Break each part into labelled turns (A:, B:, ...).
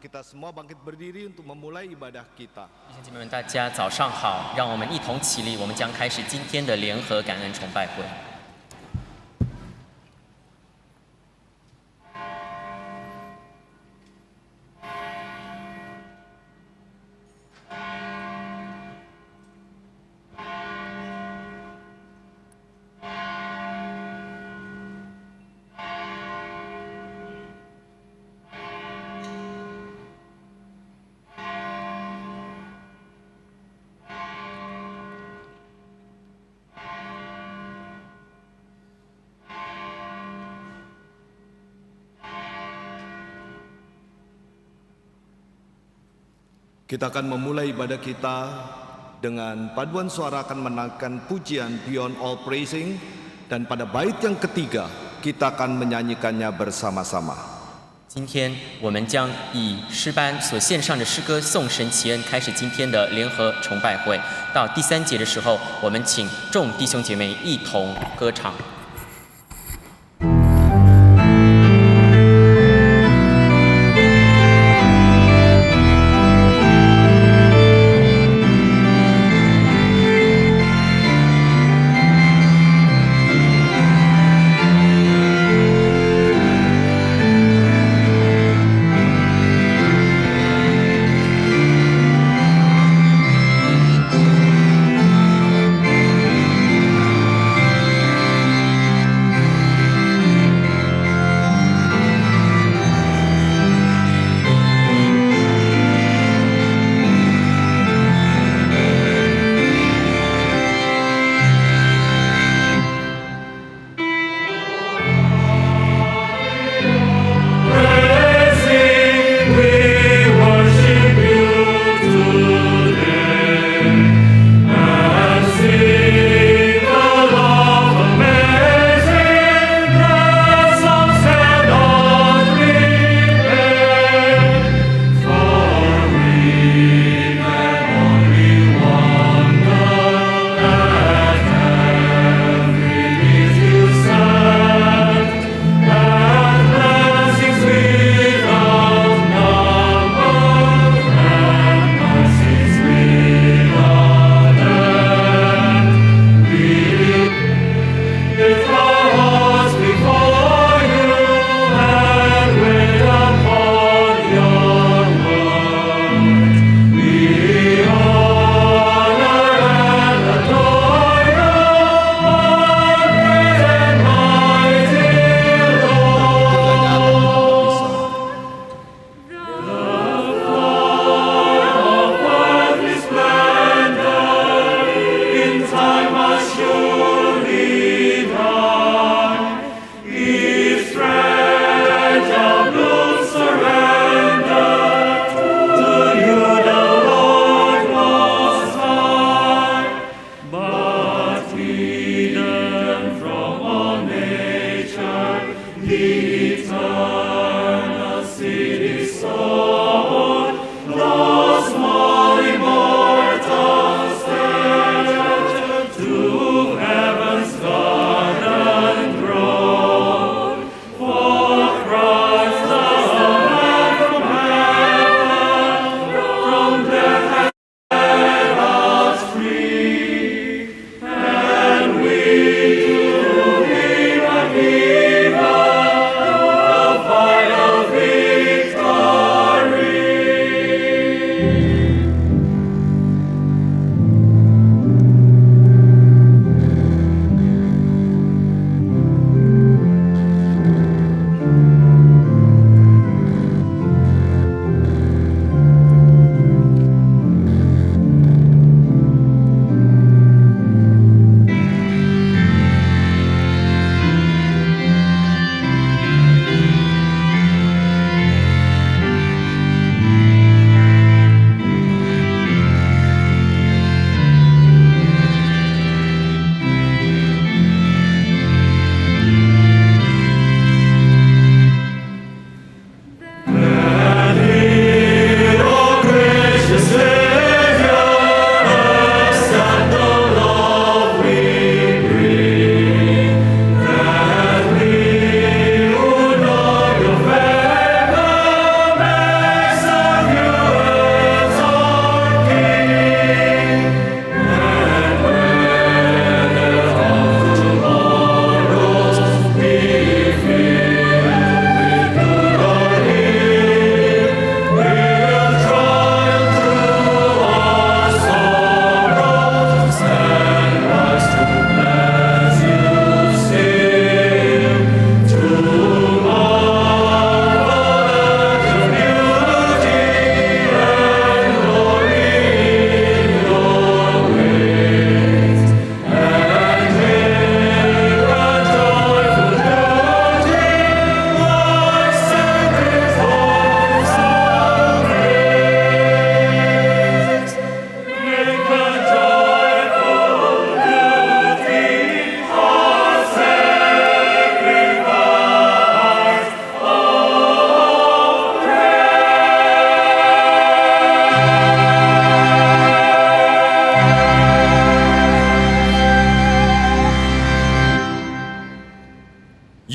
A: kita semua bangkit berdiri untuk memulai ibadah kita.
B: 弟兄姐妹们，大家早上好！让我们一同起立，我们将开始今天的联合感恩崇拜会。
A: Kita akan memulai ibadah kita dengan paduan suara akan menaikkan pujian Beyond All Praising, dan pada bait yang ketiga kita akan menyanyikannya bersama-sama.
B: 今天我们将以诗班所献上的诗歌颂神奇恩开始今天的联合崇拜会。到第3节的时候，我们请众弟兄姐妹一同歌唱。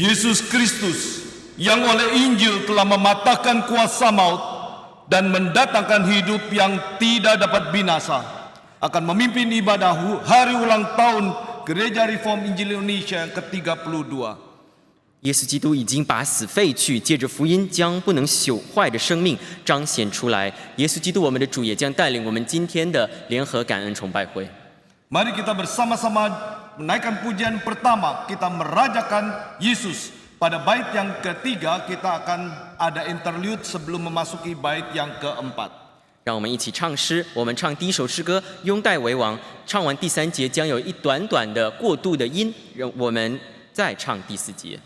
A: Yesus Kristus yang oleh Injil telah mematahkan kuasa maut dan mendatangkan hidup yang tidak dapat binasa, akan memimpin ibadah hari ulang tahun Gereja Reform Injil Indonesia yang ke-32.
B: 耶稣基督已经把死废去，借着福音将不能朽坏的生命彰显出来。耶稣基督，我们的主也将带领我们今天的联合感恩崇拜会。
A: Mari kita bersama-sama menaikkan pujian pertama, kita merajakan Yesus. Pada bait yang ketiga kita akan ada interlude sebelum memasuki bait yang keempat.
B: 让我们一起唱诗，我们唱第一首诗歌《拥戴为王》，唱完第3节将有一短短的过渡的音，让我们再唱第4节。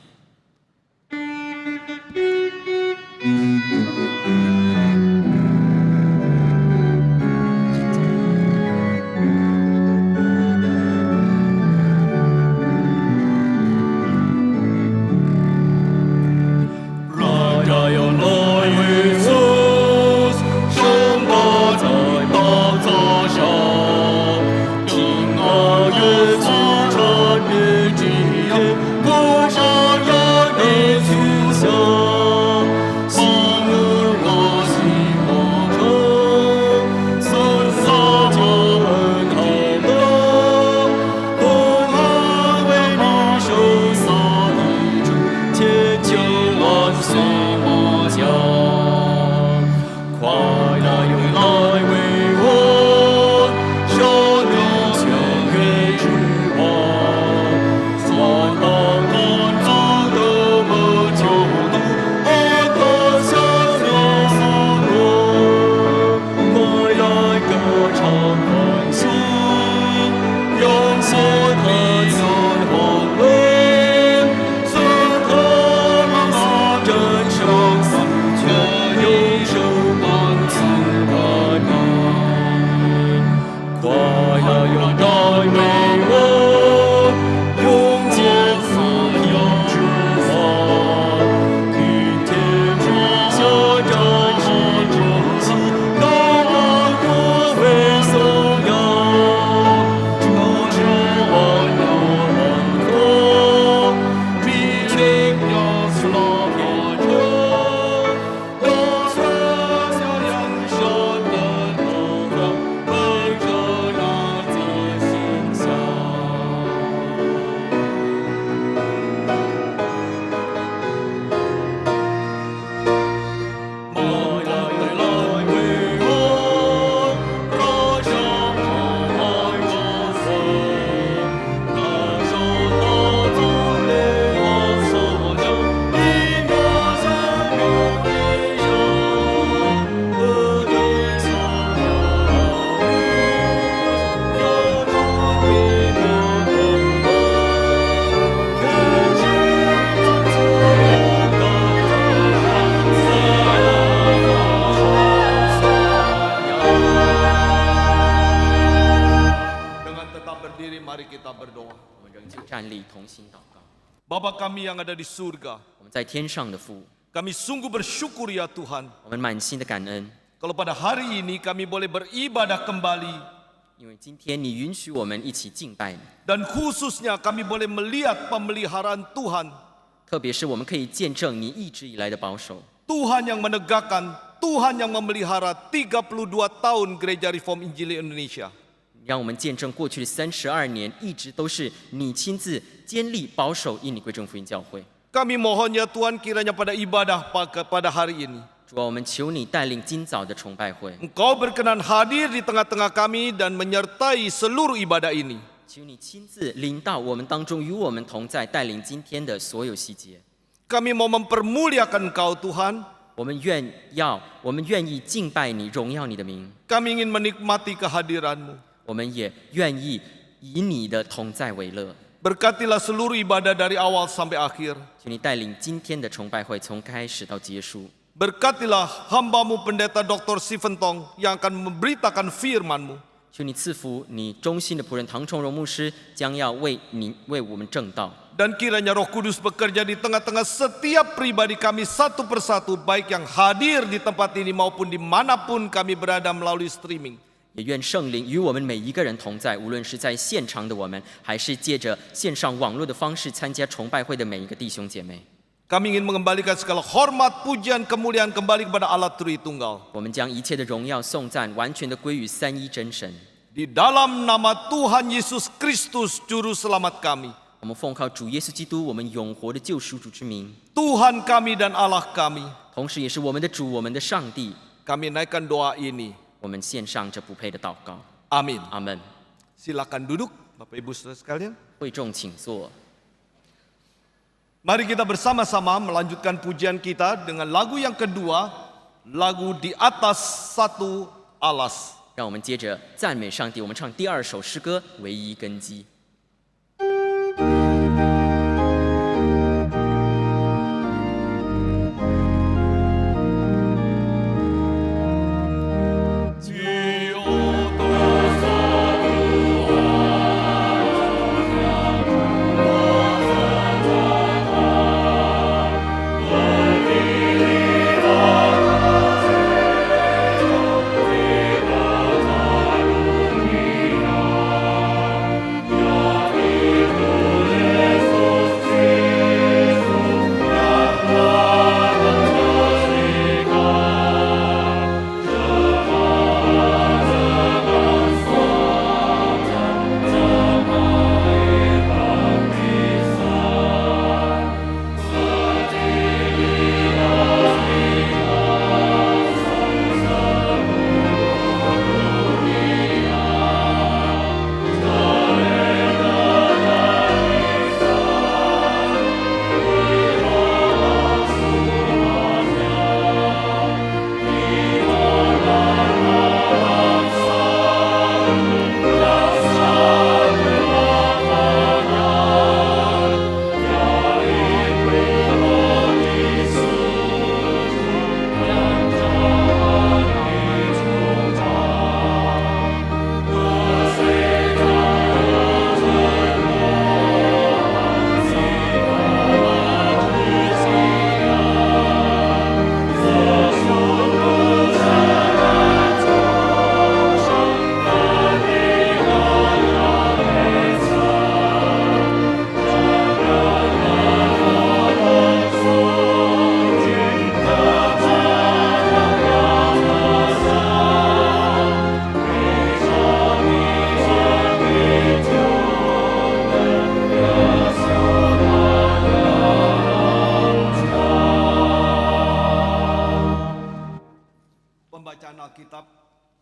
A: Bapa kami yang ada di surga,
B: 我们在天上的父，
A: kami sungguh bersyukur ya Tuhan,
B: 我们满心的感恩，
A: kalau pada hari ini kami boleh beribadah kembali,
B: 因为今天你允许我们一起敬拜你，
A: dan khususnya kami boleh melihat pemeliharaan Tuhan,
B: 特别是我们可以见证你一直以来的保守，
A: Tuhan yang menegakkan, Tuhan yang memelihara 32 tahun Gereja Reform Injil Indonesia.
B: 让我们见证过去的32年一直都是你亲自坚立保守印尼归正福音教会。
A: Kami mohon ya Tuhan kiranya pada ibadah pada hari ini,
B: 主啊，我们求你带领今早的崇拜会，
A: Engkau berkenan hadir di tengah-tengah kami dan menyertai seluruh ibadah ini.
B: 求你亲自领到我们当中，与我们同在，带领今天的所有细节。
A: Kami mau mempermuliakan Engkau Tuhan,
B: 我们愿意敬拜你，荣耀你的名。
A: kami ingin menikmati kehadiran-Mu.
B: 我们也愿意以你的同在为乐。
A: Berkatilah seluruh ibadah dari awal sampai akhir.
B: 求你带领今天的崇拜会从开始到结束。
A: Berkatilah hamba-Mu Pendeta Dr. Stephen Tong yang akan memberitakan firman-Mu.
B: 求你赐福你忠心的仆人唐崇荣牧师，将要为我们正道。
A: Dan kiranya Roh Kudus bekerja di tengah-tengah setiap pribadi kami satu persatu, baik yang hadir di tempat ini maupun dimanapun kami berada melalui streaming.
B: 也愿圣灵与我们每一个人同在，无论是在现场的我们，还是借着线上网络的方式参加崇拜会的每一个弟兄姐妹。
A: Kami ingin mengembalikan segala hormat, pujian, kemuliaan kembali kepada Allah Tritunggal.
B: 我们将一切的荣耀颂赞完全的归于三一真神。
A: Di dalam nama Tuhan Yesus Kristus Juru Selamat kami.
B: 我们奉靠主耶稣基督，我们永活的救赎主之名，
A: Tuhan kami dan Allah kami.
B: 同时也是我们的主，我们的上帝。
A: Kami naikkan doa ini.
B: 我们献上这不配的祷告。
A: Amin.
B: 阿门。
A: Silakan duduk, Bapak Ibu Saudara sekalian.
B: 会众请坐。
A: Mari kita bersama-sama melanjutkan pujian kita dengan lagu yang kedua, lagu Di Atas Satu Alas.
B: 让我们接着赞美上帝，我们唱第二首诗歌《唯一根基》。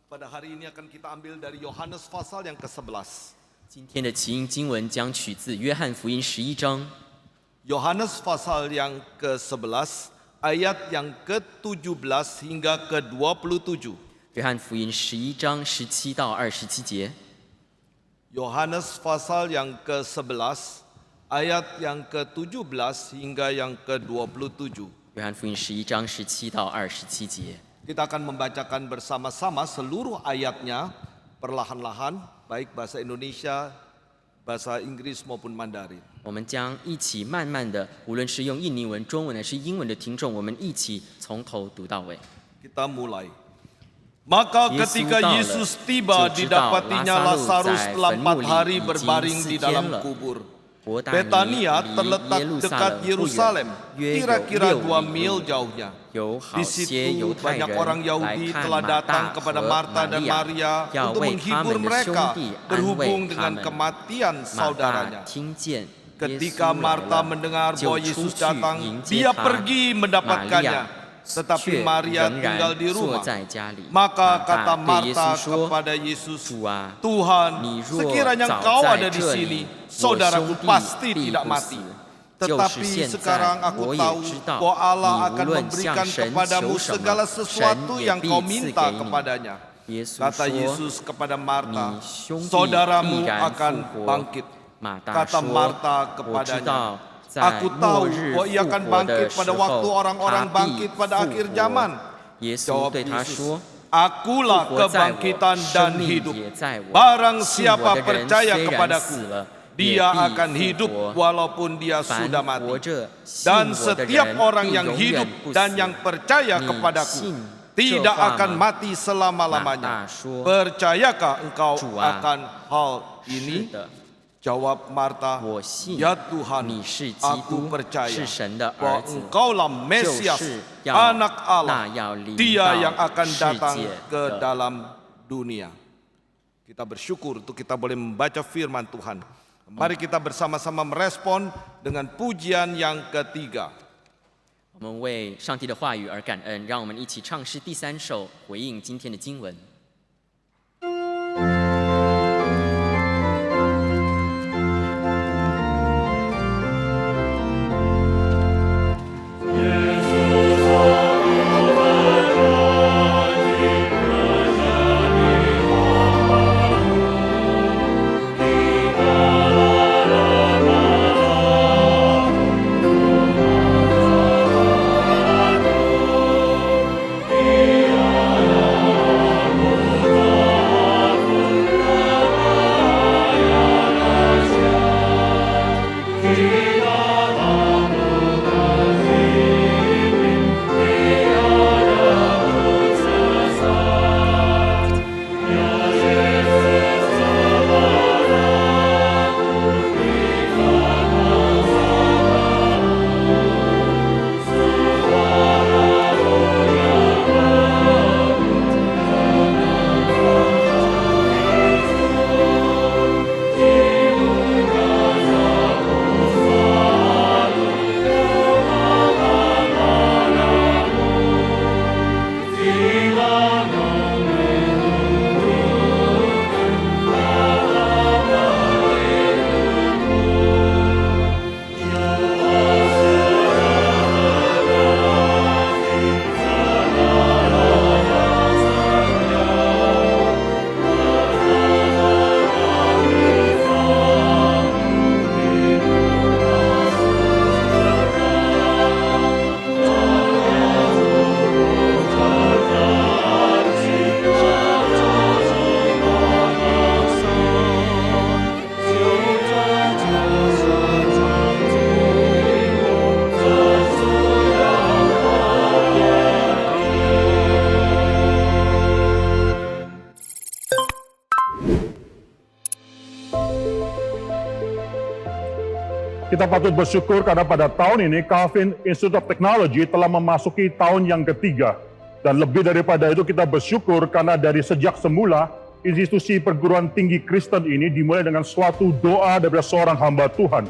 A: Pada hari ini akan kita ambil dari Yohanes pasal yang ke-11.
B: 今天的起因经文将取自约翰福音11章，
A: Yohanes pasal yang ke-11 ayat yang ke-17 hingga ke-27.
B: 约翰福音11章17到27节。
A: Yohanes pasal yang ke-11 ayat yang ke-17 hingga yang ke-27.
B: 约翰福音11章17到27节。
A: Kita akan membacakan bersama-sama seluruh ayatnya perlahan-lahan, baik bahasa Indonesia, bahasa Inggris maupun Mandarin.
B: 我们将一起慢慢的，无论是用印尼文、中文还是英文的听众，我们一起从头读到尾。
A: Kita mulai. Maka ketika Yesus tiba, didapatinya Lazarus telah 4 hari berbaring di dalam kubur. Betania terletak dekat Yerusalem, kira-kira 2 mil jauhnya. Di situ banyak orang Yahudi telah datang kepada Marta dan Maria untuk menghibur mereka berhubung dengan kematian saudaranya. Ketika Marta mendengar bahwa Yesus datang, dia pergi mendapatkannya. Tetapi Maria tinggal di rumah. Maka kata Marta kepada Yesus, Tuhan, sekiranya Engkau ada di sini, saudaraku pasti tidak mati. Tetapi sekarang aku tahu bahwa Allah akan memberikan kepadamu segala sesuatu yang kau minta kepadanya. Kata Yesus kepada Marta, saudaramu akan bangkit. Kata Marta kepadanya, aku tahu bahwa ia akan bangkit pada waktu orang-orang bangkit pada akhir zaman. Jawab Yesus, akulah kebangkitan dan hidup. Barang siapa percaya kepadaku, dia akan hidup walaupun dia sudah mati. Dan setiap orang yang hidup dan yang percaya kepadaku tidak akan mati selama-lamanya. Percayakah engkau akan hal ini? Jawab Marta, ya Tuhan, aku percaya bahwa engkaulah Mesias, anak Allah, dia yang akan datang ke dalam dunia. Kita bersyukur untuk kita boleh membaca firman Tuhan. Mari kita bersama-sama merespon dengan pujian yang ketiga.
B: 我们为上帝的话语而感恩，让我们一起唱诗第3首，回应今天的经文。
C: Kita patut bersyukur karena pada tahun ini Calvin Institute of Technology telah memasuki tahun yang ketiga. Dan lebih daripada itu kita bersyukur karena dari sejak semula institusi perguruan tinggi Kristen ini dimulai dengan suatu doa dari seorang hamba Tuhan.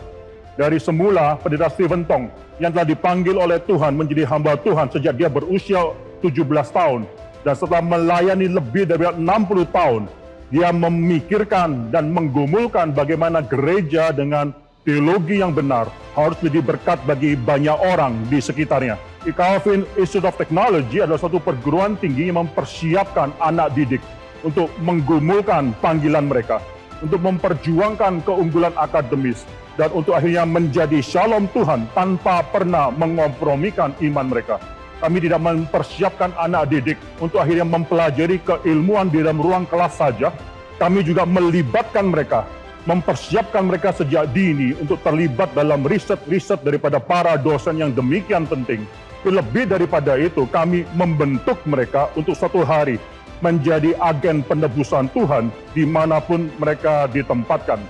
C: Dari semula pendeta Stephen Tong yang telah dipanggil oleh Tuhan menjadi hamba Tuhan sejak dia berusia 17 tahun. Dan setelah melayani lebih dari 60 tahun, dia memikirkan dan menggumulkan bagaimana gereja dengan teologi yang benar harus menjadi berkat bagi banyak orang di sekitarnya. Calvin Institute of Technology adalah suatu perguruan tinggi yang mempersiapkan anak didik untuk menggumulkan panggilan mereka, untuk memperjuangkan keunggulan akademis, dan untuk akhirnya menjadi shalom Tuhan tanpa pernah mengompromikan iman mereka. Kami tidak mempersiapkan anak didik untuk akhirnya mempelajari keilmuan di dalam ruang kelas saja. Kami juga melibatkan mereka, mempersiapkan mereka sejak dini untuk terlibat dalam riset-riset daripada para dosen yang demikian penting. Lebih daripada itu, kami membentuk mereka untuk suatu hari menjadi agen penebusan Tuhan dimanapun mereka ditempatkan.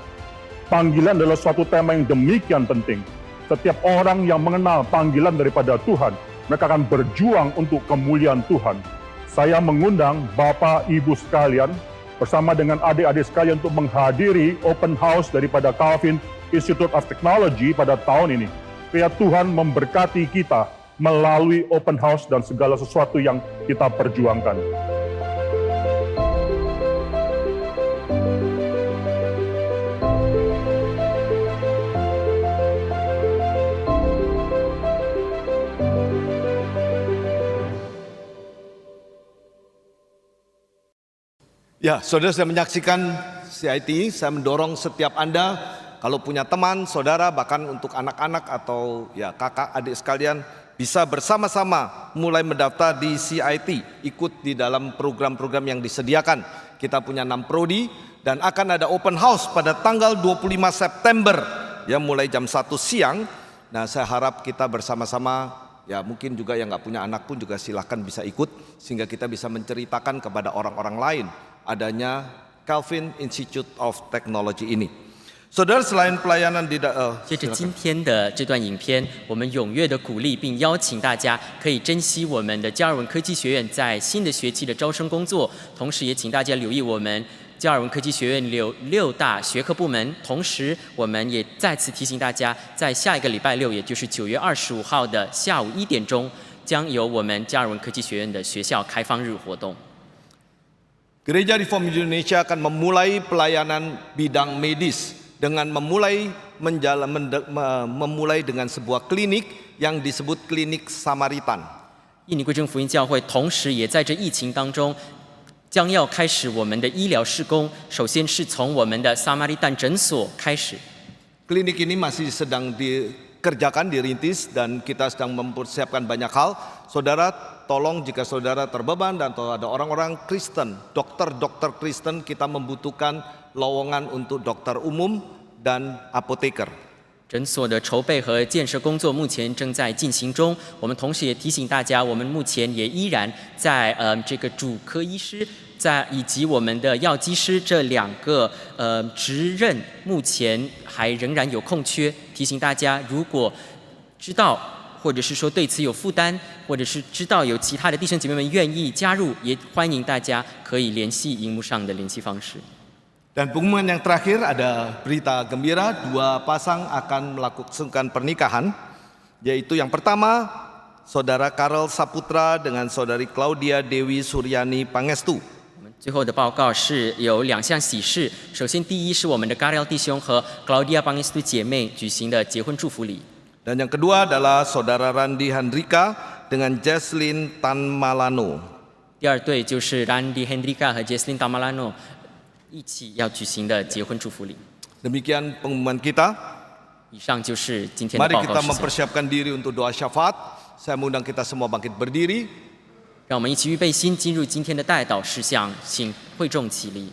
C: Panggilan adalah suatu tema yang demikian penting. Setiap orang yang mengenal panggilan daripada Tuhan, mereka akan berjuang untuk kemuliaan Tuhan. Saya mengundang Bapak Ibu sekalian bersama dengan adik-adik sekalian untuk menghadiri open house daripada Calvin Institute of Technology pada tahun ini. Biar Tuhan memberkati kita melalui open house dan segala sesuatu yang kita perjuangkan.
A: Ya, saudara sudah menyaksikan CIT. Saya mendorong setiap Anda, kalau punya teman, saudara, bahkan untuk anak-anak atau ya kakak, adik sekalian, bisa bersama-sama mulai mendaftar di CIT, ikut di dalam program-program yang disediakan. Kita punya 6 prodi dan akan ada open house pada tanggal 25 September, ya mulai jam 1 siang. Nah, saya harap kita bersama-sama Ya mungkin juga yang nggak punya anak pun juga silahkan bisa ikut, sehingga kita bisa menceritakan kepada orang-orang lain adanya Calvin Institute of Technology ini. Saudara, selain pelayanan di
B: 接着今天的这段影片，我们踊跃的鼓励并邀请大家可以珍惜我们的加尔文科技学院在新的学期的招生工作，同时也请大家留意我们加尔文科技学院有6大学科部门。同时，我们也再次提醒大家，在下一个礼拜6，也就是9月25号的下午1点钟，将有我们加尔文科技学院的学校开放日活动。
A: Gereja Reform Indonesia akan memulai pelayanan bidang medis dengan memulai dengan sebuah klinik yang disebut klinik Samaritan.
B: 印尼归正福音教会同时也在这疫情当中，将要开始我们的医疗事工。首先是从我们的撒玛利旦诊所开始。
A: Klinik ini masih sedang dikerjakan, dirintis, dan kita sedang mempersiapkan banyak hal. Saudara, tolong jika saudara terbeban dan atau ada orang-orang Kristen, dokter-dokter Kristen, kita membutuhkan lowongan untuk dokter umum dan apoteker.
B: 诊所的筹备和建设工作目前正在进行中。我们同时也提醒大家，我们目前也依然在这个主科医师以及我们的药剂师这2个职任，目前还仍然有空缺。提醒大家，如果知道或者是说对此有负担，或者是知道有其他的弟兄姐妹们愿意加入，也欢迎大家可以联系荧幕上的联系方式。
A: Dan pengumuman yang terakhir ada berita gembira, 2 pasang akan melakukan pernikahan, yaitu yang pertama Saudara Karel Saputra dengan Saudari Claudia Dewi Suryani Pangestu.
B: 最后的报告是有2项喜事，首先第一是我们的 Karel 弟兄和 Claudia Pangestu 姐妹举行的结婚祝福礼。
A: Dan yang kedua adalah Saudara Randi Handrika dengan Jesslyn Tanmalano.
B: 第二对就是 Randi Hendrika 和 Jesslyn Tamalano 一起要举行的结婚祝福礼。
A: Demikian pengumuman kita.
B: 以上就是今天的
A: Mari
B: 报
A: kita
B: 告事项。
A: mempersiapkan diri untuk doa syafaat. Saya mengundang kita semua bangkit berdiri.
B: 让我们一起预备心，进入今天的代祷事项，请会众起立。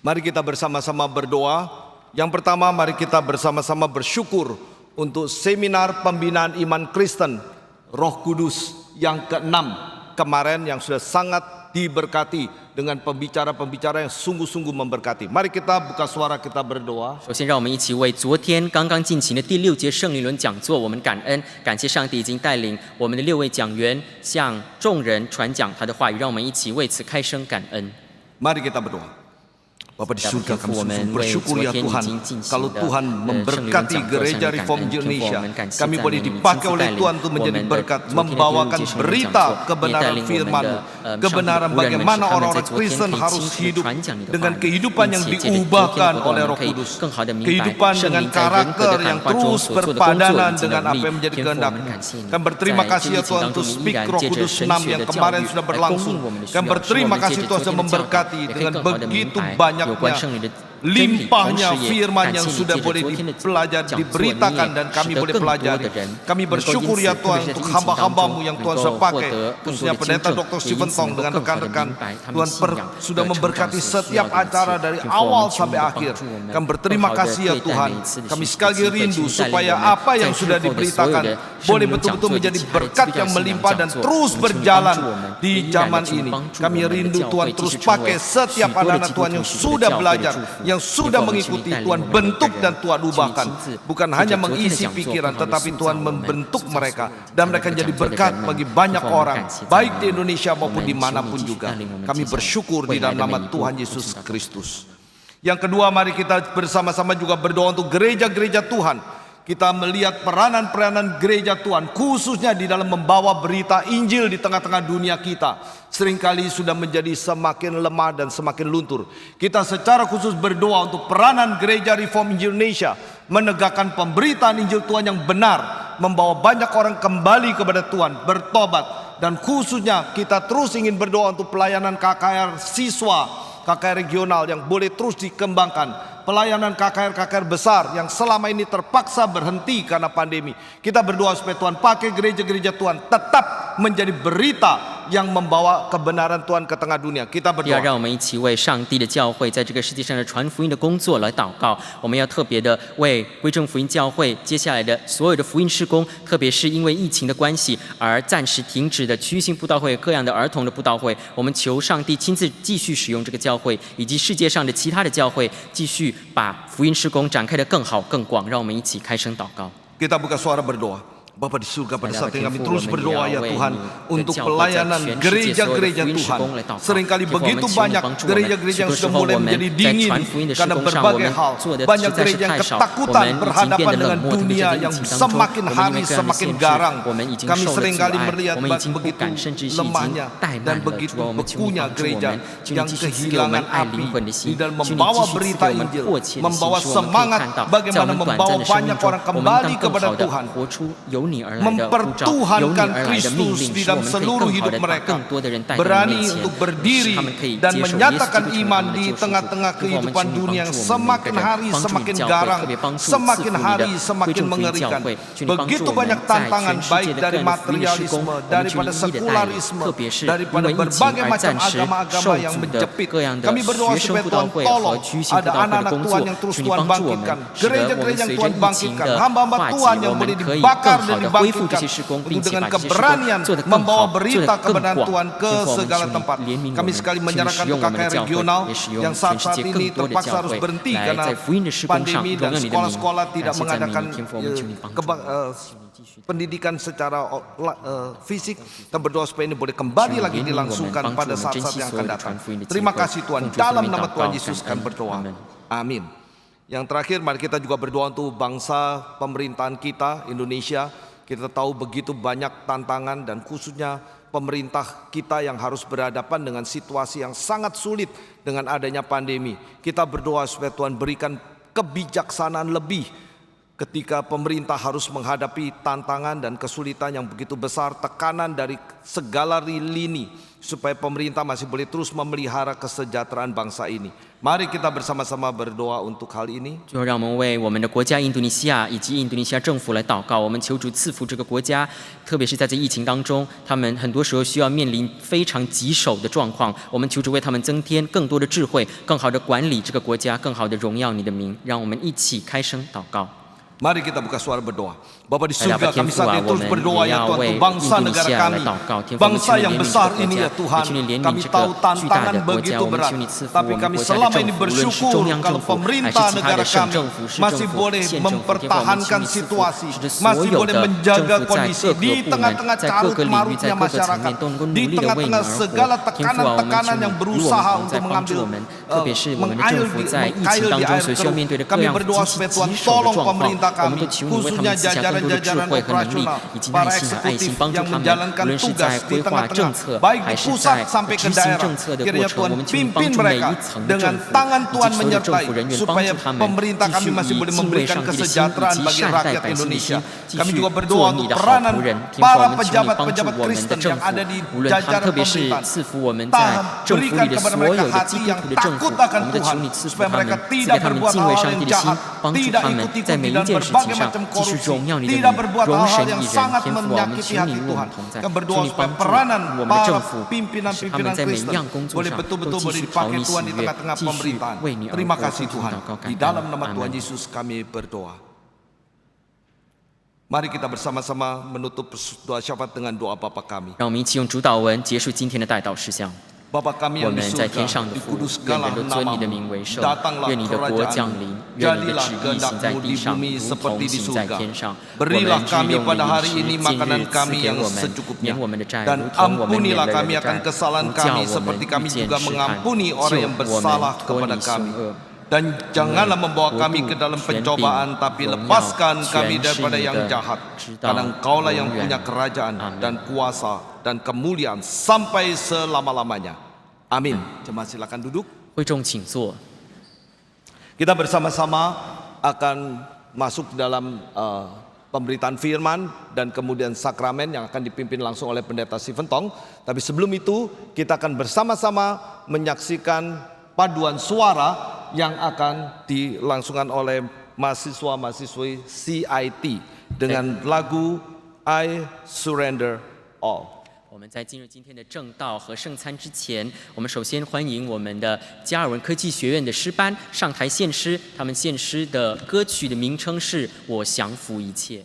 A: Mari kita bersama-sama berdoa. Yang pertama, mari kita bersama-sama bersyukur untuk seminar pembinaan iman Kristen Roh Kudus yang ke-6 kemarin yang sudah sangat diberkati dengan pembicara-pembicara yang sungguh-sungguh memberkati. Mari kita buka suara kita berdoa.
B: 首先，让我们一起为昨天刚刚进行的第6节圣灵轮讲座，我们感恩，感谢上帝已经带领我们的6位讲员向众人传讲他的话语，让我们一起为此开声感恩。
A: Mari kita berdoa. Bapa di surga, kami sungguh bersyukur ya Tuhan, kalau Tuhan memberkati gereja Reform Indonesia, kami boleh dipakai oleh Tuhan untuk menjadi berkat, membawakan berita kebenaran firman, kebenaran bagaimana orang-orang Kristen harus hidup dengan kehidupan yang diubahkan oleh Roh Kudus, kehidupan dengan karakter yang terus berpadanan dengan apa yang menjadi kehendak. Kami berterima kasih ya Tuhan untuk Speak Roh Kudus 6 yang kemarin sudah berlangsung. Kami berterima kasih Tuhan sudah memberkati dengan begitu banyak limpahnya firman yang sudah boleh dipelajari, diberitakan dan kami boleh pelajari. Kami bersyukur ya Tuhan untuk hamba-hambamu yang Tuhan sudah pakai, khususnya pendeta Dr. Stephen Tong dengan rekan-rekan. Tuhan sudah memberkati setiap acara dari awal sampai akhir. Kami berterima kasih ya Tuhan. Kami sekali lagi rindu supaya apa yang sudah diberitakan boleh betul-betul menjadi berkat yang melimpah dan terus berjalan di zaman ini. Kami rindu Tuhan terus pakai setiap anak-anak Tuhan yang sudah belajar, yang sudah mengikuti Tuhan bentuk dan Tuhan ubahkan. Bukan hanya mengisi pikiran, tetapi Tuhan membentuk mereka. Dan mereka jadi berkat bagi banyak orang, baik di Indonesia maupun dimanapun juga. Kami bersyukur di dalam nama Tuhan Yesus Kristus. Yang kedua, mari kita bersama-sama juga berdoa untuk gereja-gereja Tuhan. Kita melihat peranan-peranan gereja Tuhan, khususnya di dalam membawa berita Injil di tengah-tengah dunia kita, seringkali sudah menjadi semakin lemah dan semakin luntur. Kita secara khusus berdoa untuk peranan gereja Reform Indonesia menegakkan pemberitaan Injil Tuhan yang benar, membawa banyak orang kembali kepada Tuhan, bertobat. Dan khususnya kita terus ingin berdoa untuk pelayanan KKR siswa, KKR regional yang boleh terus dikembangkan. Pelayanan KKR besar yang selama ini terpaksa berhenti karena pandemi. Kita berdoa supaya Tuhan pakai gereja-gereja Tuhan tetap menjadi berita yang membawa kebenaran Tuhan ke tengah dunia. Kita
B: 第二，
A: berdoa.
B: 让我们一起为上帝的教会在这个世界上的传福音的工作来祷告。我们要特别的为归正福音教会接下来的所有的福音事工，特别是因为疫情的关系而暂时停止的区域性布道会、各样的儿童的布道会，我们求上帝亲自继续使用这个教会，以及世界上的其他的教会，继续把福音事工展开得更好更广。让我们一起开声祷告。
A: Kita buka suara berdoa. Bapa di surga, pada saat ini kami
B: Tuhan,
A: terus berdoa ya Tuhan untuk pelayanan gereja-gereja Tuhan. Seringkali begitu banyak gereja-gereja yang sudah mulai menjadi dingin karena berbagai hal. Banyak gereja yang ketakutan berhadapan dengan dunia yang semakin hari semakin garang. Kami seringkali melihat begitu lemahnya dan begitu bekunya gereja yang kehilangan api di dalam membawa berita Injil, membawa semangat bagaimana membawa banyak orang kembali kepada Tuhan. Mempertuhankan Kristus di dalam seluruh hidup mereka, berani untuk berdiri dan menyatakan iman di tengah-tengah kehidupan dunia yang semakin hari semakin garang, semakin hari semakin mengerikan. Begitu banyak tantangan baik dari materialisme, daripada sekularisme, daripada berbagai macam agama-agama yang menjepit. Kami berdoa supaya Tuhan tolong ada anak-anak Tuhan yang terus Tuhan bangkitkan, gereja-gereja yang Tuhan bangkitkan, hamba-hamba Tuhan yang boleh dibakar dan dibangkitkan untuk dengan keberanian membawa berita kebenaran Tuhan ke segala tempat. Kami sekali menyerahkan untuk KKR regional yang saat ini terpaksa harus berhenti karena pandemi dan sekolah-sekolah tidak mengadakan pendidikan secara fisik. Kita berdoa supaya ini boleh kembali lagi dilangsungkan pada saat-saat yang akan datang. Terima kasih Tuhan, dalam nama Tuhan Yesus kami berdoa. Amin. Yang terakhir, mari kita juga berdoa untuk bangsa pemerintahan kita, Indonesia. Kita tahu begitu banyak tantangan dan khususnya pemerintah kita yang harus berhadapan dengan situasi yang sangat sulit dengan adanya pandemi. Kita berdoa supaya Tuhan berikan kebijaksanaan lebih ketika pemerintah harus menghadapi tantangan dan kesulitan yang begitu besar, tekanan dari segala lini, supaya pemerintah masih boleh terus memelihara kesejahteraan bangsa ini. Mari kita bersama-sama berdoa untuk hal ini.
B: 就让我们为我们的国家印度尼西亚以及印度尼西亚政府来祷告，我们求主赐福这个国家，特别是在这疫情当中，他们很多时候需要面临非常棘手的状况，我们求主为他们增添更多的智慧，更好的管理这个国家，更好的荣耀你的名。让我们一起开声祷告。
A: Mari kita buka suara berdoa. Bapa di surga, kami saat ini terus berdoa ya Tuhan untuk bangsa negara kami, bangsa yang besar ini ya Tuhan. Kami tahu tantangan begitu berat, tapi kami selama ini bersyukur kalau pemerintah negara kami masih boleh mempertahankan situasi, masih boleh menjaga kondisi di tengah-tengah carut marutnya masyarakat, di tengah-tengah segala tekanan-tekanan yang berusaha untuk mengambil mengail di air keruh. Kami berdoa supaya Tuhan tolong pemerintah kami, khususnya jajaran-jajaran operasional, para eksekutif yang menjalankan tugas di tengah-tengah, baik di pusat sampai ke daerah. Kiranya Tuhan pimpin mereka dengan tangan Tuhan menyertai, supaya pemerintah kami masih boleh memberikan kesejahteraan bagi rakyat Indonesia. Kami juga berdoa untuk peranan para pejabat-pejabat Kristen yang ada di jajaran pemerintahan. Berikan kepada mereka hati yang takut akan Tuhan, supaya mereka tidak berbuat hal-hal yang jahat, tidak ikut-ikuti dan berbagai macam korupsi, tidak berbuat hal-hal yang sangat menyakiti hati Tuhan. Kami berdoa supaya peranan para pimpinan-pimpinan Kristen boleh betul-betul boleh dipakai Tuhan di tengah-tengah pemerintahan. Terima kasih Tuhan. Di dalam nama Tuhan Yesus kami berdoa. Mari kita bersama-sama menutup doa syafaat dengan doa Bapa kami.
B: 让我们一起用主祷文结束今天的代祷事项。
A: Bapa kami
B: 我
A: yang di
B: 们在天上
A: surga,
B: 的父，愿
A: dikuduskanlah
B: 人都尊你的
A: namamu,
B: 名为圣，
A: datanglah
B: 愿你的国降临，
A: kerajaanmu,
B: 愿你的
A: jadilah
B: 旨意行在
A: kehendakmu
B: 地
A: di
B: 上，
A: bumi
B: 如
A: seperti
B: 同
A: di
B: 行在
A: surga.
B: 天上。我
A: Berilah
B: 们日
A: kami
B: 用的
A: pada
B: 饮
A: hari
B: 食，
A: ini
B: 今
A: makanan
B: 日赐
A: kami
B: 给
A: yang
B: 我们，
A: secukupnya.
B: 免我们的债，
A: Dan
B: 如同我们免
A: ampunilah
B: 了人
A: kami
B: 的
A: akan
B: 债，
A: kesalahan
B: 不叫
A: kami
B: 我们
A: seperti
B: 遇
A: kami
B: 见
A: juga
B: 试探，
A: mengampuni
B: 救
A: orang yang
B: 我
A: bersalah
B: 们脱
A: kepada
B: 离凶
A: kami.
B: 恶。
A: Dan janganlah membawa kami ke dalam pencobaan, tapi lepaskan kami daripada yang jahat. Karena Engkaulah yang punya kerajaan dan kuasa dan kemuliaan sampai selama-lamanya. Amin. Jemaat silakan duduk.
B: 会众请坐。
A: Kita bersama-sama akan masuk dalam pemberitaan firman dan kemudian sakramen yang akan dipimpin langsung oleh Pendeta Stephen Tong. Tapi sebelum itu kita akan bersama-sama menyaksikan paduan suara yang akan dilangsungkan oleh mahasiswa-mahasiswi CIT dengan lagu I Surrender All.
B: 我们在进入今天的正道和圣餐之前，我们首先欢迎我们的加尔文科技学院的诗班上台献诗。他们献诗的歌曲的名称是《我降服一切》。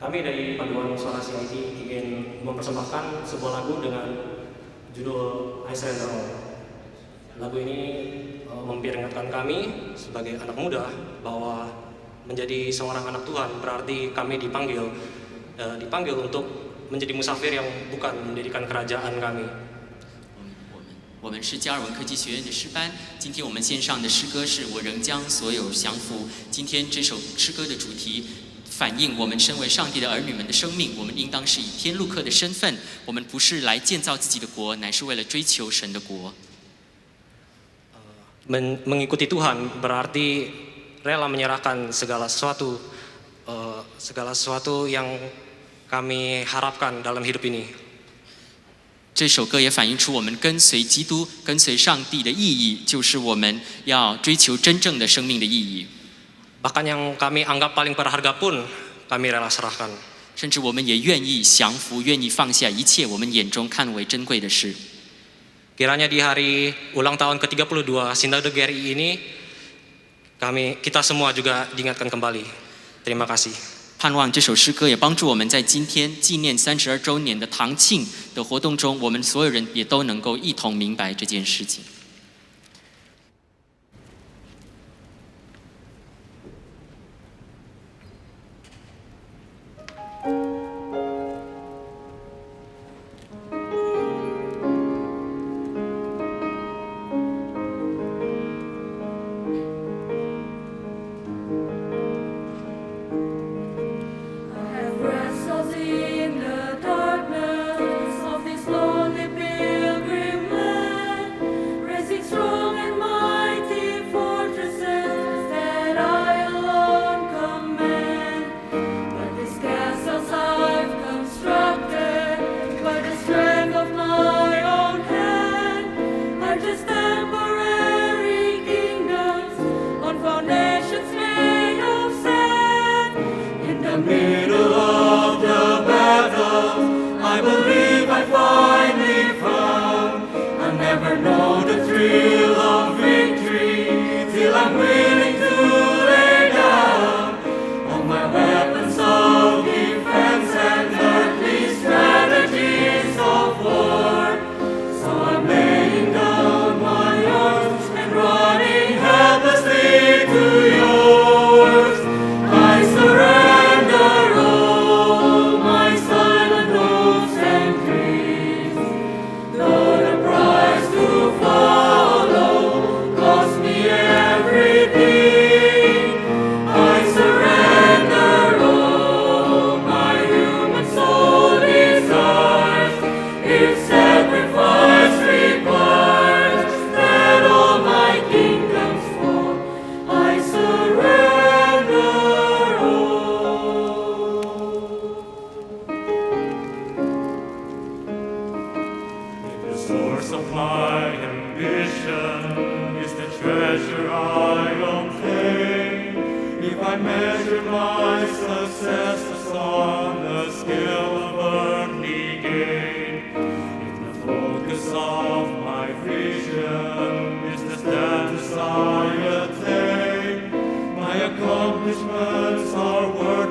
D: Kami dari Paduan Suara CIT ingin mempersembahkan sebuah lagu dengan judul I Surrender All. Lagu ini memperingatkan kami sebagai anak muda bahwa menjadi seorang anak Tuhan berarti kami dipanggil untuk menjadi musafir yang bukan mendirikan kerajaan kami.
B: 我们是加尔文科技学院的诗班，今天我们献上的诗歌是我仍将所有降服。今天这首诗歌的主题反映我们身为上帝的儿女们的生命，我们应当是以天路客的身份，我们不是来建造自己的国，乃是为了追求神的国。
D: Mengikuti Tuhan berarti rela menyerahkan segala sesuatu yang kami harapkan dalam hidup ini.
B: 这首歌也反映出我们跟随基督、跟随上帝的意义，就是我们要追求真正的生命的意义。
D: Bahkan yang kami anggap paling berharga pun kami rela serahkan.
B: 甚至我们也愿意降服，愿意放下一切我们眼中看为珍贵的事。
D: Kiranya di hari ulang tahun ke-32 Sinode GRI ini kita semua juga diingatkan kembali. Terima kasih.
B: 盼望这首诗歌也帮助我们在今天纪念32周年的堂庆的活动中，我们所有人也都能够一同明白这件事情。
E: Accomplishments are worth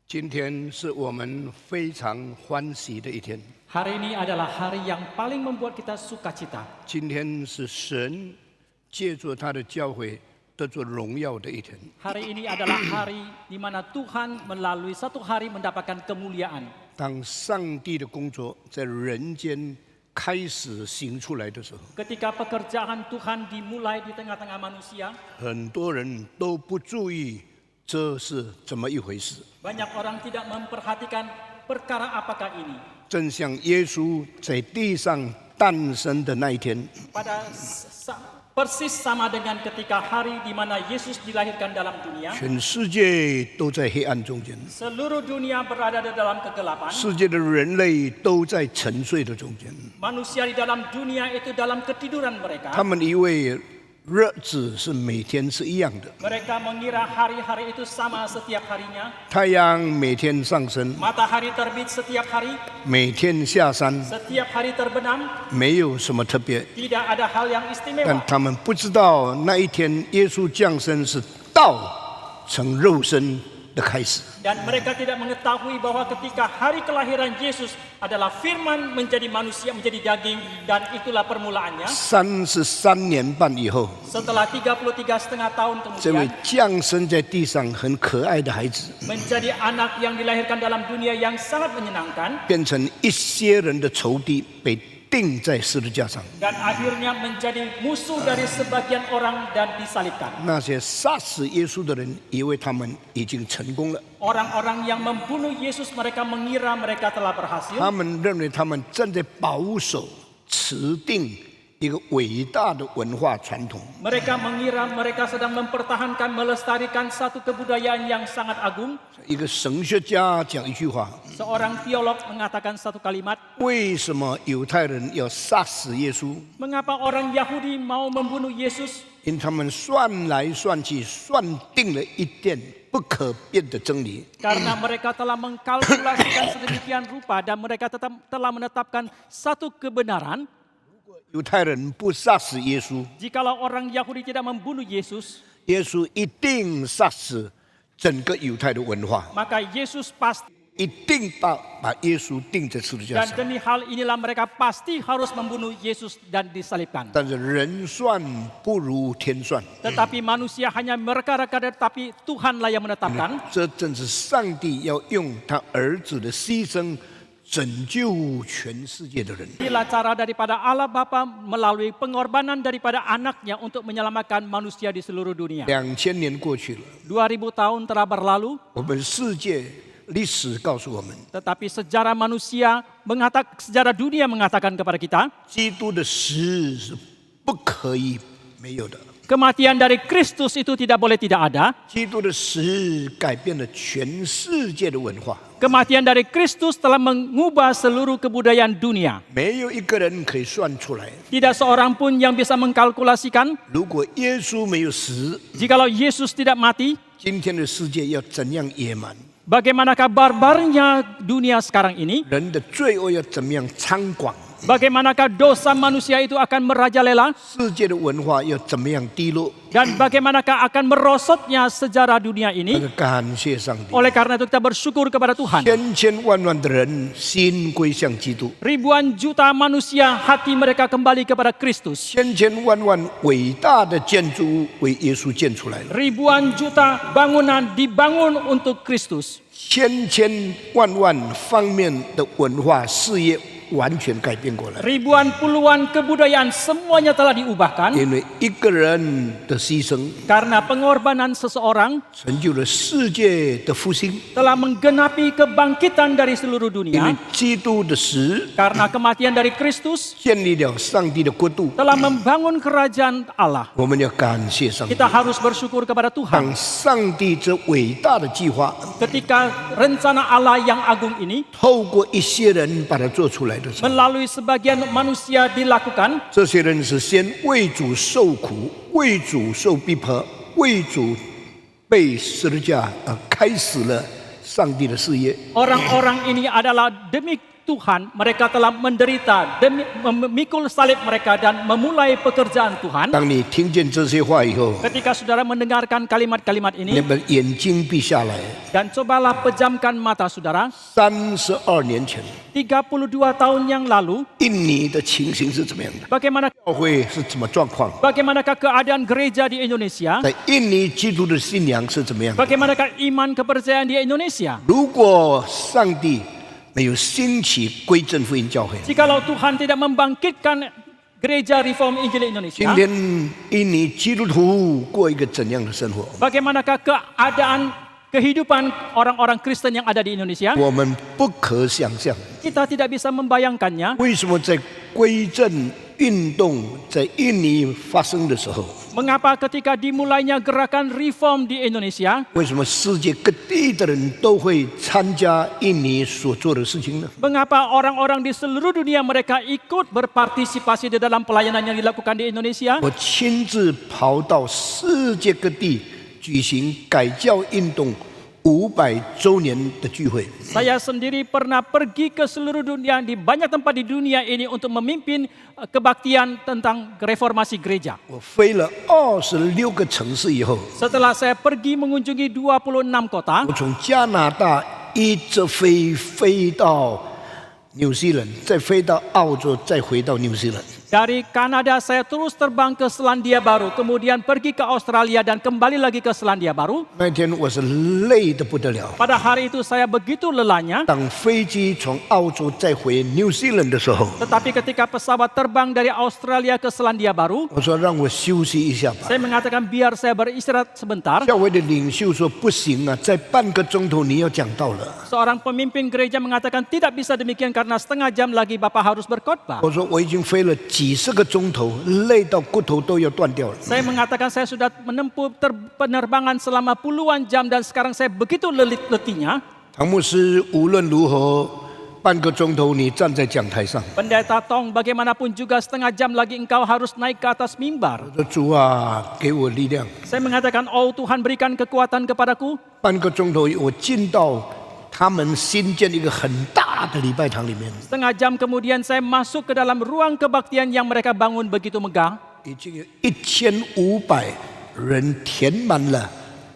E: 今天是我们非常欢喜的一天。
F: Hari ini adalah hari yang paling membuat kita sukacita.
E: 今天是神借助他的教诲得着荣耀的一天。
F: Hari ini adalah hari di mana Tuhan melalui satu hari mendapatkan kemuliaan.
E: 当上帝的工作在人间开始行出来的时候，
F: Ketika pekerjaan Tuhan dimulai di tengah-tengah manusia,
E: 很多人都不注意这是怎么一回事。
F: banyak orang tidak memperhatikan perkara apakah ini.
E: 正像耶稣在地上诞生的那一天，
F: Persis sama dengan ketika hari di mana Yesus dilahirkan dalam dunia.
E: 全世界都在黑暗中间，
F: Seluruh dunia berada di dalam kegelapan.
E: 世界的人类都在沉睡的中间。
F: Manusia di dalam dunia itu dalam ketiduran mereka.
E: 他们以为日子是每天是一样的，
F: Mereka mengira hari-hari itu sama setiap harinya.
E: 太阳每天上升，
F: Matahari terbit setiap hari,
E: 每天下山，
F: setiap hari terbenam.
E: 没有什么特别。
F: Tidak ada hal yang
E: 但
F: istimewa.
E: 他们不知道那一天耶稣降生是道成肉身的开始。
F: Dan mereka tidak mengetahui bahwa ketika hari kelahiran Yesus adalah firman menjadi manusia, menjadi daging, dan itulah permulaannya.
E: 33年半以后，
F: Setelah 33,5 tahun
E: 这位
F: kemudian,
E: 降生在地上很可爱的孩子，
F: menjadi anak yang dilahirkan dalam dunia yang sangat menyenangkan,
E: 变成一些人的仇敌，被钉在十字架上。
F: dan akhirnya menjadi musuh dari sebagian orang dan disalibkan.
E: 那些杀死耶稣的人，以为他们已经成功了，
F: Orang-orang yang membunuh Yesus, mereka mengira mereka telah berhasil.
E: 他们认为他们正在保守、持定一个伟大的文化传统。
F: Mereka mengira mereka sedang mempertahankan, melestarikan satu kebudayaan yang sangat agung.
E: 一个神学家讲一句话：
F: Seorang teolog mengatakan satu kalimat,
E: 为什么犹太人要杀死耶稣？
F: mengapa orang Yahudi mau membunuh Yesus?
E: 因为他们算来算去，算定了一件不可变的真理。
F: Karena mereka telah mengkalkulasikan sedemikian rupa dan mereka telah menetapkan satu kebenaran.
E: 犹太人不杀死耶稣，
F: Jikalau orang Yahudi tidak membunuh Yesus,
E: 耶稣一定杀死整个犹太的文化，
F: maka Yesus pasti,
E: 一定把耶稣钉在十字架
F: dan
E: 上。
F: demi hal inilah mereka pasti harus membunuh Yesus dan disalibkan.
E: 但是人算不如天算，
F: Tetapi manusia hanya mereka-reka, tetapi Tuhanlah yang menetapkan.
E: 这正是上帝要用他儿子的牺牲拯救全世界的人。
F: Inilah cara daripada Allah Bapa melalui pengorbanan daripada anaknya untuk menyelamatkan manusia di seluruh dunia.
E: 2000年过去了，
F: 2000 tahun telah berlalu,
E: 我们世界历史告诉我们，
F: tetapi sejarah manusia sejarah dunia mengatakan kepada kita,
E: 基督的死是不可以没有的。
F: kematian dari Kristus itu tidak boleh tidak ada.
E: 基督的死改变了全世界的文化，
F: Kematian dari Kristus telah mengubah seluruh kebudayaan dunia.
E: 没有一个人可以算出来，
F: Tidak seorang pun yang bisa mengkalkulasikan
E: 如果耶稣没有死，
F: jikalau Yesus tidak mati,
E: 今天的世界要怎样野蛮，
F: bagaimanakah barbarnya dunia sekarang ini?
E: 人的罪恶要怎么样猖狂，
F: Bagaimanakah dosa manusia itu akan merajalela?
E: 世界的文化要怎么样低落？
F: Dan bagaimanakah akan merosotnya sejarah dunia
E: 那
F: ini?
E: 个感谢上帝，
F: Oleh karena itu kita bersyukur kepada Tuhan.
E: 千万的人心归向基督，
F: Ribuan juta manusia hati mereka kembali kepada Kristus.
E: 千万伟大的建筑物为耶稣建出来了，
F: Ribuan juta bangunan dibangun untuk Kristus.
E: 千万方面的文化事业完全改变过来，
F: Ribuan puluhan kebudayaan semuanya telah diubahkan
E: 因为一个人的牺牲
F: karena pengorbanan seseorang
E: 成就了世界的复兴，
F: telah menggenapi kebangkitan dari seluruh
E: 因为
F: dunia.
E: 基督的死
F: Karena kematian dari Kristus
E: 建立了上帝的国度，
F: telah membangun kerajaan Allah.
E: 我们要感谢上帝。
F: Kita harus bersyukur kepada Tuhan.
E: 当上帝这伟大的计划
F: Ketika rencana Allah yang agung ini
E: 透过一些人把它做出来的时候，
F: melalui sebagian manusia dilakukan,
E: 这些人是先为主受苦，为主受逼迫，为主被十字架，开始了上帝的事业。
F: orang-orang ini adalah demi Tuhan, mereka telah menderita demi memikul salib mereka dan memulai pekerjaan Tuhan.
E: 当你听见这些话以后，
F: Ketika saudara mendengarkan kalimat-kalimat
E: 你
F: ini
E: 们眼睛闭下来。
F: dan cobalah pejamkan mata saudara,
E: 32年前，
F: 32 tahun yang lalu,
E: 印尼的情形是怎么样的？
F: bagaimana
E: 教会是怎么状况？
F: bagaimanakah keadaan gereja di Indonesia?
E: 在印尼基督的信仰是怎么样的？
F: Bagaimanakah iman kepercayaan di Indonesia?
E: 如果上帝没有兴起归正福音教会，
F: Jikalau Tuhan tidak membangkitkan gereja Reform Injil
E: 今
F: Indonesia,
E: 天印尼基督徒过一个怎样的生活？
F: bagaimanakah keadaan kehidupan orang-orang Kristen yang ada di Indonesia?
E: 我们不可想象。
F: Kita tidak bisa membayangkannya.
E: 为什么在归正运动在印尼发生的时候，
F: Mengapa ketika dimulainya gerakan reform di Indonesia,
E: 为什么世界各地的人都会参加印尼所做的事情呢？
F: mengapa orang-orang di seluruh dunia mereka ikut berpartisipasi di dalam pelayanan yang dilakukan di Indonesia?
E: 我亲自跑到世界各地举行改教运动500周年的聚会。
F: Saya sendiri pernah pergi ke seluruh dunia, di banyak tempat di dunia ini untuk memimpin kebaktian tentang reformasi gereja.
E: 我飞了26个城市以后，
F: Setelah saya pergi mengunjungi 26 kota,
E: 我从加拿大一直飞到纽西兰，再飞到澳洲，再回到纽西兰。
F: dari Kanada saya terus terbang ke Selandia Baru, kemudian pergi ke Australia dan kembali lagi ke Selandia Baru.
E: 那天我是累得不得了。
F: Pada hari itu saya begitu lelahnya,
E: 当飞机从澳洲再回纽西兰的时候，
F: tetapi ketika pesawat terbang dari Australia ke Selandia Baru,
E: 我说让我休息一下吧。
F: saya mengatakan biar saya beristirahat sebentar.
E: 教会的领袖说不行啊，再半个钟头你要讲道了。
F: Seorang pemimpin gereja mengatakan tidak bisa demikian karena setengah jam lagi Bapak harus berkhotbah.
E: 我说我已经飞了几十个钟头，累到骨头都要断掉了。
F: Saya mengatakan saya sudah menempuh penerbangan selama puluhan jam dan sekarang saya begitu letihnya.
E: 唐牧师无论如何，半个钟头你站在讲台上。
F: Pendeta Tong, bagaimanapun juga setengah jam lagi engkau harus naik ke atas mimbar.
E: 我说主啊，给我力量。
F: Saya mengatakan, oh Tuhan berikan kekuatan kepadaku.
E: 半个钟头我进到他们新建一个很大的礼拜堂里面，
F: Setengah jam kemudian saya masuk ke dalam ruang kebaktian yang mereka bangun begitu megah.
E: 已经有1500人填满了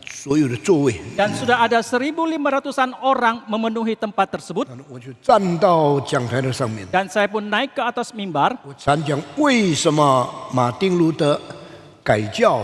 E: 所有的座位。
F: Dan sudah ada 1.500-an orang memenuhi tempat tersebut.
E: 我就站到讲台的上面，
F: Dan saya pun naik ke atas mimbar.
E: 我参讲为什么马丁路德改教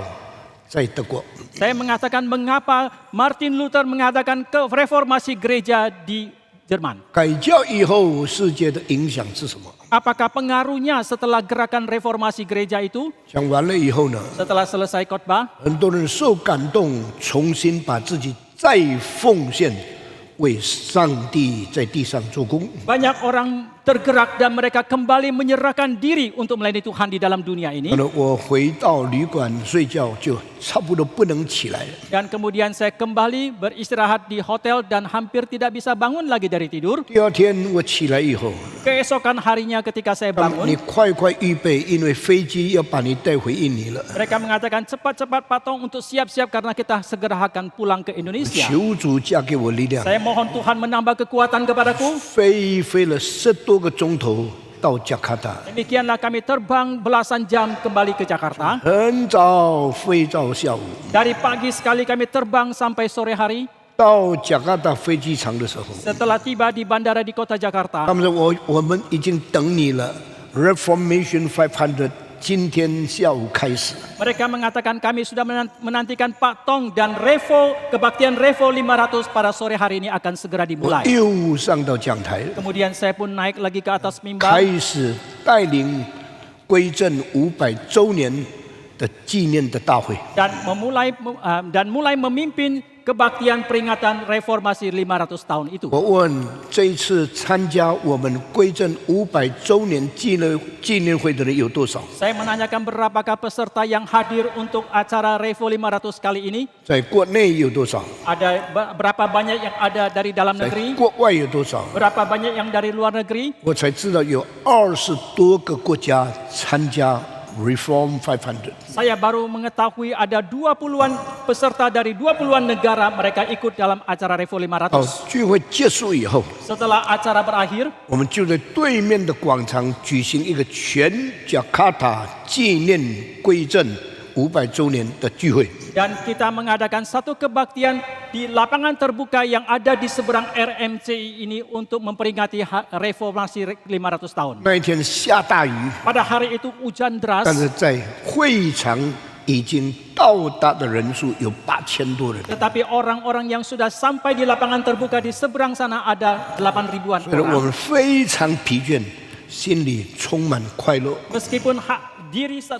E: 在德国。
F: Saya mengatakan mengapa Martin Luther mengadakan reformasi gereja di Jerman.
E: 改教以后，世界的影响是什么？
F: Apakah pengaruhnya setelah gerakan reformasi gereja itu?
E: 讲完了以后呢，
F: Setelah selesai khotbah,
E: 很多人受感动，重新把自己再奉献，为上帝在地上做工。
F: banyak orang tergerak dan mereka kembali menyerahkan diri untuk melayani Tuhan di dalam dunia ini.
E: 可能我回到旅馆睡觉，就差不多不能起来了。
F: Dan kemudian saya kembali beristirahat di hotel dan hampir tidak bisa bangun lagi dari tidur.
E: 第二天我起来以后，
F: Keesokan harinya ketika saya
E: 他们你
F: bangun,
E: 快预备，因为飞机要把你带回印尼了。
F: mereka mengatakan cepat-cepat Pak Tong untuk siap-siap karena kita segera akan pulang ke Indonesia.
E: 求主加给我力量，
F: Saya mohon Tuhan menambah kekuatan kepadaku.
E: 飞了10多个钟头到加卡达，
F: Demikianlah kami terbang belasan jam kembali ke Jakarta.
E: 很早飞到下午。
F: Dari pagi sekali kami terbang sampai sore hari.
E: 到加卡达飞机场的时候，
F: Setelah tiba di bandara di kota
E: 他
F: Jakarta,
E: 们说我们已经等你了 ，Reformation 500今天下午开始。
F: mereka mengatakan kami sudah menantikan Pak Tong dan kebaktian Revo 500 pada sore hari ini akan segera
E: 我
F: dimulai.
E: 又上到讲台，
F: Kemudian saya pun naik lagi ke atas mimbar
E: 开始带领归正500周年的纪念的大会。
F: dan mulai memimpin kebaktian peringatan reformasi 500 tahun itu.
E: 我问这一次参加我们归正500周年纪念会的人有多少？
F: Saya menanyakan berapakah peserta yang hadir untuk acara Revo 500 kali ini?
E: 在国内有多少？
F: Ada berapa banyak yang ada dari dalam
E: 在
F: negeri?
E: 国外有多少？
F: Berapa banyak yang dari luar negeri?
E: 我才知道有20多个国家参加 Reform 500.
F: Saya baru mengetahui ada 20-an peserta dari 20-an negara mereka ikut dalam acara Revo 500.
E: 聚会结束以后，
F: Setelah acara berakhir,
E: 我们就在对面的广场举行一个全加卡塔纪念归正500周年的聚会。
F: dan kita mengadakan satu kebaktian di lapangan terbuka yang ada di seberang RMCI ini untuk memperingati reformasi 500 tahun.
E: 那一天下大雨，
F: Pada hari itu hujan deras,
E: 但是在会场已经到达的人数有8000多人，
F: tetapi orang-orang yang sudah sampai di lapangan terbuka di seberang sana ada 8.000-an
E: 所以我
F: orang.
E: 们非常疲倦，心里充满快乐。
F: Meskipun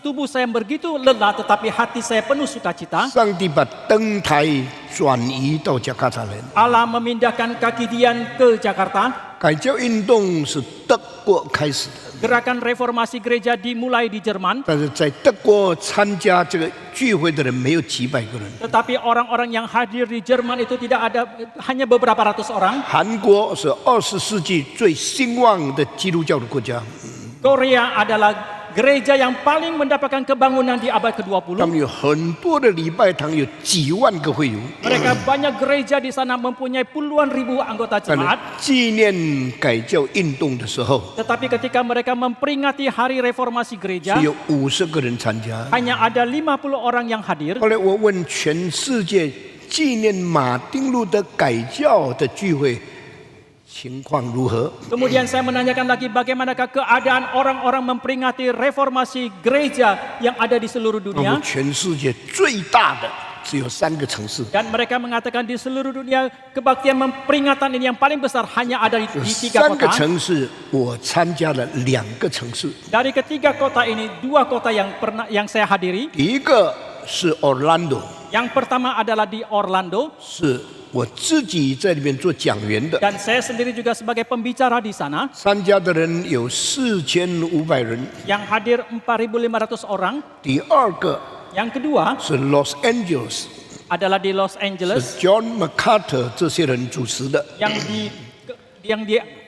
F: tubuh saya begitu lelah, tetapi hati saya penuh sukacita.
E: 上帝把灯台转移到加卡塔来，
F: Allah memindahkan kaki Dian ke Jakarta.
E: 改教运动是德国开始的，
F: Gerakan reformasi gereja dimulai di Jerman,
E: 但是在德国参加这个聚会的人没有几百个人。
F: tetapi orang-orang yang hadir di Jerman itu tidak ada, hanya beberapa ratus orang.
E: 韩国是20世纪最兴旺的基督教的国家，
F: Korea adalah gereja yang paling mendapatkan kebangunan di abad
E: 他
F: ke-20.
E: 们有很多的礼拜堂，有几万个会友。
F: Mereka banyak gereja di sana mempunyai puluhan ribu anggota
E: 但是
F: jemaat.
E: 纪念改教运动的时候，
F: Tetapi ketika mereka memperingati hari reformasi gereja,
E: 只有50个人参加。
F: hanya ada 50 orang yang hadir.
E: 后来我问全世界纪念马丁路德改教的聚会情况如何，
F: Kemudian saya menanyakan lagi bagaimanakah keadaan orang-orang memperingati reformasi gereja yang ada di seluruh
E: 我
F: dunia.
E: 们全世界最大的只有3个城市，
F: Dan mereka mengatakan di seluruh dunia kebaktian peringatan ini yang paling besar hanya ada di 3
E: 3个
F: kota.
E: 城市我参加了2个城市，
F: Dari ketiga kota ini, 2 kota yang saya hadiri.
E: 第一个是 Orlando，
F: Yang pertama adalah di Orlando,
E: 是我自己在里面做讲员的，
F: dan saya sendiri juga sebagai pembicara di sana.
E: 参加的人有4500人。
F: Yang hadir 4.500 orang.
E: 第二个
F: Yang kedua
E: 是 Los Angeles，
F: adalah di Los
E: 是
F: Angeles,
E: John MacArthur 这些人主持的。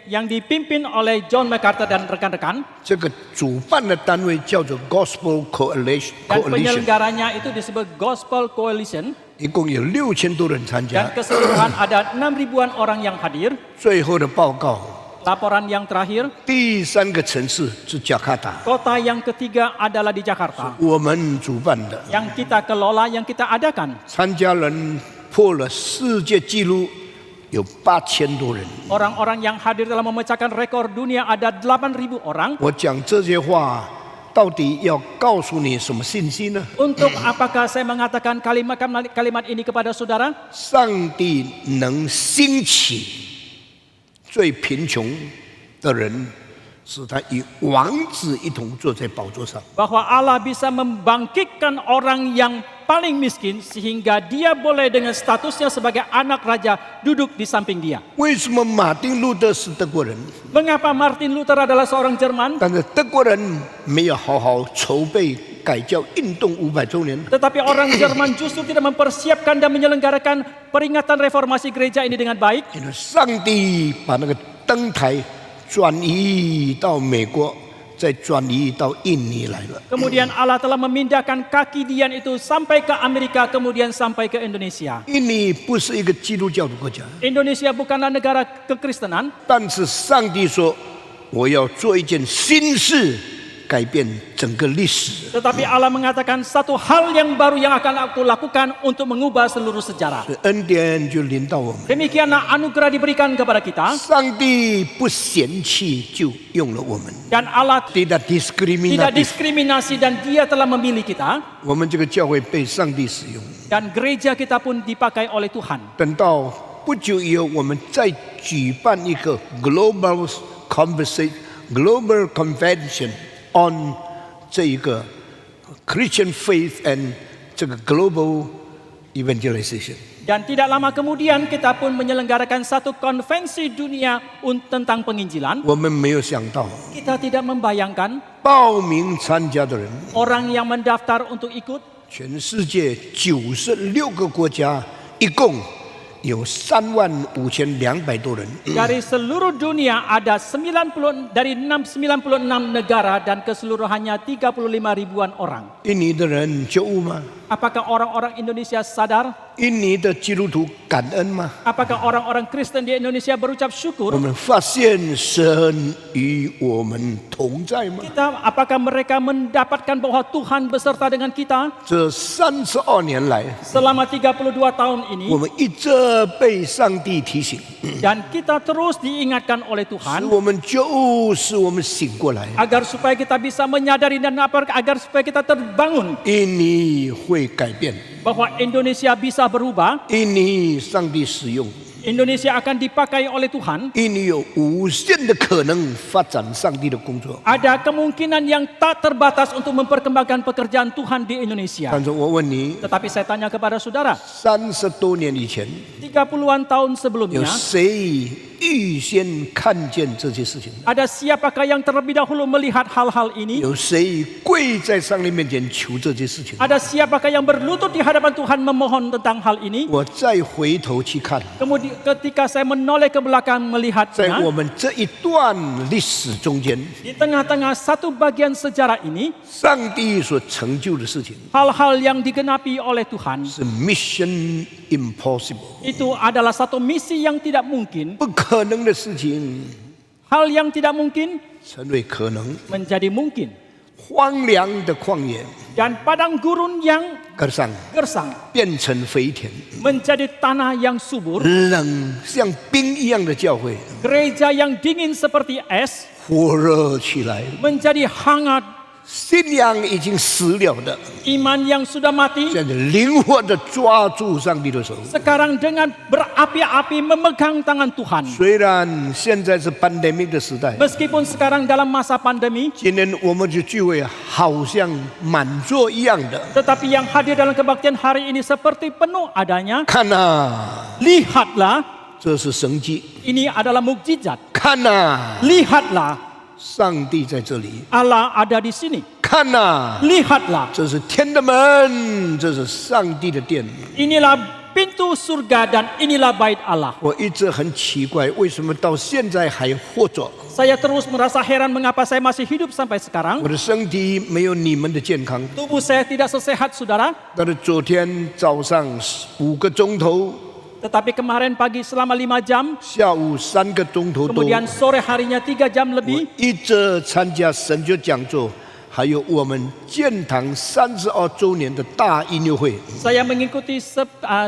F: yang dipimpin oleh John MacArthur dan rekan-rekan.
E: 这个主办的单位叫做 Gospel Coalition，
F: Dan penyelenggaranya itu disebut Gospel Coalition.
E: 一共有6000多人参
F: Dan
E: 加。
F: keseluruhan ada 6.000-an orang yang hadir.
E: 最后的报告，
F: Laporan yang terakhir,
E: 第3个城市是加卡达，
F: kota yang ketiga adalah di Jakarta.
E: 我们主办的，
F: Yang kita kelola, yang kita adakan.
E: 参加人破了世界纪录，有8000多人。
F: Orang-orang yang hadir dalam memecahkan rekor dunia ada 8.000 orang.
E: 我讲这些话，到底要告诉你什么信息呢？
F: Untuk apakah saya mengatakan kalimat ini kepada saudara?
E: 上帝能兴起最贫穷的人，使他与王子一同坐在宝座上。
F: Bahwa Allah bisa membangkitkan orang yang paling miskin sehingga dia boleh dengan statusnya sebagai anak raja duduk di samping dia.
E: 为什么马丁路德是德国人，
F: Mengapa Martin Luther adalah seorang Jerman,
E: 但是德国人没有好好筹备改教运动500周年？
F: tetapi orang Jerman justru tidak mempersiapkan dan menyelenggarakan peringatan reformasi gereja ini dengan baik?
E: 因为上帝把那个灯台转移到美国，再转移到印尼来了。
F: Kemudian Allah telah memindahkan kaki Dian itu sampai ke Amerika, kemudian sampai ke Indonesia.
E: 印尼不是一个基督教的国家，
F: Indonesia bukanlah negara kekristenan,
E: 但是上帝说：“我要做一件新事，改变整个历史。
F: tetapi Allah mengatakan satu hal yang baru yang akan aku lakukan untuk mengubah seluruh sejarah. ”
E: 恩典就临到我们。
F: Demikianlah anugerah diberikan kepada kita,
E: 上帝不嫌弃，就用了我们，
F: dan Allah
E: tidak
F: tidak
E: diskriminatif。
F: diskriminasi dan Dia telah memilih kita,
E: 我们这个教会被上帝使用。
F: dan gereja kita pun dipakai oleh Tuhan.
E: 等到不久以后，我们再举办一个 Global Convention on 这一个 Christian faith and 这个 global evangelization。
F: Dan tidak lama kemudian kita pun menyelenggarakan satu konvensi dunia tentang penginjilan.
E: 我们没有想到，
F: Kita tidak membayangkan
E: 报名参加的人，
F: orang yang mendaftar untuk ikut
E: 全世界96个国家，一共有35200多人，
F: Dari seluruh dunia ada 96 negara dan keseluruhannya 35 ribuan orang.
E: 印尼的人觉悟吗？
F: Apakah orang-orang Indonesia sadar?
E: 印尼的基督徒感恩吗？
F: Apakah orang-orang Kristen di Indonesia berucap
E: 我
F: syukur?
E: 们发现神与我们同在吗？
F: Apakah mereka mendapatkan bahwa Tuhan beserta dengan kita?
E: 这32年来，
F: Selama 32 tahun ini
E: 我们一直被上帝提醒，
F: dan kita terus diingatkan oleh
E: 使
F: Tuhan
E: 我们觉悟，使我们醒过来。
F: agar supaya kita bisa menyadari dan agar supaya kita terbangun
E: 印尼会改变，
F: bahwa Indonesia bisa berubah,
E: 印尼上帝使用，
F: Indonesia akan dipakai oleh Tuhan.
E: 印尼有无限的可能发展上帝的工作。
F: Ada kemungkinan yang tak terbatas untuk memperkembangkan pekerjaan Tuhan di Indonesia.
E: 但是我问你，
F: Tetapi saya tanya kepada saudara,
E: 30多年以前，
F: 30-an tahun
E: 有
F: sebelumnya,
E: 谁预先看见这些事情？
F: ada siapakah yang terlebih dahulu melihat hal-hal ini?
E: 有谁跪在上帝面前求这些事情？
F: Ada siapakah yang berlutut di hadapan Tuhan memohon tentang hal ini?
E: 我再回头去看，
F: Kemudian ketika saya menoleh ke belakang
E: 在
F: melihatnya,
E: 我们这一段历史中间，
F: di tengah-tengah satu bagian sejarah ini,
E: 上帝所成就的事情
F: hal-hal yang digenapi oleh Tuhan
E: 是 mission impossible，
F: itu adalah satu misi yang tidak mungkin.
E: 不可能的事情
F: Hal yang tidak mungkin
E: 成为可能。
F: menjadi mungkin.
E: 荒凉的旷野
F: Dan padang gurun yang
E: gersang
F: gersang
E: 变成肥田，
F: menjadi tanah yang subur.
E: 冷像冰一样的教会
F: Gereja yang dingin seperti es
E: 火热起来，
F: menjadi hangat.
E: 信仰已经死了的，
F: Iman yang sudah mati
E: 现在灵活的抓住上帝的手。
F: sekarang dengan berapi-api memegang tangan Tuhan.
E: 虽然现在是 pandemic 的时代，
F: Meskipun sekarang dalam masa pandemi,
E: 今天我们的聚会好像满座一样的。
F: tetapi yang hadir dalam kebaktian hari ini seperti penuh adanya.
E: 看呐，
F: Lihatlah,
E: 这是神迹；
F: ini adalah mukjizat.
E: 看呐，
F: Lihatlah,
E: 上帝在这里；
F: Allah ada di sini.
E: 看呐，
F: Lihatlah,
E: 这是天的门，这是上帝的殿。
F: inilah pintu surga dan inilah bait Allah.
E: 我一直很奇怪，为什么到现在还活着？
F: Saya terus merasa heran mengapa saya masih hidup sampai sekarang.
E: 我的身体没有你们的健康，
F: Tubuh saya tidak sesehat saudara.
E: 但是昨天早上5个钟头，
F: Tetapi kemarin pagi selama 5 jam,
E: 下午3个钟头多，
F: kemudian sore harinya 3 jam
E: 我
F: lebih.
E: 一直参加神学讲座，还有我们建堂32周年的大音乐会。
F: Saya mengikuti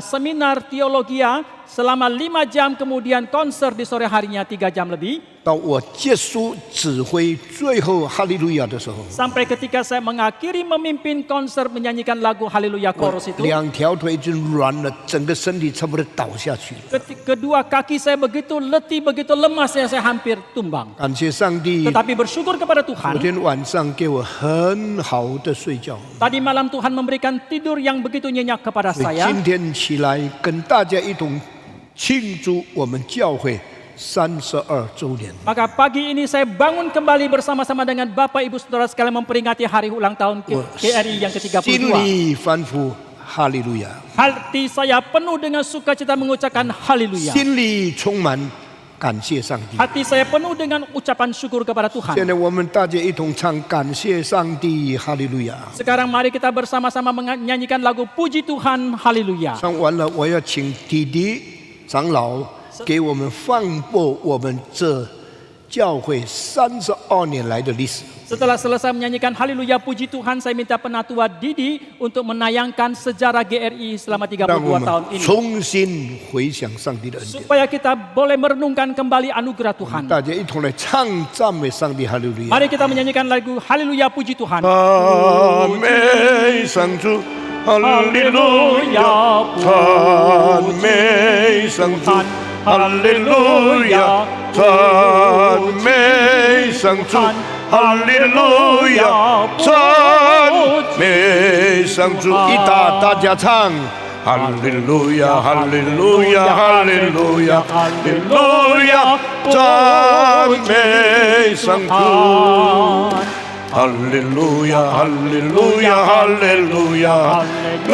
F: seminar teologia selama 5 jam, kemudian konser di sore harinya 3 jam lebih.
E: 到我结束指挥最后哈利路亚的时候，
F: Sampai ketika saya mengakhiri memimpin konser menyanyikan lagu Haleluya
E: 我
F: chorus itu,
E: 2条腿已经软了，整个身体差不多倒下去了。
F: kedua kaki saya begitu letih, begitu lemas, saya hampir tumbang.
E: 感谢上帝，
F: Tetapi bersyukur kepada
E: 昨
F: Tuhan,
E: 天晚上给我很好的睡觉，
F: tadi malam Tuhan memberikan tidur yang begitu nyenyak kepada
E: 所以
F: saya.
E: 今天起来跟大家一同庆祝我们教会32周年。
F: Maka pagi ini saya bangun kembali bersama-sama dengan Bapak Ibu Saudara sekalian memperingati hari ulang tahun KRI yang
E: 心
F: ke-32.
E: 里欢呼哈利路亚，
F: Hati saya penuh dengan sukacita mengucapkan haleluya.
E: 心里充满感谢上帝。
F: Hati saya penuh dengan ucapan syukur kepada
E: 现
F: Tuhan.
E: 在我们大家一同唱感谢上帝哈利路亚。
F: Sekarang mari kita bersama-sama menyanyikan lagu Puji Tuhan Haleluya.
E: 唱完了，我要请弟弟长老给我们放播我们这教会32年来的历史。
F: Setelah selesai menyanyikan Haleluya Puji Tuhan, saya minta penatua Didi untuk menayangkan sejarah GRI selama
E: 让
F: 32 tahun
E: 我们
F: ini.
E: 重新回想上帝的恩典。
F: Supaya kita boleh merenungkan kembali anugerah Tuhan.
E: 大家一同来唱赞美上帝哈利路亚。
F: Mari kita menyanyikan lagu Haleluya Puji Tuhan.
E: 赞美上主，哈利路亚！赞美上主，哈利路亚！赞美上主，哈利路亚！赞美上主，大家唱。哈利路亚，哈利路亚，哈利路亚，哈利路亚！赞美上主。 哈利路亚，哈利路亚，哈利路亚，哈利路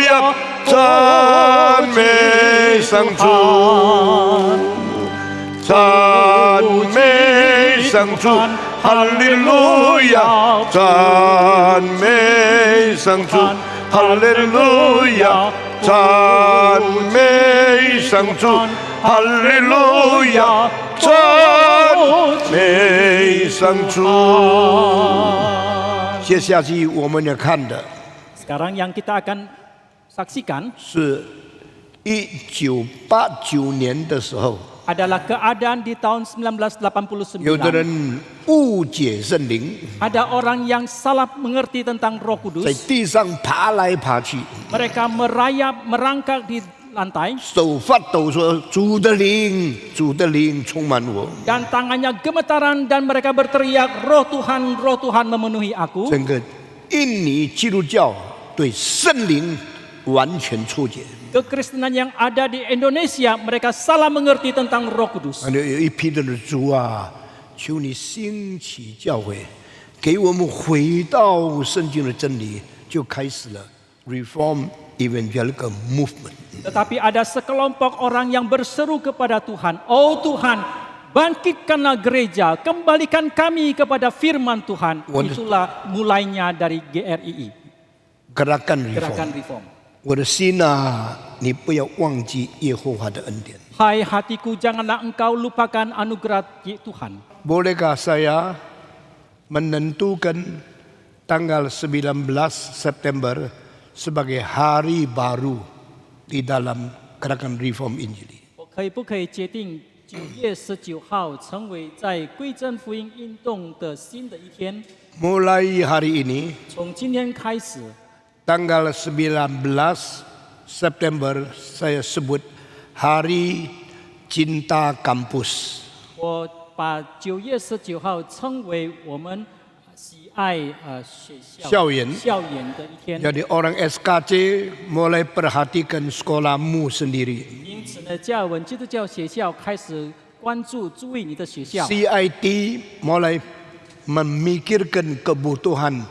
E: 亚！赞美上主，赞美上主，哈利路亚！赞美上主，哈利路亚！赞美上主，哈利路亚！赞美上主。接下去我们要看的
F: Sekarang yang kita akan saksikan
E: 是1989年的时候，
F: adalah keadaan di tahun
E: 有的
F: 1989.
E: 人误解圣灵，
F: Ada orang yang salah mengerti tentang Roh
E: 在
F: Kudus.
E: 地上爬来爬去，
F: Mereka merayap, merangkak di lantai
E: 手发抖说：“主的灵，主的灵充满我。
F: dan tangannya gemetaran dan mereka berteriak, Roh Tuhan memenuhi aku.
E: 整个印尼基督教对圣灵完全错解，
F: Kekristenan yang ada di Indonesia, mereka salah mengerti tentang Roh Kudus.
E: 有一批的人主啊，求你兴起教会，给我们回到圣经的真理，就开始了 Reform Evangelical Movement。
F: Tetapi ada sekelompok orang yang berseru kepada Tuhan, Oh Tuhan, bangkitkanlah gereja, kembalikan kami kepada firman Tuhan. Itulah mulainya dari GRII,
E: Gerakan
F: Gerakan
E: Reform。
F: Reform.
E: 我的心啊，你不要忘记耶和华的恩典。
F: Hai hatiku, janganlah engkau lupakan anugerah Tuhan.
E: Bolehkah saya menentukan tanggal 19 September sebagai hari baru di dalam gerakan Reform Injili?
F: 我不可以决定9月19号成为在归正福音运动的新的一天？
E: Mulai hari ini,
F: 从今天开始，
E: tanggal 19 September saya sebut Hari Cinta Kampus.
F: 我把9月19号称为我们喜爱学校校园的一天。
E: Jadi orang SKC mulai perhatikan sekolahmu sendiri.
F: 因此呢，加尔文基督教学校开始关注、注意你的学校。
E: CIT mulai memikirkan kebutuhan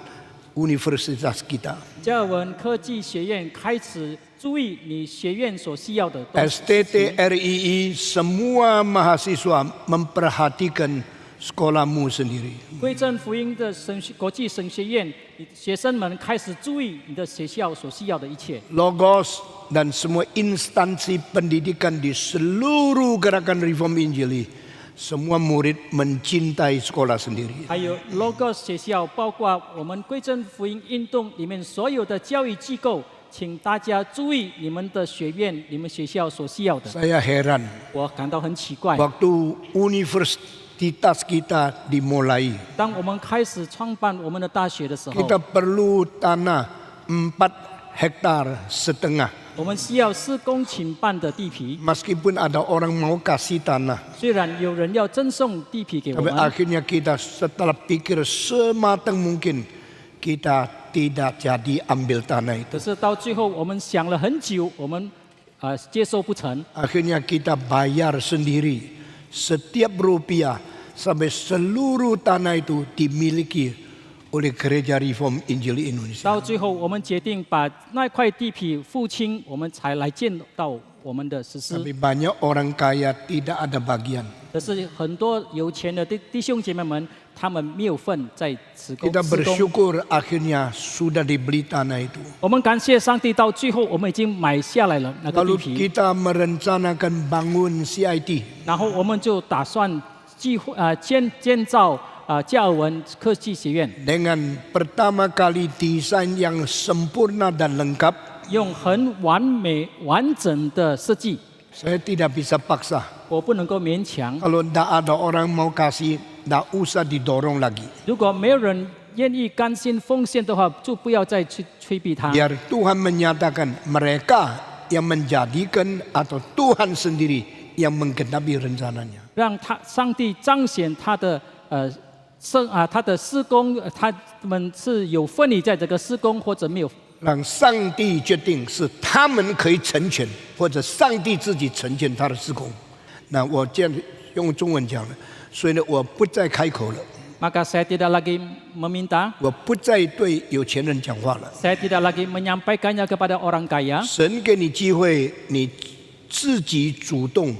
E: universitas kita.
F: 加尔文科技学院开始注意你学院所需要的东西。
E: STTRII semua mahasiswa memperhatikan sekolahmu sendiri.
F: 归正福音的国际神学院，学生们开始注意你的学校所需要的一切。
E: Logos dan semua instansi pendidikan di seluruh gerakan Reform Injili, semua murid mencintai sekolah sendiri.
F: 还有 Logos 学校，包括我们归正福音运动里面所有的教育机构，请大家注意你们的学院、你们学校所需要的。
E: Saya heran
F: 我感到很奇怪，
E: waktu universitas kita dimulai,
F: 当我们开始创办我们的大学的时候，
E: kita perlu tanah 4,5 hektar.
F: 我们需要4公顷半的地皮。
E: Meskipun ada orang mau kasih tanah,
F: 虽然有人要赠送地皮给我
E: tapi
F: 们，
E: akhirnya kita setelah pikir sematang mungkin, kita tidak jadi ambil tanah itu.
F: 可是到最后我们想了很久，我们接受不成。
E: Akhirnya kita bayar sendiri setiap rupiah sampai seluruh tanah itu dimiliki oleh Gereja Reform Injili Indonesia.
F: 到最后，我们决定把那块地皮付清，我们才来见到我们的实施。
E: Tapi banyak orang kaya tidak ada bagian.
F: 可是很多有钱的弟兄姐妹们，他们没有份在此工
E: Kita
F: 施工。
E: bersyukur akhirnya sudah dibeli tanah itu.
F: 我们感谢上帝，到最后我们已经买下来了那个地
E: Lalu
F: 皮，
E: kita merencanakan bangun CIT.
F: 然后我们就打算建造加尔文科技学院，
E: Dengan pertama kali desain yang sempurna dan lengkap,
F: 用很完美完整的设计。
E: saya tidak bisa paksa.
F: 我不能够勉强，
E: Kalau tidak ada orang mau kasih, tidak usah didorong lagi.
F: 如果没有人愿意甘心奉献的话，就不要再去催逼他。
E: Biar Tuhan menyatakan mereka yang menjadikan atau Tuhan sendiri yang menggenapi rencananya.
F: 让上帝彰显他的他的施工，他们是有份于在这个施工，或者没有。
E: 让上帝决定是他们可以成全，或者上帝自己成全他的施工。那我这样用中文讲了，所以呢，我不再开口了。
F: maka saya tidak lagi meminta,
E: 我不再对有钱人讲话了。
F: saya tidak lagi menyampaikannya kepada orang kaya.
E: 神给你机会，你自己主动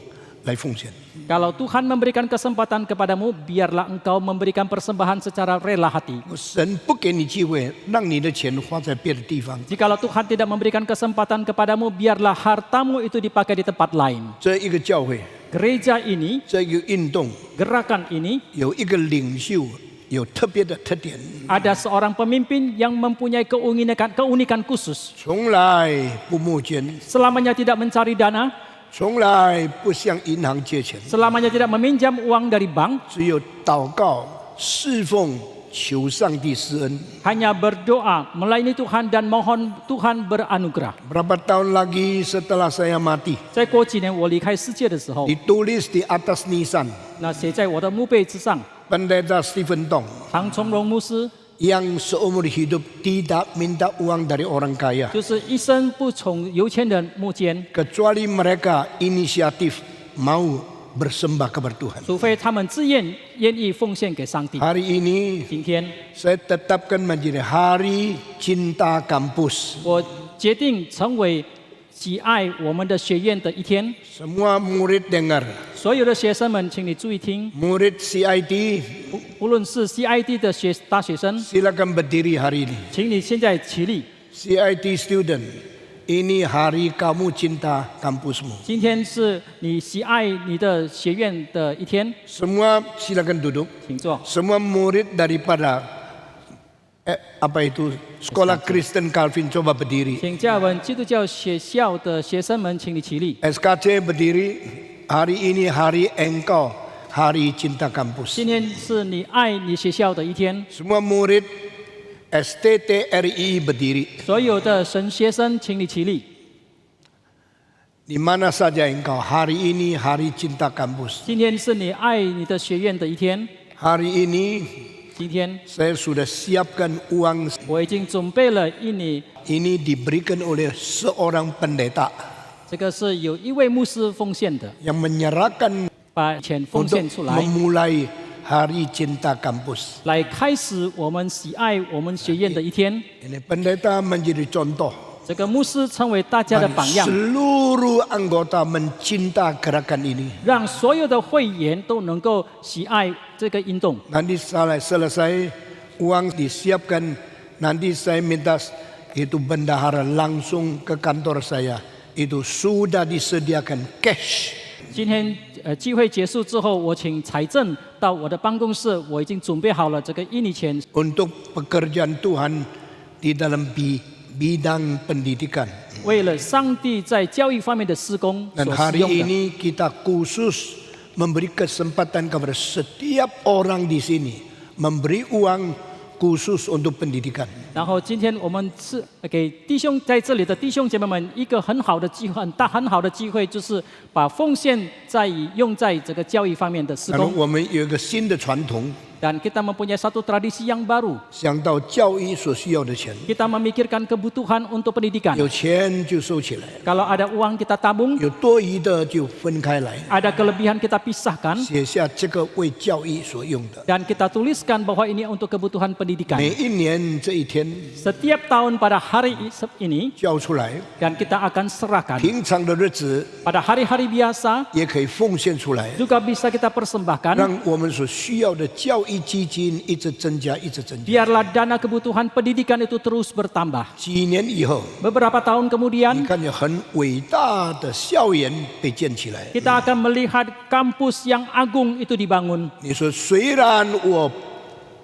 E: 来奉献。
F: Kalau Tuhan memberikan kesempatan kepadamu, biarlah engkau memberikan persembahan secara rela hati.
E: 神不给你机会，让你的钱花在别的地方。
F: Jikalau Tuhan tidak memberikan kesempatan kepadamu, biarlah hartamu itu dipakai di tempat lain.
E: 这一个教会，
F: Gereja ini,
E: 这一个运动，
F: gerakan ini,
E: 有一个领袖，有特别的特点，
F: ada seorang pemimpin yang mempunyai keunikan khusus.
E: 从来不募捐，
F: Selamanya tidak mencari dana,
E: 从来不向银行借钱，
F: selamanya tidak meminjam uang dari bank,
E: 只有祷告、侍奉、求上帝施恩。
F: hanya berdoa, melayani Tuhan dan mohon Tuhan beranugerah.
E: Berapa tahun lagi setelah saya mati,
F: 在过几年我离开世界的时候，
E: ditulis di atas nisan
F: 那写在我的墓碑之上，
E: Pendeta Stephen Tong
F: 唐从容牧师
E: yang seumur hidup tidak minta uang dari orang kaya,
F: 就是一生不从有钱人募捐，
E: kecuali mereka inisiatif mau bersembah kepada Tuhan.
F: 除非他们自愿意奉献给上帝。
E: Hari ini
F: 今天
E: saya tetapkan menjadi Hari Cinta Kampus.
F: 我决定成为喜爱我们的学院的一天。
E: Semua murid dengar,
F: 所有的学生们，请你注意听，
E: murid CIT
F: 无论是 CIT 的大学生，
E: silakan berdiri hari ini.
F: 请你现在起立。
E: CIT student, ini hari kamu cinta kampusmu.
F: 今天是你喜爱你的学院的一天，
E: Semua silakan duduk.
F: 请坐。
E: Semua murid daripada Sekolah Kristen Calvin coba berdiri.
F: 请加文基督教学校的学生们，请你起立。
E: SKC berdiri. Hari ini hari engkau, hari cinta kampus.
F: 今天是你爱你学校的一天，
E: Semua murid STTRI berdiri.
F: 所有的神学生，请你起立。
E: Di mana saja engkau, hari ini hari cinta kampus.
F: 今天是你爱你的学院的一天，
E: Hari ini
F: 今天
E: saya sudah siapkan uang
F: 我已经准备了你，
E: ini diberikan oleh seorang pendeta
F: 这个是有一位牧师奉献的，
E: yang menyerahkan
F: 把钱奉
E: untuk
F: 献出来，
E: memulai hari cinta kampus.
F: 来开始我们喜爱我们学院的一天。
E: Ini pendeta menjadi contoh.
F: 这个牧师成为大家的
E: Dan
F: 榜样，
E: seluruh anggota mencinta gerakan ini.
F: 让所有的会员都能够喜爱这个运动。
E: Nanti selesai uang disiapkan, nanti saya minta itu bendahara langsung ke kantor saya. Itu sudah disediakan cash.
F: 今天聚会结束之后，我请财政到我的办公室，我已经准备好了这个印尼钱，
E: Untuk pekerjaan Tuhan di dalam bidang pendidikan.
F: 为了上帝在教育方面的施工
E: Dan
F: 所使
E: hari
F: 用的。
E: ini kita khusus memberi kesempatan kepada setiap orang di sini memberi uang khusus untuk pendidikan.
F: 然后今天我们是给弟兄在这里的弟兄姐妹们一个很好的机会，很好的机会，就是把奉献用在这个教育方面的施
E: Lalu
F: 工。
E: 我们有一个新的传统，
F: Dan kita mempunyai satu tradisi yang baru.
E: 想到教育所需要的钱，
F: Kita memikirkan kebutuhan untuk pendidikan.
E: 有钱就收起来，
F: Kalau ada uang kita tabung,
E: 有多余的就分开来，
F: ada kelebihan kita pisahkan,
E: 写下这个为教育所用的。
F: dan kita tuliskan bahwa ini untuk kebutuhan pendidikan.
E: 每一年这一天
F: Setiap tahun pada hari ini,
E: 交出来，
F: dan kita akan serahkan.
E: 平常的日子
F: Pada hari-hari biasa,
E: 也可以奉献出来，
F: juga bisa kita persembahkan.
E: 让我们所需要的教育基金一直增加，一直增加。
F: Biarlah dana kebutuhan pendidikan itu terus bertambah.
E: 几年以后，
F: Beberapa tahun
E: 你
F: kemudian,
E: 看有很伟大的校园被建起来。
F: kita akan melihat kampus yang agung itu dibangun.
E: 你说虽然我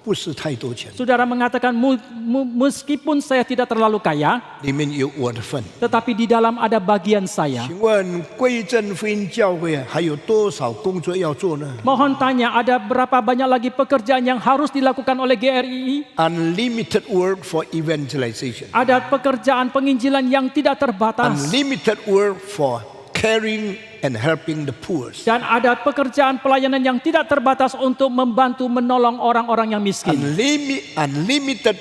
E: 不是太多钱，
F: Saudara mengatakan meskipun saya tidak terlalu kaya,
E: 里面有我的份。
F: tetapi di dalam ada bagian saya.
E: 请问归正福音教会还有多少工作要做呢？
F: Mohon tanya, ada berapa banyak lagi pekerjaan yang harus dilakukan oleh GRII?
E: Unlimited work for evangelization.
F: Ada pekerjaan penginjilan yang tidak terbatas.
E: Unlimited work for caring and helping the poor.
F: Dan ada pekerjaan pelayanan yang tidak terbatas untuk membantu menolong orang-orang yang miskin.
E: Unlimited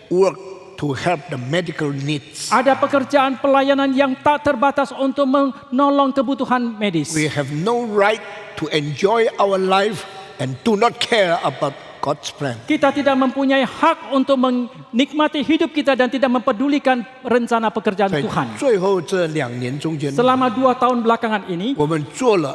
E: work to help the medical needs.
F: Ada pekerjaan pelayanan yang tak terbatas untuk menolong kebutuhan medis.
E: We have no right to enjoy our life and do not care about
G: God's plan.
F: Kita tidak mempunyai hak untuk menikmati hidup kita dan tidak mempedulikan rencana pekerjaan
G: 在
F: Tuhan.
G: 最后这2年中间，
F: Selama 2 tahun belakangan ini,
G: 我们做了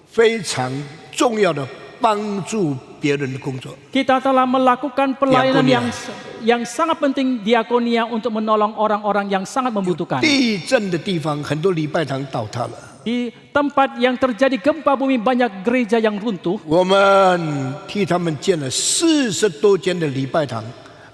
G: 非常重要的帮助别人的工作。
F: kita telah melakukan pelayanan yang sangat penting diakonia untuk menolong orang-orang yang sangat membutuhkan.
G: 地震的地方，很多礼拜堂倒塌了。
F: Di tempat yang terjadi gempa bumi banyak gereja yang runtuh.
G: 我们替他们建了40多间的礼拜堂，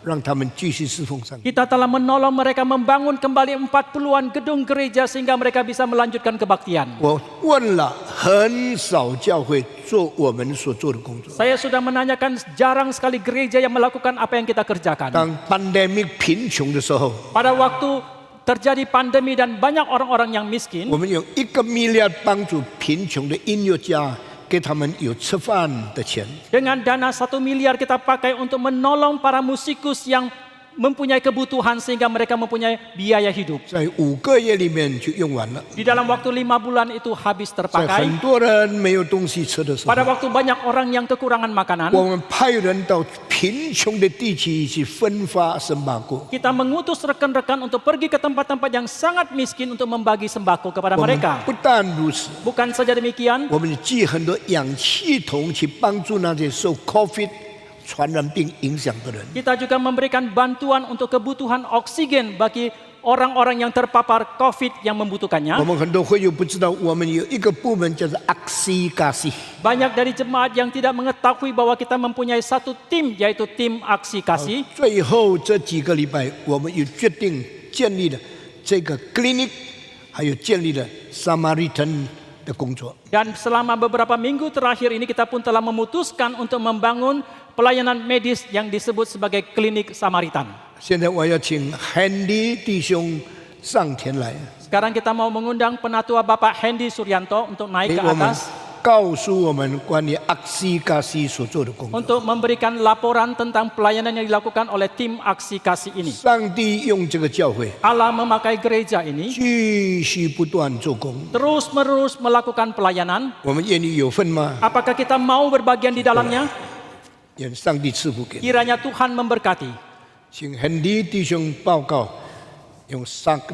G: 让他们继续侍奉上帝。
F: Kita telah menolong mereka membangun kembali 40-an gedung gereja sehingga mereka bisa melanjutkan kebaktian.
G: 我问了很少教会做我们所做的工作。
F: Saya sudah menanyakan jarang sekali gereja yang melakukan apa yang kita kerjakan.
G: 当 pandemic 贫穷的时候，
F: Pada waktu terjadi pandemi dan banyak orang-orang yang miskin,
G: 我们用1个 miliar 帮助贫穷的音乐家，给他们有吃饭的钱。
F: dengan dana 1 miliar kita pakai untuk menolong para musikus yang mempunyai kebutuhan sehingga mereka mempunyai biaya hidup.
G: 在5个月里面就用完了。
F: Di dalam waktu 5 bulan itu habis
G: 在
F: terpakai.
G: 很多人没有东西吃的时候，
F: Pada waktu banyak orang yang kekurangan makanan,
G: 我们派人到贫穷的地区去分发圣巴果。
F: kita mengutus rekan-rekan untuk pergi ke tempat-tempat yang sangat miskin untuk membagi sembako kepada
G: 我们
F: mereka.
G: 不但如此，
F: Bukan saja demikian,
G: 我们寄很多氧气筒去帮助那些受 COVID 传染病影响的人。
F: kita juga memberikan bantuan untuk kebutuhan oksigen bagi orang-orang yang terpapar COVID yang membutuhkannya.
G: 我们很多会友不知道，我们有一个部门叫做 Aksi Kasih。
F: Banyak dari jemaat yang tidak mengetahui bahwa kita mempunyai satu tim, yaitu tim Aksi Kasih.
G: 最后这几个礼拜，我们又决定建立了这个 clinic， 还有建立了 Samaritan 的工作。
F: Dan selama beberapa minggu terakhir ini kita pun telah memutuskan untuk membangun pelayanan medis yang disebut sebagai klinik Samaritan.
G: 现在我要请 Handy 弟兄上前来，
F: Sekarang kita mau mengundang penatua Bapak Hendy Suryanto untuk naik
G: 给
F: ke
G: 我们
F: atas
G: 告诉我们关于 Aksi Kasih 所做的工作。
F: untuk memberikan laporan tentang pelayanan yang dilakukan oleh tim Aksi Kasih ini.
G: 上帝用这个教会
F: Allah memakai gereja ini
G: 继续不断做工，
F: terus-menerus melakukan pelayanan.
G: 我们愿意有份吗？
F: Apakah kita mau berbagian di dalamnya?
G: 愿上帝赐福给你。
F: Kiranya Tuhan memberkati.
G: 请 Handy 弟兄报告，用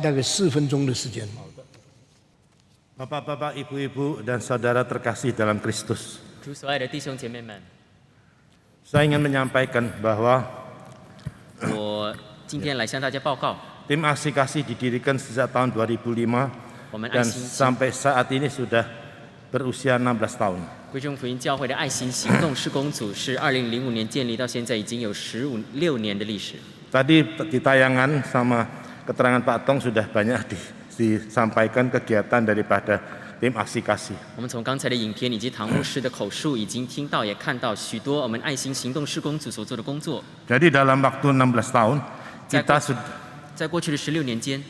G: 大概4分钟的时间。
E: Bapak-bapak, ibu-ibu, dan saudara terkasih dalam Kristus.
B: 主所爱的弟兄姐妹们，
E: Saya ingin menyampaikan bahwa
B: 我今天来向大家报告，
E: tim Aksi Kasih didirikan sejak tahun 2005
B: 我们爱
E: dan
B: 心
E: sampai saat ini sudah berusia 16 tahun.
B: 贵州福音教会的爱心行动施工组是2005年建立，到现在已经有16年的历史。
E: Tadi di tayangan sama keterangan Pak Tong sudah banyak disampaikan kegiatan daripada tim Aksi Kasih.
B: 我们从刚才的影片以及唐牧师的口述，已经听到也看到许多我们爱心行动施工组所做的工作。
E: Jadi dalam waktu 16 tahun kita
B: 在过去的16年间，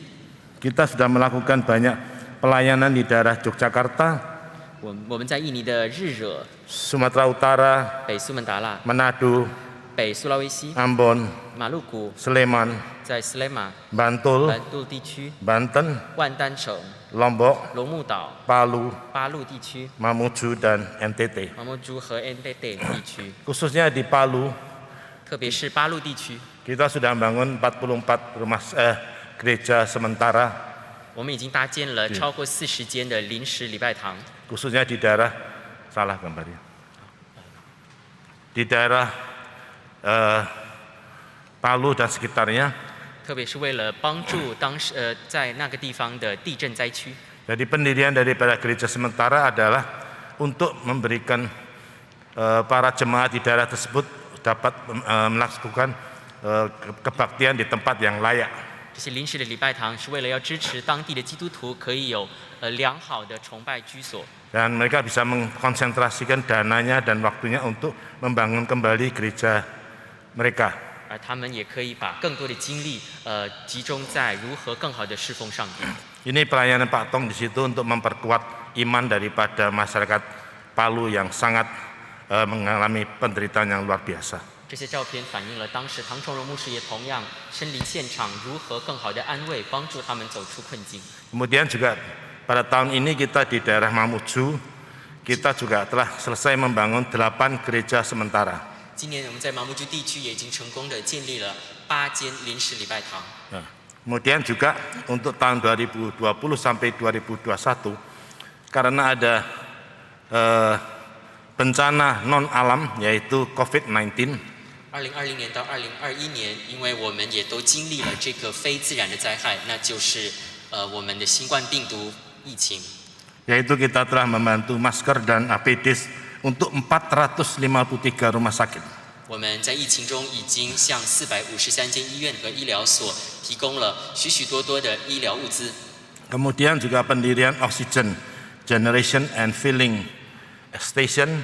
E: kita sudah melakukan banyak pelayanan di daerah Yogyakarta,
B: 我们在印尼的日惹、
E: Sumatera Utara,
B: 北苏门答腊、
E: Manado,
B: 北苏拉威西、
E: Ambon,
B: 马路谷，
E: Sleman,
B: 在斯雷马、
E: Bantul,
B: 班杜地区、
E: Banten,
B: 万丹省、
E: Lombok,
B: 龙目岛、
E: Palu,
B: 巴路地区、
E: Mamuju, dan NTT.
B: 马莫珠和 NTT 地区，
E: Khususnya di Palu,
B: 特别是巴路地区，
E: kita sudah membangun 44 rumah gereja sementara,
B: 我们已经搭建了超过40间的临时礼拜堂，
E: khususnya di daerah salah gambarnya, di daerah Palu dan sekitarnya.
B: 特别是为了帮助在那个地方的地震灾区。
E: Jadi pendirian daripada gereja sementara adalah untuk memberikan para jemaat di daerah tersebut dapat melakukan kebaktian di tempat yang layak.
B: 这些临时的礼拜堂是为了要支持当地的基督徒可以有良好的崇拜居所。
E: Dan mereka bisa mengkonsentrasikan dananya dan waktunya untuk membangun kembali gereja mereka.
B: 而他们也可以把更多的精力集中在如何更好的侍奉上帝。
E: Ini pelayanan Pak Tong di situ untuk memperkuat iman daripada masyarakat Palu yang sangat mengalami penderitaan yang luar biasa.
B: 这些照片反映了当时唐崇荣牧师也同样身临现场，如何更好的安慰、帮助他们走出困境。
E: Kemudian juga pada tahun ini kita di daerah Mamuju, kita juga telah selesai membangun 8 gereja sementara.
B: 今年我们在马木珠地区也已经成功的建立了8间临时礼拜堂。
E: Kemudian juga untuk tahun 2020 sampai 2021 karena ada bencana non alam yaitu COVID-19.
B: 2020年到2021年，因为我们也都经历了这个非自然的灾害，那就是我们的新冠病毒疫情。
E: Yaitu kita telah membantu masker dan APD untuk 453 rumah sakit.
B: 我们在疫情中已经向453间医院和医疗所提供了许许多多的医疗物资。
E: Kemudian juga pendirian oxygen generation and filling station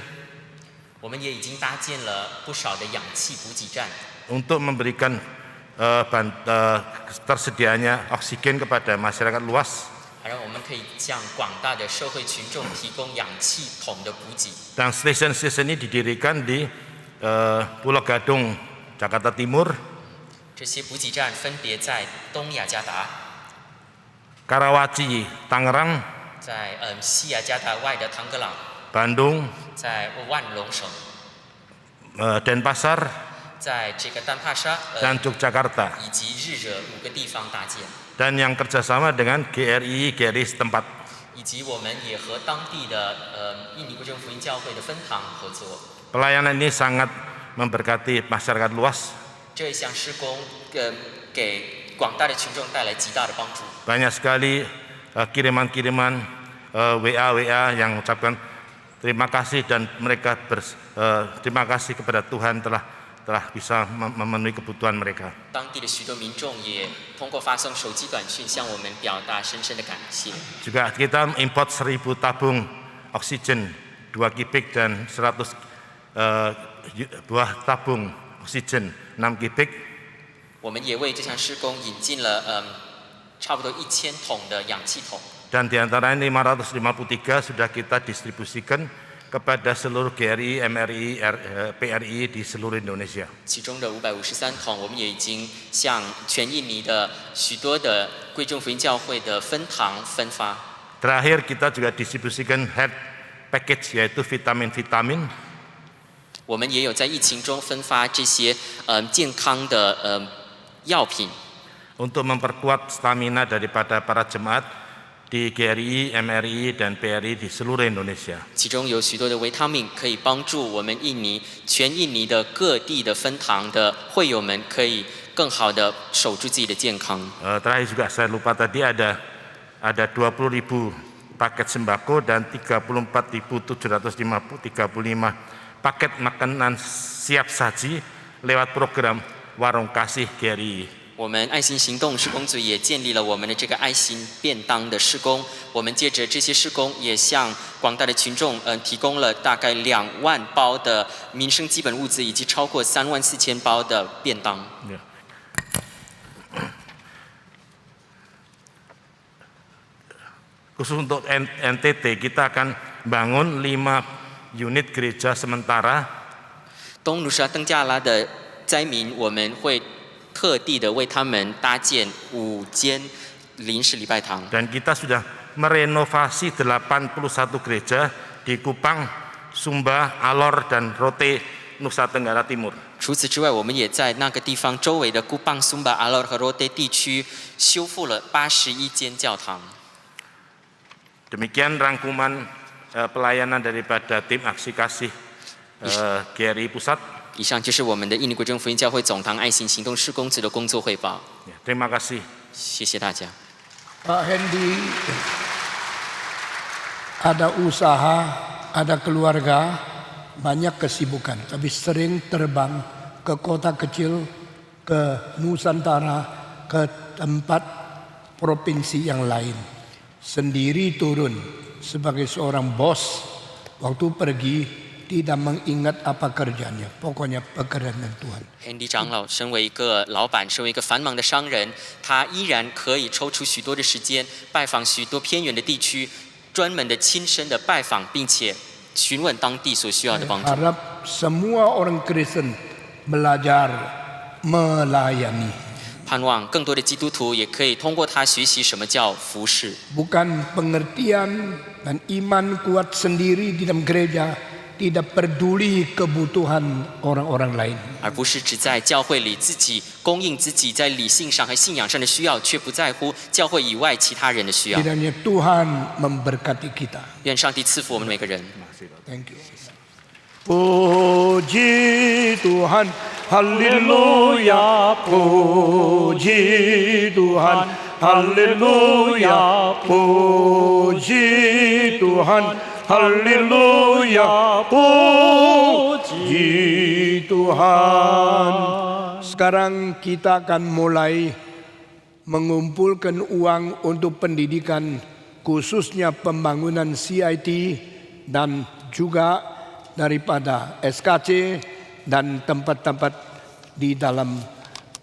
B: 我们也已经搭建了不少的氧气补给站，
E: untuk memberikan tersedianya oksigen kepada masyarakat luas.
B: 让我们可以向广大的社会群众提供氧气桶的补给。
E: Dan stasiun-stasiun ini didirikan di Pulau Gadung, Jakarta Timur,
B: 这些补给站分别在东雅加达，
E: Karawaci, Tangerang,
B: 在西雅加达外的唐格朗，
E: Bandung,
B: 在万隆省，
E: Denpasar,
B: 在这个丹帕沙
E: dan Yogyakarta.
B: 以及日惹5个地方搭建，
E: Dan yang kerjasama dengan GRI setempat.
B: 以及我们也和当地的印尼国政福音教会的分堂合作。
E: Pelayanan ini sangat memberkati masyarakat luas.
B: 这项施工给广大的群众带来极大的帮助。
E: Banyak sekali kiriman-kiriman WA yang mengucapkan terima kasih dan mereka terima kasih kepada Tuhan telah bisa memenuhi kebutuhan mereka.
B: 当地的许多民众也通过发送手机短讯向我们表达深深的感谢。
E: Juga kita import 1000 tabung oksigen 2 kubik dan 100 buah tabung oksigen 6 kubik.
B: 我们也为这项施工引进了差不多1000桶的氧气桶。
E: Dan diantaranya 553 sudah kita distribusikan kepada seluruh GRI, MRI, PRI di seluruh Indonesia.
B: 其中的553桶，我们也已经向全印尼的许多的贵众福音教会的分堂分发。
E: Terakhir kita juga distribusikan health package yaitu vitamin-vitamin.
B: 我们也有在疫情中分发这些健康的药品，
E: untuk memperkuat stamina daripada para jemaat di GRI, MRI, dan PRI di seluruh Indonesia.
B: 其中有许多的维他命可以帮助我们全印尼的各地的分堂的会友们可以更好的守住自己的健康。
E: Terakhir juga saya lupa tadi ada 20.000 paket sembako dan 34.735 paket makanan siap saji lewat program Warung Kasih GRI.
B: 我们爱心行动施工组也建立了我们的这个爱心便当的施工。我们借着这些施工，也向广大的群众提供了大概2万包的民生基本物资，以及超过34000包的便当。
E: Khusus untuk NTT kita akan bangun 5 unit gereja sementara.
B: 东努沙登加拉的灾民，我们会特地的为他们搭建5间临时礼拜堂。
E: Dan kita sudah merenovasi 81 gereja di Kupang, Sumba, Alor, dan Rote, Nusa Tenggara Timur.
B: 除此之外，我们也在那个地方周围的古邦、松巴、阿罗和罗德地区修复了81间教堂。
E: Demikian rangkuman pelayanan daripada tim aksi kasih GRI Pusat.
B: 以上就是我们的印尼国政福音教会总堂爱心行动施工组的工作汇报。
E: Terima kasih.
B: 谢谢大家。
G: Pak Hendy, ada usaha, ada keluarga, banyak kesibukan, tapi sering terbang ke kota kecil, ke Nusantara, ke tempat provinsi yang lain. Sendiri turun sebagai seorang bos, waktu pergi tidak mengingat apa kerjanya, pokoknya pekerjaan Tuhan.
B: Hendy 长老身为一个老板，身为一个繁忙的商人，他依然可以抽出许多的时间拜访许多偏远的地区，专门的亲身的拜访，并且询问当地所需要的帮助。
G: Harap semua orang Kristen belajar melayani.
B: 盼望更多的基督徒也可以通过他学习什么叫服侍。
G: Bukan pengertian dan iman kuat sendiri di dalam gereja, tidak peduli kebutuhan orang-orang lain.
B: 而不是只在教会里自己供应自己在理性上和信仰上的需要，却不在乎教会以外其他人的需要。
G: Kiranya Tuhan memberkati kita.
B: 愿上帝赐福我们每个人。
G: Thank you.
E: Puji Tuhan, haleluya. Puji Tuhan, haleluya. Puji Tuhan, haleluya. Puji Tuhan.
G: Sekarang kita akan mulai mengumpulkan uang untuk pendidikan, khususnya pembangunan CIT dan juga daripada SKC dan tempat-tempat di dalam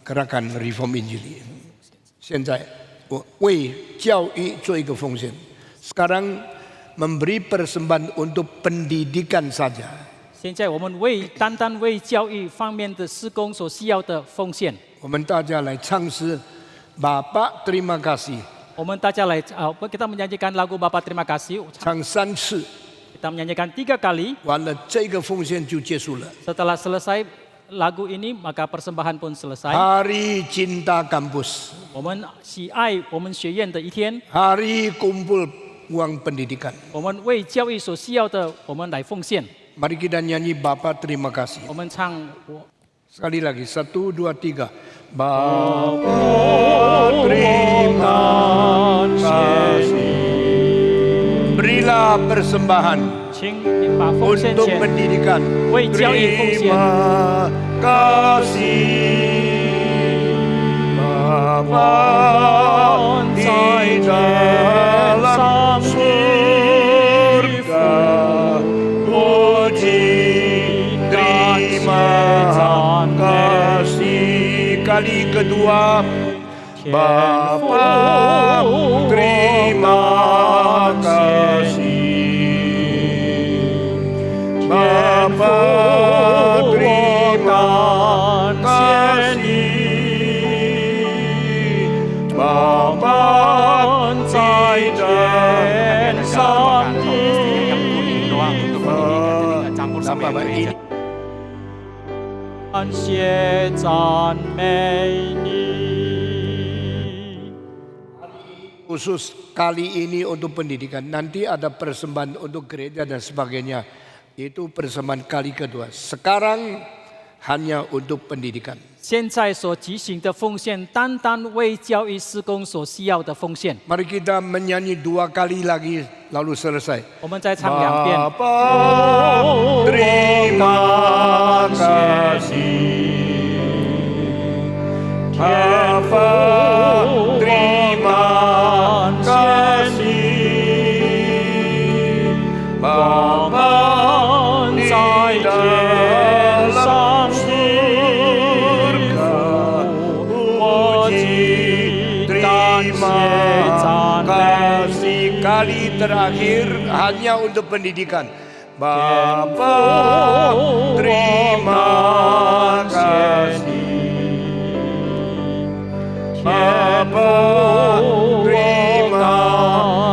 G: gerakan Reform Injili. 现在我为教育做一个奉献。Sekarang memberi persembahan untuk pendidikan saja.
F: 现在我们单单为教育方面的施工所需要的奉献，
G: 我们大家来唱诗， Bapak terima kasih.
F: 我们大家来kita menyanyikan lagu Bapa Terima Kasih.
G: 唱3次，
F: Kita menyanyikan 3 kali.
G: 完了这个奉献就结束了。
F: Setelah selesai lagu ini, maka persembahan pun selesai.
G: Hari Cinta Kampus,
F: 我们喜爱我们学院的一天，
G: Hari Kumpul Uang Pendidikan.
F: 我们为教育所需要的，我们来奉献。
G: Mari kita nyanyi Bapak terima kasih.
F: 我们唱我
G: Sekali lagi, 1, 2, 3. Bapak terima kasih. Berilah persembahan
F: 请你把奉献
G: untuk
F: 钱
G: pendidikan.
F: 为教育奉献。
E: Terima kasih Bapa di dalam surga. Puji terima kasih. Kali kedua, Bapa terima kasih. Bapa terima kasih. Bapa di dalam
G: Bapak ini
F: 感谢赞美你。
G: khusus kali ini untuk pendidikan. Nanti ada persembahan untuk gereja dan sebagainya. Itu persembahan kali kedua. Sekarang hanya untuk pendidikan.
F: 现在所举行的奉献，单单为教育施工所需要的奉献。
G: Mari kita menyanyi 2 kali lagi lalu selesai.
F: 我们再唱2遍。
E: Bapa terima kasih. Bapa terima kasih. Bapa di dalam surga. Puji terima kasih. Kali terakhir hanya untuk pendidikan. Bapa terima kasih. Bapa terima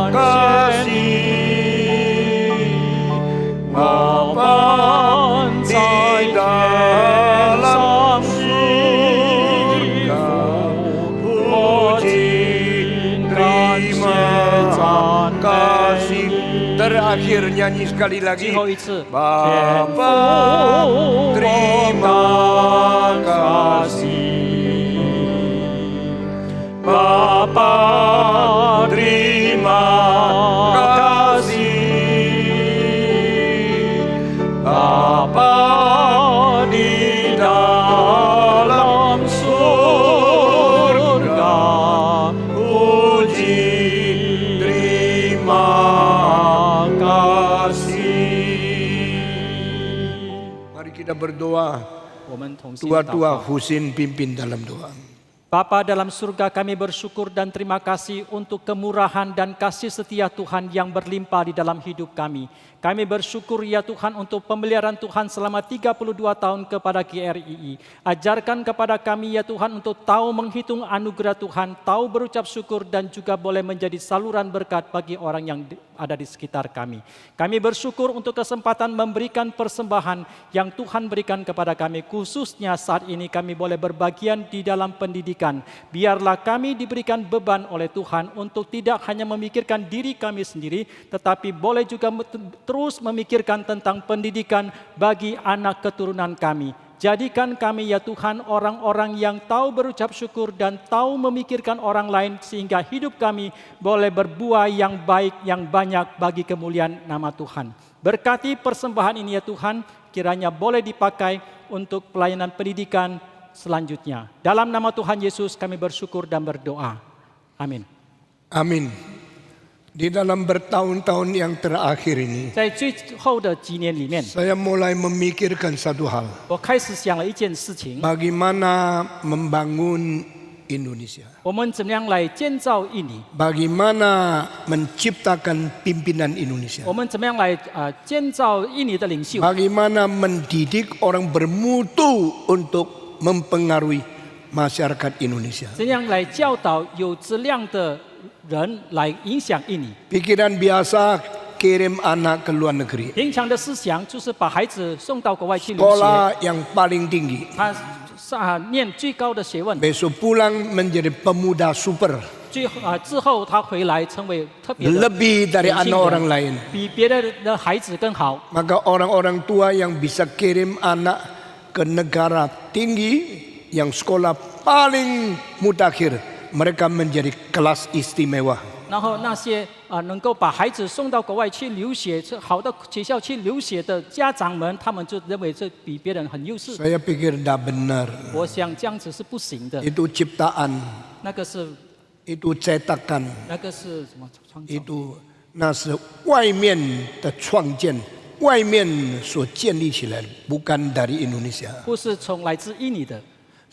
E: kasih. Bapa di dalam surga. Puji terima kasih. Terakhir nyanyi sekali lagi.
F: 最后一次。
E: Bapa terima kasih. Bapa terima kasih. Bapa di dalam surga. Puji terima kasih.
G: Mari kita berdoa.
F: 我们同心祷
G: Tua-tua
F: 告。
G: Husin pimpin dalam doa.
F: Bapa dalam surga, kami bersyukur dan terima kasih untuk kemurahan dan kasih setia Tuhan yang berlimpah di dalam hidup kami. Kami bersyukur ya Tuhan untuk pemeliharaan Tuhan selama 32 tahun kepada GRII. Ajarkan kepada kami ya Tuhan untuk tahu menghitung anugerah Tuhan, tahu berucap syukur dan juga boleh menjadi saluran berkat bagi orang yang ada di sekitar kami. Kami bersyukur untuk kesempatan memberikan persembahan yang Tuhan berikan kepada kami. Khususnya saat ini kami boleh berbagian di dalam pendidikan. Biarlah kami diberikan beban oleh Tuhan untuk tidak hanya memikirkan diri kami sendiri, tetapi boleh juga terus memikirkan tentang pendidikan bagi anak keturunan kami. Jadikan kami ya Tuhan orang-orang yang tahu berucap syukur dan tahu memikirkan orang lain sehingga hidup kami boleh berbuah yang baik yang banyak bagi kemuliaan nama Tuhan. Berkati persembahan ini ya Tuhan, kiranya boleh dipakai untuk pelayanan pendidikan selanjutnya. Dalam nama Tuhan Yesus kami bersyukur dan berdoa. Amin.
G: Amin. Di dalam bertahun-tahun yang terakhir ini,
F: 在最后的几年里面，
G: saya mulai memikirkan satu hal.
F: 我开始想了一件事情：
G: Bagaimana membangun Indonesia?
F: 我们怎么样来建造印尼？
G: Bagaimana menciptakan pimpinan Indonesia?
F: 我们怎么样来建造印尼的领袖？
G: Bagaimana mendidik orang bermutu untuk mempengaruhi masyarakat Indonesia?
F: 怎样来教导有质量的人来影响印尼？
G: Pikiran biasa kirim anak ke luar negeri.
F: 平常的思想就是把孩子送到国外去留学，
G: Sekolah yang paling tinggi.
F: 他念最高的学问，
G: Besok pulang menjadi pemuda super.
F: 之后他回来成为特别的
G: Lebih dari
F: 年轻
G: anak orang
F: 人，
G: lain.
F: 比别的孩子更好。
G: Maka orang-orang tua yang bisa kirim anak ke negara tinggi, yang sekolah paling mutakhir, mereka menjadi kelas istimewa.
F: 然后那些能够把孩子送到国外去留学、好的学校去留学的家长们，他们就认为这比别人很优势。
G: Saya pikir dah benar.
F: 我想这样子是不行的，
G: Itu ciptaan,
F: 那个是
G: itu cetakan,
F: 那个是什么创造？
G: itu 那是外面的创建，外面所建立起来的，bukan dari Indonesia.
F: 不是从来自印尼的。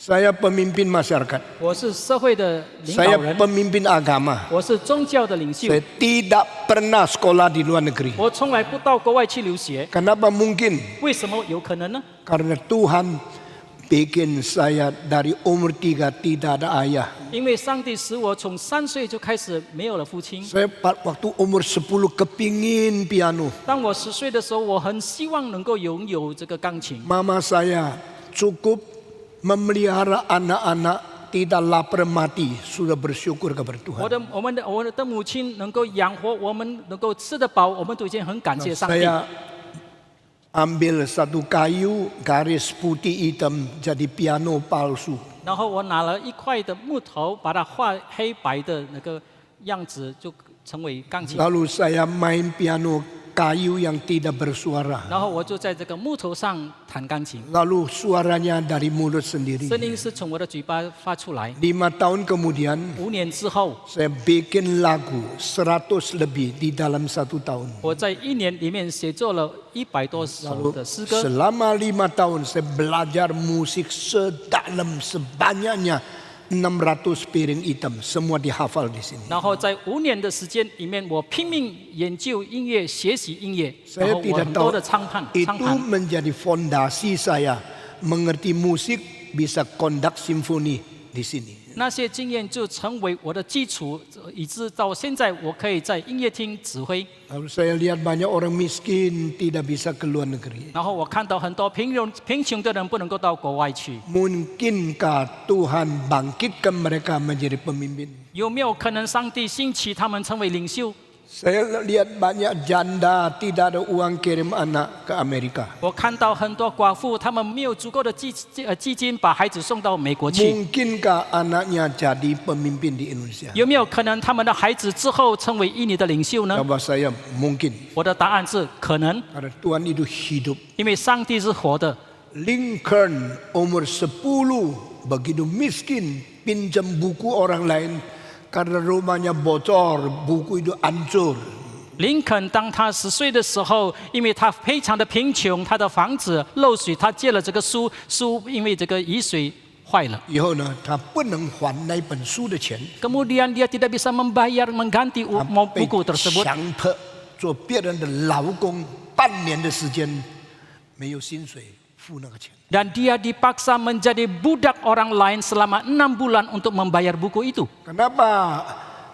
G: Saya pemimpin masyarakat.
F: 我是社会的领
G: Saya
F: 导人，
G: pemimpin agama.
F: 我是宗教的领袖，
G: Saya tidak pernah sekolah di luar negeri.
F: 我从来不到国外去留学。
G: Kenapa mungkin?
F: 为什么有可能呢？
G: Karena Tuhan bikin saya dari umur 3 tidak ada ayah.
F: 因为上帝使我从3岁就开始没有了父亲。
G: Saya waktu umur 10 kepingin piano.
F: 当我10岁的时候，我很希望能够拥有这个钢琴。
G: Mama saya cukup memelihara anak-anak tidak lapar mati, sudah bersyukur kepada Tuhan.
F: 我的母亲能够养活我们，能够吃得饱，我们都已经很感谢上帝。
G: Saya ambil satu kayu garis putih hitam jadi piano palsu.
F: 然后我拿了一块的木头，把它画黑白的那个样子，就成为钢琴。
G: Lalu saya main piano kayu yang tidak bersuara.
F: 然后我就在这个木头上弹钢琴，
G: Lalu suaranya dari mulut sendiri.
F: 声音是从我的嘴巴发出来。
G: 5 tahun kemudian
F: 5年之后，
G: saya bikin lagu 100 lebih di dalam 1 tahun.
F: 我在1年里面写作了100多首的诗歌。
G: Selama 5 tahun saya belajar musik sedalam sebanyaknya 600 piring hitam, semua dihafal di sini.
F: 然后在5年的时间里面，我拼命研究音乐、学习音乐，然
G: Saya
F: 后我
G: tidak
F: 很多
G: tahu
F: 的唱盘。
G: itu menjadi fondasi saya mengerti musik, bisa kondak simfoni di sini.
F: 那些经验就成为我的基础，以致到现在我可以在音乐厅指挥。
G: Lalu saya lihat banyak orang miskin tidak bisa ke luar negeri.
F: 然后我看到很多贫穷的人不能够到国外去，
G: Mungkinkah Tuhan bangkitkan mereka menjadi pemimpin?
F: 有没有可能上帝兴起他们成为领袖？
G: Saya lihat banyak janda tidak ada uang kirim anak ke Amerika.
F: 我看到很多寡妇，他们没有足够的基金把孩子送到美国去。
G: Mungkinkah anaknya jadi pemimpin di Indonesia?
F: 有没有可能他们的孩子之后成为印尼的领袖呢？
G: Jawab saya mungkin.
F: 我的答案是可能，
G: Karena Tuhan itu hidup.
F: 因为上帝是活的。
G: Lincoln umur 10 begitu miskin pinjam buku orang lain karena rumahnya bocor, buku itu hancur.
F: 林肯当他10岁的时候，因为他非常的贫穷，他的房子漏水，他借了这个书因为这个雨水坏了。
G: 以后呢，他不能还那本书的钱，
F: Kemudian dia tidak bisa membayar mengganti
G: 他被
F: buku tersebut.
G: 强迫做别人的劳工，半年的时间没有薪水付那个钱。
F: Dan dia dipaksa menjadi budak orang lain selama 6 bulan untuk membayar buku itu.
G: Kenapa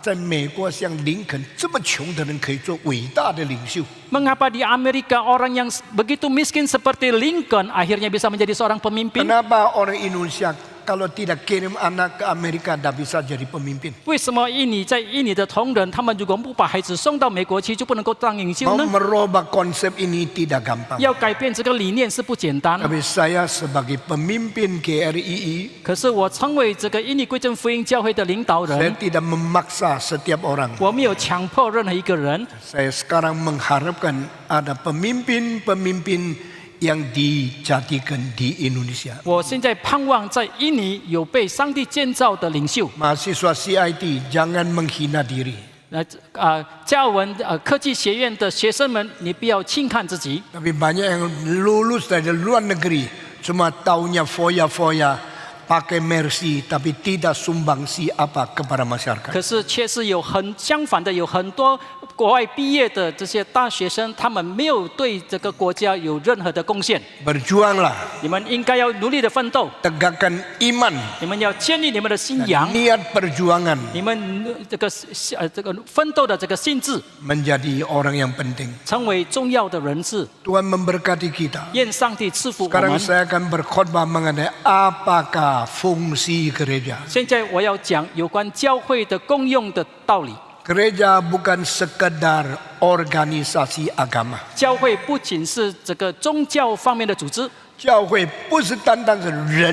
G: 在美国像林肯这么穷的人可以做伟大的领袖？
F: Mengapa di Amerika orang yang begitu miskin seperti Lincoln akhirnya bisa menjadi seorang pemimpin?
G: Kenapa orang Indonesia kalau tidak kirim anak ke Amerika tidak bisa jadi pemimpin?
F: 为什么在印尼的同仁他们如果不把孩子送到美国去就不能够当领袖
G: Mau
F: 呢？
G: merubah konsep ini tidak gampang.
F: 要改变这个理念是不简单。
G: Tapi saya sebagai pemimpin GRII,
F: 可是我成为这个印尼归正福音教会的领导
G: saya
F: 人，
G: tidak memaksa setiap orang.
F: 我没有强迫任何一个人。
G: Saya sekarang mengharapkan ada pemimpin-pemimpin yang dijadikan di Indonesia.
F: 我现在盼望在印尼有被上帝建造的领袖。
G: Mahasiswa CIT jangan menghina diri.
F: 教文科技学院的学生们，你不要轻看自己。
G: Tapi banyak yang lulus dari luar negeri cuma taunya foya-foya, pakai mercy, tapi tidak sumbangsi apa kepada masyarakat.
F: 可是却是相反的，有很多国外毕业的这些大学生，他们没有对这个国家有任何的贡献。
G: Berjuanglah,
F: 你们应该要努力的奋斗，
G: tegakkan iman,
F: 你们要建立你们的信仰，
G: niat perjuangan
F: 你们这个奋斗的这个性质，
G: menjadi orang yang penting.
F: 成为重要的人士。
G: Tuhan memberkati kita.
F: 愿上帝赐福我
G: Sekarang
F: 们。
G: saya akan berkhotbah mengenai apakah fungsi gereja.
F: 现在我要讲有关教会的功用的道理。
G: Gereja bukan sekedar organisasi agama.
F: 教会不仅是这个宗教方面的组织，
G: 教会不是单单是人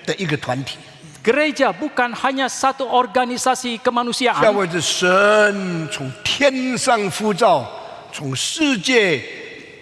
G: 的一个团体，
F: gereja bukan hanya satu organisasi
G: 教
F: kemanusiaan。
G: 会是神从天上呼召，从世界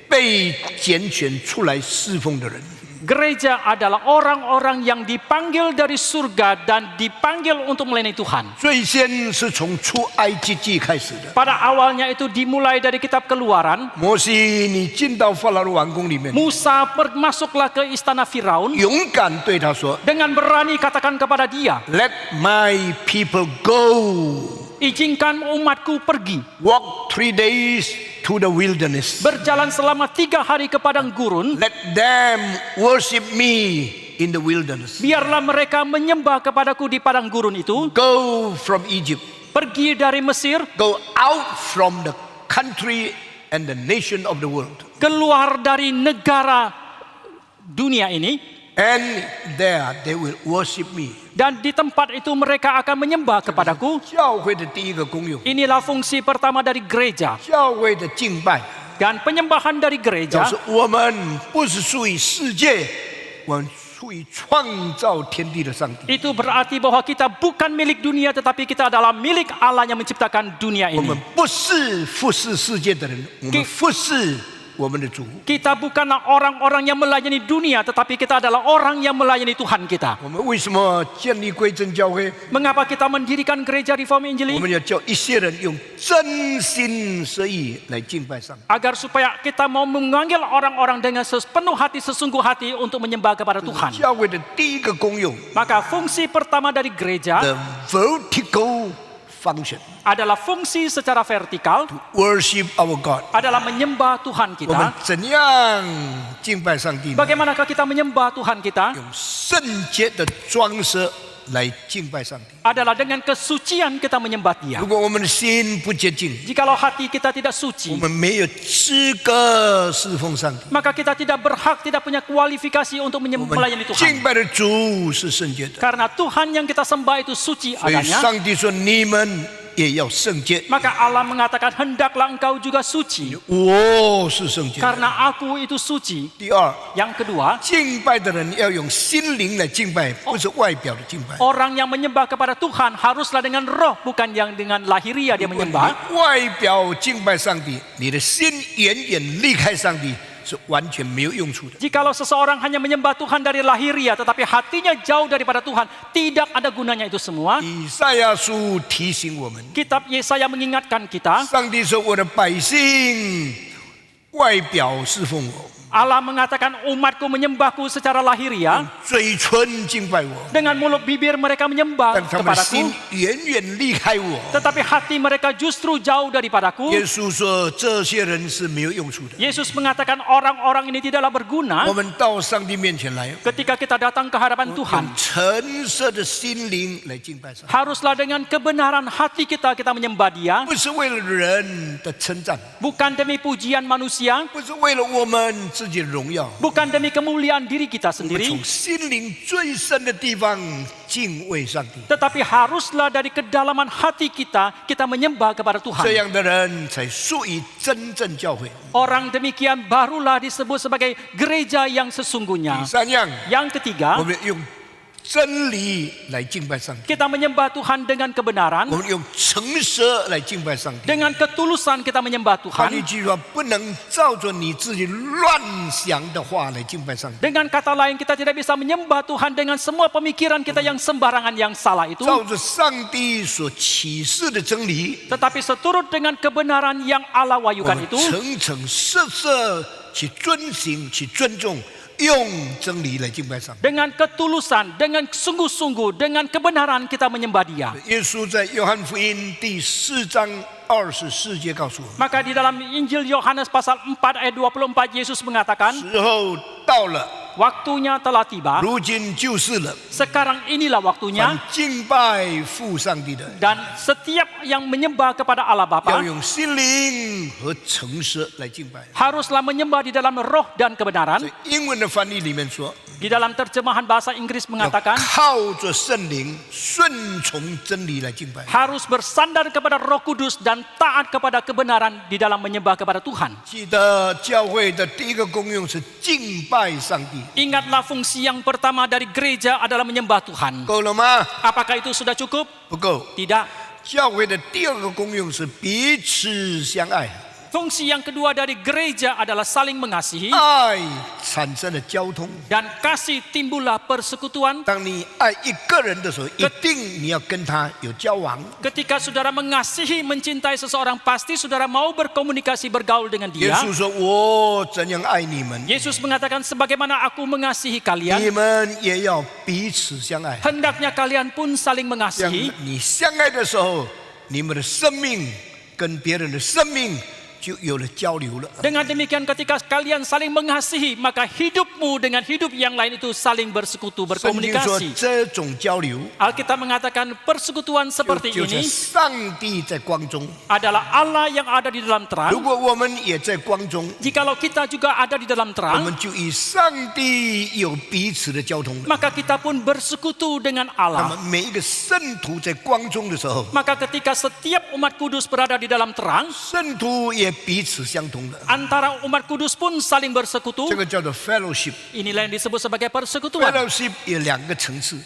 G: 被拣选出来侍奉的人。
F: Gereja adalah orang-orang yang dipanggil dari surga dan dipanggil untuk melayani Tuhan.
G: 最先是从出埃及记开始的。
F: Pada awalnya itu dimulai dari kitab Keluaran.
G: 摩西，你进到法老的王宫里面，
F: Musa masuklah ke istana Firaun
G: 勇敢对他说
F: dengan berani katakan kepada dia,
G: ：“Let my people go,
F: izinkan umatku pergi,
G: walk 3 days to the wilderness.
F: berjalan selama 3 hari ke padang gurun.
G: Let them worship me in the wilderness.
F: Biarlah mereka menyembah kepadaku di padang gurun itu.
G: Go from Egypt,
F: Pergi dari Mesir,
G: go out from the country and the nation of the world,
F: keluar dari negara dunia ini,
G: and there they will worship me."
F: dan di tempat itu mereka akan menyembah kepadaku.
G: 教会的第一个功用，
F: Inilah fungsi pertama dari gereja.
G: 教会的敬拜，
F: Dan penyembahan dari
G: 表
F: gereja
G: 示我们不是属于世界，我们属于创造天地的上帝。
F: itu berarti bahwa kita bukan milik dunia, tetapi kita adalah milik Allah yang menciptakan dunia
G: 我们
F: ini.
G: 不是服侍世界的人，我们服侍我们的主。
F: Kita bukanlah orang-orang yang melayani dunia, tetapi kita adalah orang yang melayani Tuhan kita.
G: 我们为什么建立归正教会？
F: Mengapa kita mendirikan gereja Reform
G: 我
F: Injili?
G: 们要叫一些人用真心实意来敬拜上帝。
F: Agar supaya kita mau memanggil orang-orang dengan sepenuh hati, sesungguh hati untuk menyembah kepada Tuhan.
G: 教会的第一个功用
F: Maka fungsi pertama dari gereja
G: ，the vertical function
F: adalah fungsi secara vertikal,
G: worship our God。
F: adalah menyembah Tuhan
G: 我们
F: kita.
G: 怎样敬拜上帝呢？
F: Bagaimanakah kita menyembah Tuhan kita?
G: 用圣洁的装饰来敬拜上帝。
F: Adalah dengan kesucian kita menyembah Dia.
G: 如果我们的心不洁净，
F: Jikalau hati kita tidak
G: 我
F: suci,
G: 们没有资格侍奉上帝。
F: maka kita tidak berhak, tidak punya kualifikasi untuk
G: 我
F: melayani
G: 们
F: Tuhan.
G: 敬拜的主是圣洁的，
F: Karena Tuhan yang kita sembah itu suci
G: 所以
F: adanya.
G: 上帝说：“你们也要圣洁，
F: Maka Allah mengatakan hendaklah engkau juga suci.
G: 我是圣洁的。”
F: Karena aku itu suci.
G: 第二，
F: Yang kedua,
G: 敬拜的人要用心灵来敬拜，不是外表的敬拜。
F: orang yang menyembah kepada Tuhan haruslah dengan roh, bukan yang dengan lahiriah dia
G: 如果你
F: menyembah.
G: 外表敬拜上帝，你的心远远离开上帝，是完全没有用处的。
F: Jikalau seseorang hanya menyembah Tuhan dari lahiriah, tetapi hatinya jauh daripada Tuhan, tidak ada gunanya itu semua.
G: 以赛亚书提醒我们，
F: Kitab Yesaya mengingatkan kita,
G: 上帝说：“我的百姓外表侍奉我，
F: Allah mengatakan umatku menyembahku secara lahiriah.
G: 嘴唇敬拜我，
F: Dengan mulut bibir mereka
G: 但
F: menyembah
G: 他们的心
F: kepadaku.
G: 远远离开我。
F: Tetapi hati mereka justru jauh daripadaku.
G: 耶稣说，这些人是没有用处的。
F: Yesus mengatakan orang-orang ini tidaklah berguna
G: 我们到上帝面前来，
F: ketika kita datang ke hadapan
G: 用
F: Tuhan.
G: 诚实的心灵来敬拜上帝，
F: Haruslah dengan kebenaran hati kita menyembah Dia.
G: 不是为了人的称赞，
F: Bukan demi pujian manusia.
G: 不是为了我们自己的荣耀，
F: Bukan demi kemuliaan diri kita
G: 我们
F: sendiri.
G: 从心灵最深的地方敬畏上帝。
F: Tetapi haruslah dari kedalaman hati kita, kita menyembah kepada
G: 这
F: Tuhan.
G: 样的人才属于真正教会。
F: Orang demikian barulah disebut sebagai gereja yang
G: 第
F: sesungguhnya.
G: 三样，
F: Yang ketiga,
G: 我们用真理来敬拜上帝，
F: kita menyembah Tuhan dengan kebenaran.
G: 我们用诚实来敬拜上帝。
F: Dengan ketulusan kita menyembah
G: 换一
F: Tuhan.
G: 句话，不能照着你自己乱想的话来敬拜上帝，
F: Dengan kata lain, kita tidak bisa menyembah Tuhan dengan semua pemikiran kita yang sembarangan, yang salah itu.
G: 照着上帝所启示的真理，
F: Tetapi seturut dengan kebenaran yang Allah
G: 我
F: wahyukan
G: 们
F: itu.
G: 诚诚实实去遵行、去尊重，用真理来敬拜上帝。
F: Dengan ketulusan, dengan sungguh-sungguh, dengan kebenaran kita menyembah Dia.
G: 耶稣在约翰福音第4章24节告诉我们，
F: Maka di dalam Injil Yohanes pasal 4 ayat 24 Yesus mengatakan,
G: 时候到了，
F: waktunya telah tiba,
G: 如今就是了。
F: sekarang inilah
G: 凡
F: waktunya.
G: 敬拜父上帝的，
F: Dan setiap yang menyembah kepada Allah
G: 要
F: Bapa
G: 用心灵和诚实来敬拜。
F: haruslah menyembah di dalam roh dan kebenaran.
G: 在英文的翻译里面说，
F: Di dalam terjemahan bahasa Inggris
G: 要
F: mengatakan
G: 靠着圣灵顺从真理来敬拜。
F: harus bersandar kepada Roh Kudus dan taat kepada kebenaran di dalam menyembah kepada Tuhan.
G: 记得教会的第一个功用是敬拜上帝，
F: Ingatlah fungsi yang pertama dari gereja adalah menyembah Tuhan.
G: 够了吗？
F: Apakah itu sudah cukup?
G: 不够。
F: Tidak.
G: 教会的第二个功用是彼此相爱，
F: Fungsi yang kedua dari gereja adalah saling mengasihi
G: 爱产生了交通。
F: dan kasih timbullah persekutuan.
G: 当你爱一个人的时候，一定你要跟他有交往。
F: Ketika saudara mengasihi, mencintai seseorang, pasti saudara mau berkomunikasi, bergaul dengan
G: 耶
F: dia.
G: 稣说：“我怎样爱你们，
F: Yesus mengatakan, sebagaimana aku mengasihi
G: 你
F: kalian,
G: 们也要彼此相爱。
F: hendaknya kalian pun saling
G: 这样
F: mengasihi.
G: 你相爱的时候，你们的生命跟别人的生命就有了交流了。
F: Dengan demikian ketika kalian saling mengasihi, maka hidupmu dengan hidup yang lain itu saling bersekutu,
G: 圣经说，
F: berkomunikasi.
G: 这种交流
F: Alkitab mengatakan persekutuan seperti
G: 就是
F: ini
G: 上帝在光中。
F: adalah Allah yang ada di dalam
G: 如
F: terang.
G: 果我们也在光中，
F: Jikalau kita juga ada di dalam
G: 我
F: terang,
G: 们就与上帝有彼此的交通了。
F: maka kita pun bersekutu dengan
G: 那么
F: Allah.
G: 每一个圣徒在光中的时候，
F: Maka ketika setiap umat kudus berada di dalam terang,
G: 圣徒也彼此相通的。
F: antara umat kudus pun saling bersekutu.
G: 这个叫做 fellowship。
F: Inilah yang disebut sebagai persekutuan.
G: fellowship 有两个层次，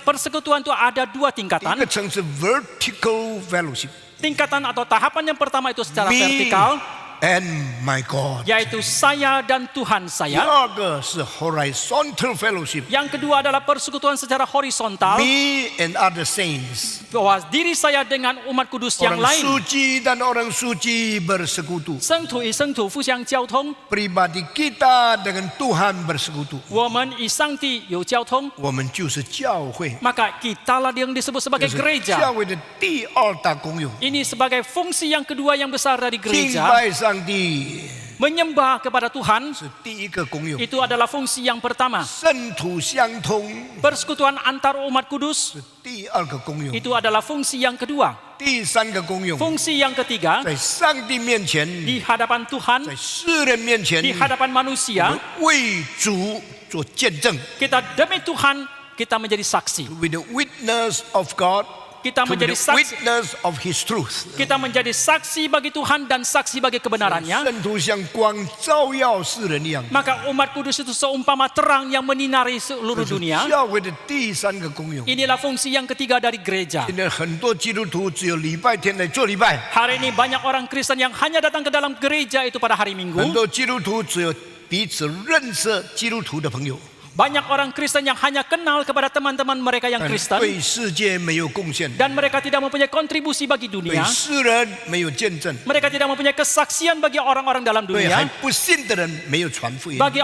F: Persekutuan itu ada dua
G: 第一
F: tingkatan.
G: 个层次 vertical fellowship。
F: Tingkatan atau tahapan yang pertama itu secara
G: Me
F: vertikal,
G: and my God。
F: yaitu saya dan Tuhan
G: 第
F: saya.
G: 二个是 horizontal fellowship。
F: Yang kedua adalah persekutuan secara horizontal,
G: Me and other saints。
F: bahwa diri saya dengan umat kudus yang
G: orang
F: lain.
G: suci dan orang suci bersekutu。
F: 生土与生土互相交通，
G: pribadi kita dengan Tuhan bersekutu。
F: 我们与上帝有交通，
G: 我们就是教会，
F: maka kitalah yang disebut
G: 这
F: sebagai
G: 是
F: gereja.
G: 教会的第二大功用。
F: Ini sebagai fungsi yang kedua yang besar dari
G: 敬
F: gereja.
G: 拜上帝
F: Menyembah kepada Tuhan
G: 是第一个功用，
F: itu adalah fungsi yang pertama.
G: 圣土相通
F: Persekutuan antar umat kudus
G: 是第二个功用，
F: itu adalah fungsi yang kedua.
G: 第三个功用，
F: Fungsi yang ketiga
G: 在上帝面前，
F: di hadapan Tuhan,
G: 在世人面前，
F: di hadapan manusia,
G: 为主做见证
F: kita demi Tuhan kita menjadi saksi.
G: ，with the witness of God，
F: Kita
G: to be
F: menjadi
G: the
F: saksi.
G: witness of His truth。
F: Kita menjadi saksi bagi Tuhan dan saksi bagi kebenarannya.
G: 圣徒像光照耀世人一样，
F: Maka umat kudus itu seumpama terang yang menyinari seluruh
G: 这是
F: dunia.
G: 教会的第三个功用。
F: Inilah fungsi yang ketiga dari gereja.
G: 现在很多基督徒只有礼拜天来做礼拜，
F: Hari ini banyak orang Kristen yang hanya datang ke dalam gereja itu pada hari
G: 很
F: Minggu.
G: 多基督徒只有彼此认识基督徒的朋友。
F: Banyak orang Kristen yang hanya kenal kepada teman-teman mereka yang
G: 但
F: Kristen
G: 对世界没有贡献，
F: dan mereka tidak mempunyai kontribusi bagi
G: 对
F: dunia.
G: 世人没有见证，
F: Mereka tidak mempunyai kesaksian bagi orang-orang dalam
G: 对还
F: dunia.
G: 不信的人没有传福音。
F: Bagi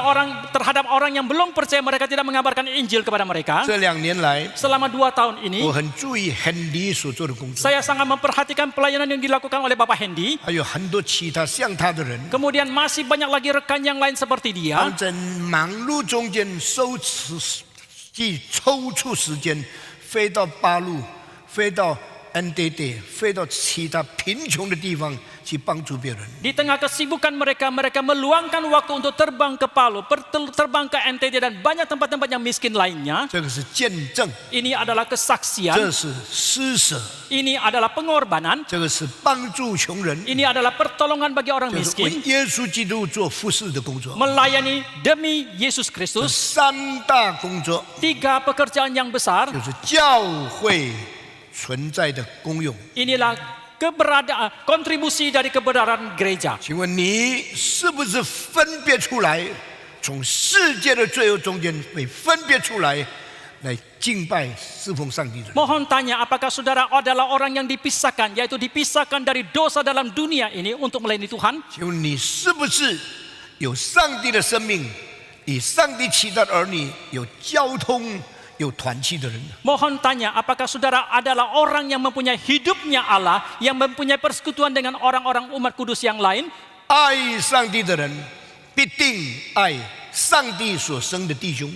F: terhadap orang yang belum percaya, mereka tidak mengabarkan Injil kepada mereka.
G: 这2年来，
F: Selama 2 tahun
G: 我
F: ini,
G: 很注意 Hendy 所做的工作，
F: saya sangat memperhatikan pelayanan yang dilakukan oleh Bapak Hendy.
G: 还有很多其他像他的人，
F: Kemudian masih banyak lagi rekan yang lain seperti
G: 他
F: dia.
G: 们在忙碌中间抽出时间，飞到巴路，飞到 NDD， 飞到其他贫穷的地方去帮助别人。
F: Di tengah kesibukan mereka, mereka meluangkan waktu untuk terbang ke Palu, terbang ke NTT dan banyak tempat-tempat yang miskin lainnya.
G: 这个是见证，
F: Ini adalah
G: 这
F: kesaksian,
G: 是施舍，
F: ini adalah pengorbanan,
G: 这个是帮助穷人，
F: ini adalah pertolongan bagi orang
G: 这是为
F: miskin,
G: 耶稣基督做服侍的工作。
F: melayani demi Yesus
G: 这
F: Kristus.
G: 3大工作
F: 3 pekerjaan yang besar,
G: 就是教会存在的功用。
F: inilah kontribusi dari kebenaran gereja.
G: 请问你是不是分别出来，从世界的罪恶中间被分别出来，来敬拜侍奉上帝的人？
F: Mohon tanya, apakah saudara adalah orang yang dipisahkan, yaitu dipisahkan dari dosa dalam dunia ini untuk melayani Tuhan?
G: 请问你是不是有上帝的生命，以上帝期待的儿女，有交通、有团契的人？
F: Mohon tanya, apakah saudara adalah orang yang mempunyai hidupnya Allah, yang mempunyai persekutuan dengan orang-orang umat kudus yang lain?
G: 爱上帝的人必定爱上帝所生的弟兄。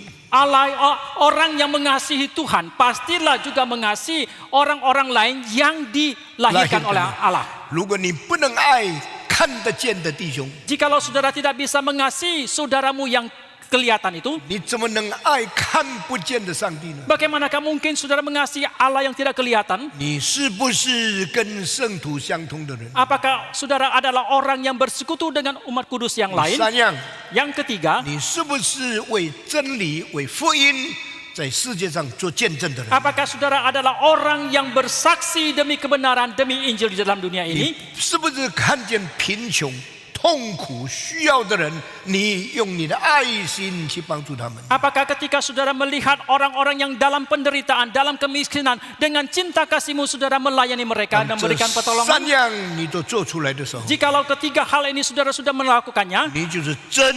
F: Orang yang mengasihi Tuhan pastilah juga mengasihi orang-orang lain yang dilahirkan oleh Allah.
G: 如果你不能爱看得见的弟兄，
F: Jikalau saudara tidak bisa mengasihi saudaramu yang kelihatan itu,
G: 你怎么能爱看不见的上帝呢？
F: bagaimanakah mungkin saudara mengasihi Allah yang tidak kelihatan?
G: 你是不是跟圣徒相通的人？
F: Apakah saudara adalah orang yang bersekutu dengan umat kudus yang lain?
G: 三样，
F: Yang ketiga,
G: 你是不是为真理、为福音在世界上做见证的人？
F: apakah saudara adalah orang yang bersaksi demi kebenaran, demi Injil di dalam dunia
G: 你
F: ini?
G: 是不是看见贫穷、痛苦、需要的人，你用你的爱心去帮助他们？
F: Apakah ketika saudara melihat orang-orang yang dalam penderitaan, dalam kemiskinan, dengan cinta kasihmu saudara melayani mereka dan
G: 这
F: memberikan
G: 三
F: pertolongan?
G: 样你都做出来的时候，
F: Jikalau ketiga hal ini saudara sudah melakukannya,
G: 你就是真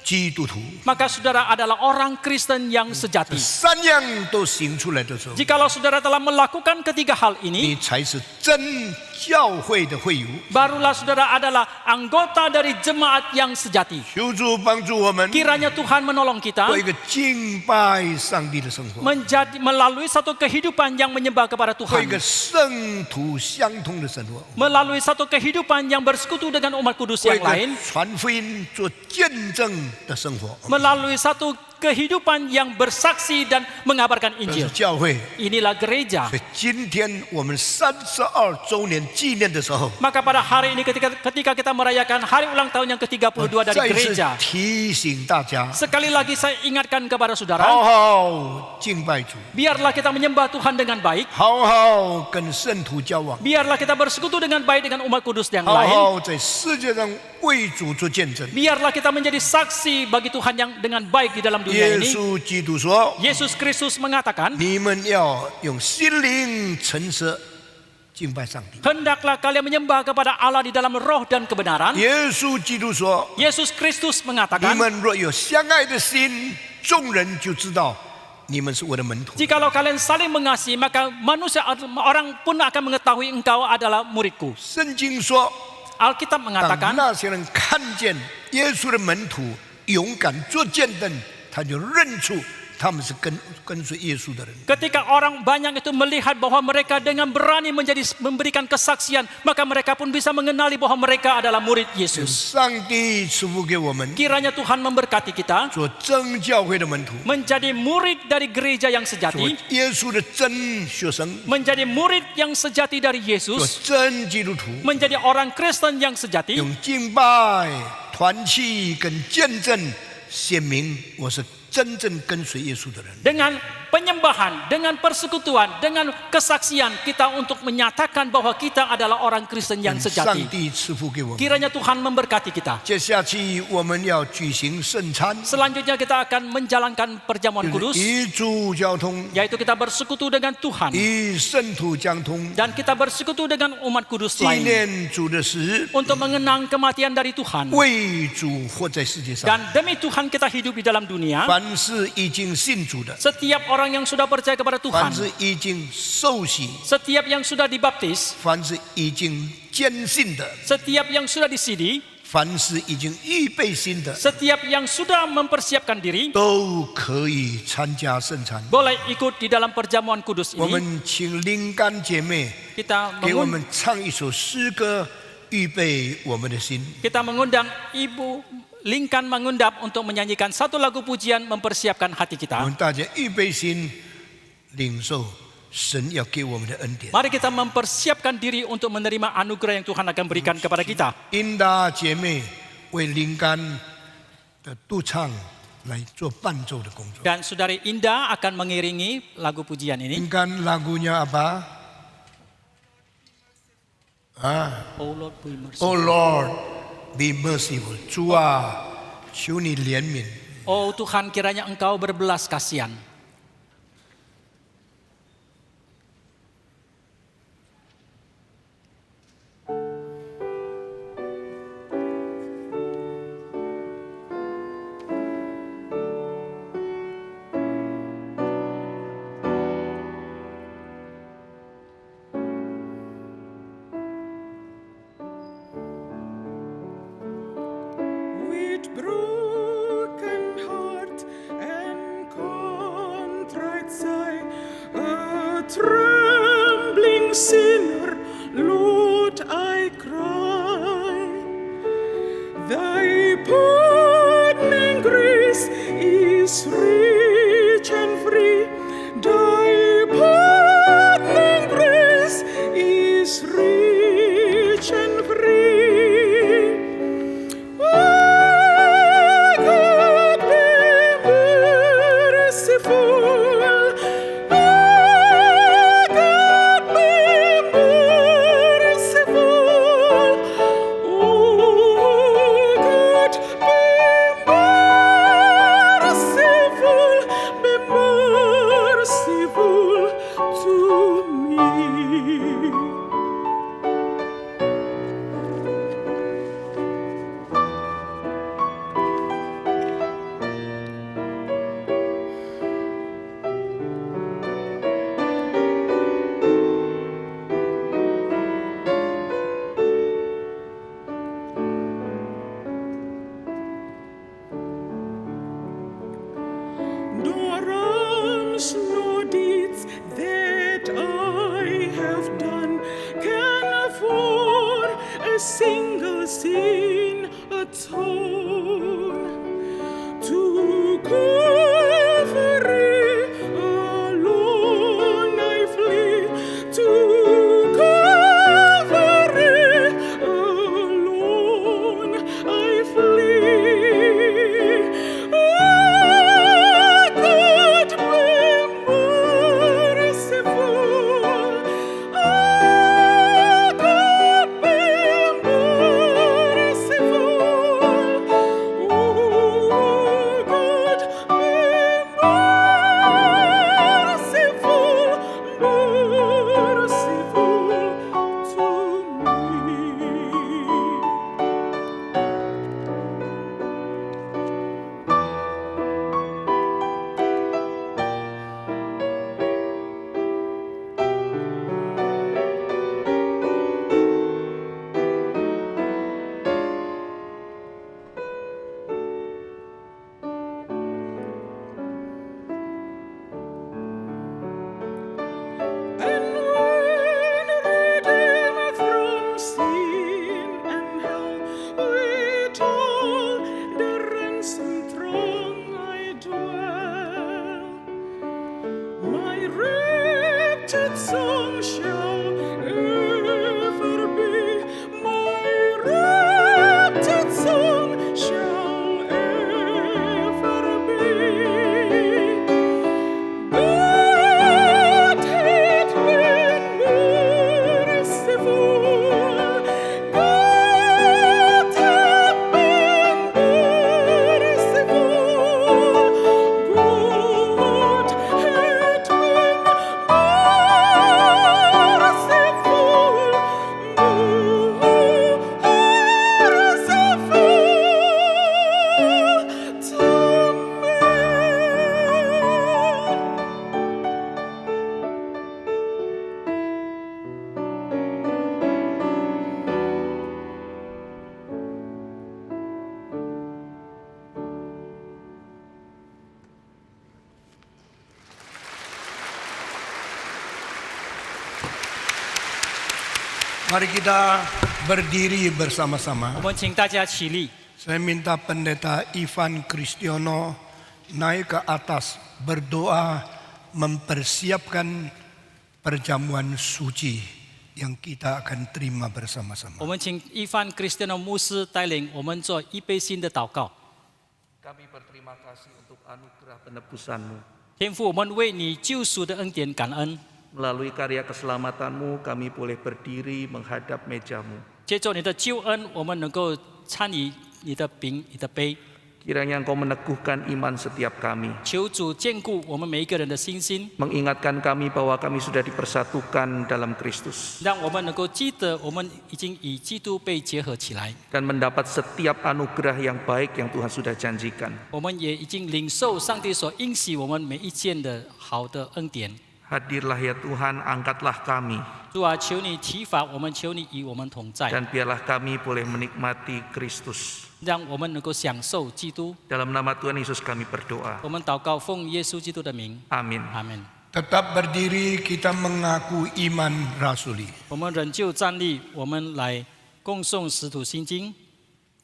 G: 基督徒。
F: maka saudara adalah orang Kristen yang sejati.
G: 三样都行出来的时候，
F: Jikalau saudara telah melakukan ketiga hal
G: 你
F: ini,
G: 才是真教会的会友。
F: barulah saudara adalah anggota dari jemaat yang sejati.
G: 求主帮助我们
F: Kiranya Tuhan menolong kita
G: 过一个敬拜上帝的生活，
F: melalui satu kehidupan yang menyembah kepada
G: 过一
F: Tuhan,
G: 个圣徒相通的生活，
F: melalui satu kehidupan yang bersekutu dengan umat kudus
G: 过一
F: yang
G: 个
F: lain,
G: 传福音、做见证的生活。
F: melalui satu kehidupan yang bersaksi dan mengabarkan
G: 这是
F: Injil.
G: 教会。
F: Inilah gereja.
G: 所以今天我们32周年纪念的时候，
F: Maka pada hari ini ketika kita merayakan hari ulang tahun yang ke-32 dari
G: 再一次
F: gereja,
G: 提醒大家，
F: sekali lagi saya ingatkan kepada saudara,
G: 好好敬拜主，
F: biarlah kita menyembah Tuhan dengan baik,
G: 好好跟圣徒交往，
F: biarlah kita bersekutu dengan baik dengan umat kudus yang
G: 好
F: lain,
G: 好在世界上为主做见证。
F: biarlah kita menjadi saksi bagi Tuhan yang dengan baik di dalam dunia
G: 耶
F: ini.
G: 稣基督说
F: Yesus Kristus mengatakan,：“
G: 你们要用心灵诚实敬拜上帝。
F: hendaklah kalian menyembah kepada Allah di dalam roh dan kebenaran.”
G: 耶稣基督说
F: Yesus Kristus：“
G: 你
F: mengatakan,
G: 们若有相爱的心，众人就知道你们是我的门徒。
F: jikalau kalian saling mengasihi, maka orang pun akan mengetahui engkau adalah muridku.”
G: 圣经说，
F: Alkitab
G: 当
F: mengatakan,
G: 那些人看见耶稣的门徒勇敢做见证，他就认出他们是跟随耶稣的人。
F: ketika orang banyak itu melihat bahwa mereka dengan berani memberikan kesaksian, maka mereka pun bisa mengenali bahwa mereka adalah murid Yesus.
G: 上帝赐福给我们，
F: Kiranya Tuhan memberkati kita
G: 做真教会的门徒，
F: menjadi murid dari gereja yang
G: 做
F: sejati,
G: 耶稣的真学生，
F: menjadi murid yang sejati dari
G: 做
F: Yesus,
G: 真基督徒，
F: menjadi orang Kristen yang sejati,
G: 用敬拜、团契跟见证显明我是真正跟随耶稣的人。
F: Dengan penyembahan, dengan persekutuan, dengan kesaksian kita untuk menyatakan bahwa kita adalah orang Kristen yang
G: 上
F: sejati.
G: 帝赐福给我们。
F: Kiranya Tuhan memberkati kita.
G: 接下去我们要举行圣餐，
F: Selanjutnya kita akan menjalankan perjamuan
G: 就是
F: kudus,
G: 与主交通，
F: yaitu kita bersekutu dengan Tuhan
G: 与圣徒交通，
F: dan kita bersekutu dengan umat kudus
G: 纪
F: lain
G: 念主的死，
F: untuk mengenang kematian dari Tuhan.
G: 为主活在世界上。
F: Dan demi Tuhan kita hidup di dalam dunia.
G: 凡是已经信主的，
F: Setiap orang yang sudah percaya kepada
G: 凡
F: Tuhan,
G: 是已经受洗，
F: setiap yang sudah dibaptis,
G: 凡是已经坚信的，
F: setiap yang sudah disidi,
G: 凡是已经预备心的，
F: setiap yang sudah mempersiapkan diri,
G: 都可以参加圣餐。
F: boleh ikut di dalam perjamuan kudus
G: 我
F: ini.
G: 们请灵干姐妹
F: Kita
G: 给我们唱一首诗歌，预备我们的心。
F: mengundang Ibu Lingkan mengundang untuk menyanyikan satu lagu pujian mempersiapkan hati
G: 我
F: kita.
G: 们大家预备心，领受神要给我们的恩典。
F: Mari kita mempersiapkan diri untuk menerima anugerah yang Tuhan akan berikan kepada kita.
G: 英达姐妹为灵干的独唱来做伴奏的工作。
F: Dan Saudari Indah akan mengiringi lagu pujian ini.
G: 灵干 lagunya apa?
F: Oh Lord, be merciful.
G: Oh Lord, be merciful. 主啊，求你怜悯。
F: Oh Tuhan, kiranya Engkau berbelas kasihan.
H: With broken heart and contrite sigh, a trembling sinner, Lord, I cry. Thy pardoning grace is rich and free. Thy pardoning grace is rich and free. Oh, God, be merciful. Oh, God, be merciful. Oh, God, be merciful to me. Nor wrongs, nor deeds that I have done can for a single sin atone. To Calvary alone I flee. To Calvary alone I flee. Oh, God, be merciful. Oh, God, be merciful.
G: Mari kita berdiri bersama-sama.
F: 我们请大家起立。
G: Saya minta Pendeta Ivan Kristiono naik ke atas berdoa mempersiapkan perjamuan suci yang kita akan terima bersama-sama.
F: 我们请伊凡 Cristiano 牧师带领我们做一杯新的祷告。
I: Kami berterima kasih untuk anugerah penebusan-Mu.
F: 天父，我们为你救赎的恩典感恩。
I: Melalui karya keselamatan-Mu, kami boleh berdiri menghadap meja-Mu.
F: 借着你的救恩，我们能够参与你的饼、你的杯。
I: Kiranya Engkau meneguhkan iman setiap kami.
F: 求主坚固我们每一个人的信心，
I: Mengingatkan kami bahwa kami sudah dipersatukan dalam Kristus.
F: 让我们能够记得我们已经与基督被结合起来。
I: Dan mendapat setiap anugerah yang baik yang Tuhan sudah janjikan.
F: 我们也已经领受上帝所应许我们每一件的好的恩典。
I: Hadirlah ya Tuhan, angkatlah kami.
F: 主啊，求你提拔我们，求你与我们同在，
I: Dan biarlah kami boleh menikmati Kristus.
F: 让我们能够享受基督。
I: Dalam nama Tuhan Yesus kami berdoa.
F: 我们祷告，奉耶稣基督的名，
I: Amin.
F: 阿门。
G: Tetap berdiri, kita mengaku iman rasuli.
F: 我们仍旧站立，我们来供诵使徒信经。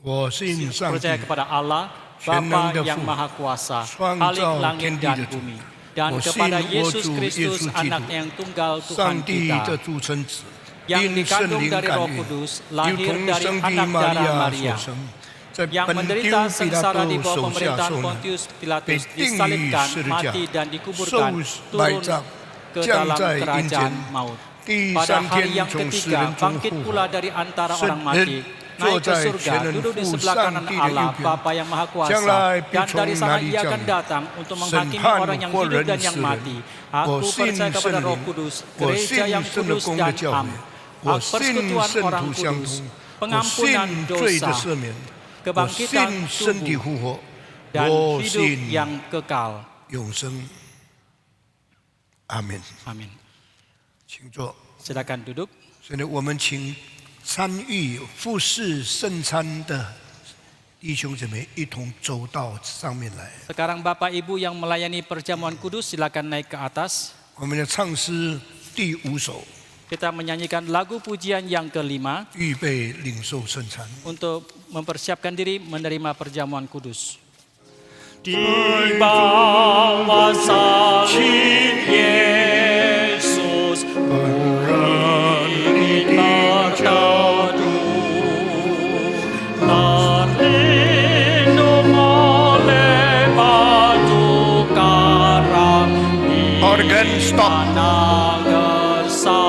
G: 我信上帝
F: Percaya kepada Allah, Bapa yang Maha Kuasa, Khalik langit dan bumi, dan kepada Yesus Kristus, Anak yang tunggal Tuhan
G: 上帝的
F: kita,
G: 独生子，
F: yang
G: 因圣
F: dikandung
G: 灵
F: dari
G: 感
F: Roh
G: 孕，
F: Kudus,
G: 又
F: lahir
G: 同
F: dari
G: 圣地
F: anak
G: 玛利
F: darah
G: 亚
F: Maria,
G: 所生，在
F: yang
G: 本丢
F: menderita
G: 彼拉
F: sengsara di
G: 多
F: bawah
G: 手下
F: pemerintahan
G: 受难，
F: Pontius
G: 被
F: Pilatus,
G: 钉于
F: disalibkan,
G: 十字架，
F: mati dan dikuburkan,
G: 受埋
F: turun
G: 葬，
F: ke
G: 降
F: dalam
G: 在阴
F: kerajaan
G: 间，
F: maut.
G: 第
F: Pada
G: 三
F: hari
G: 天
F: yang
G: 从死
F: ketiga
G: 人中
F: bangkit
G: 复
F: pula
G: 活，
F: dari antara
G: 圣
F: orang
G: 人
F: mati,
G: 坐
F: naik ke
G: 在
F: surga,
G: 全能
F: duduk di
G: 父
F: sebelah
G: 上
F: kanan
G: 帝的右
F: Allah,
G: 边，
F: Bapa yang Maha
G: 将
F: Kuasa,
G: 来必
F: dan
G: 从
F: dari
G: 那
F: sana
G: 里
F: ia
G: 降
F: akan
G: 临，
F: datang untuk
G: 审
F: menghakimi
G: 判
F: orang yang
G: 活
F: hidup
G: 人
F: dan yang
G: 死人。
F: mati.
G: 我
F: Aku
G: 信
F: percaya
G: 圣
F: kepada Roh
G: 灵，
F: Kudus,
G: 我
F: gereja
G: 信
F: yang
G: 圣的
F: kudus
G: 公的
F: dan
G: 教
F: am,
G: 会，我信
F: persekutuan
G: 圣
F: orang
G: 徒相
F: kudus,
G: 通，我信
F: pengampunan
G: 罪的
F: dosa,
G: 赦免，我
F: kebangkitan
G: 信身体
F: tubuh,
G: 复活，
F: dan
G: 我
F: hidup
G: 信
F: yang kekal.
G: 永生。阿门。
F: Amin.
G: 请坐。
F: Silakan duduk.
G: 现在我们请参与服侍圣餐的弟兄姐妹一同走到上面来。
F: Sekarang Bapak Ibu yang melayani perjamuan kudus silakan naik ke atas.
G: 我们的唱诗第5首，
F: Kita menyanyikan lagu pujian yang kelima
G: 预备领受圣餐。
F: untuk mempersiapkan diri menerima perjamuan kudus.
H: Di bawah salib Yesus kita teduh, terlindung oleh batu karang di
G: Organ stop.
H: tanah gersang,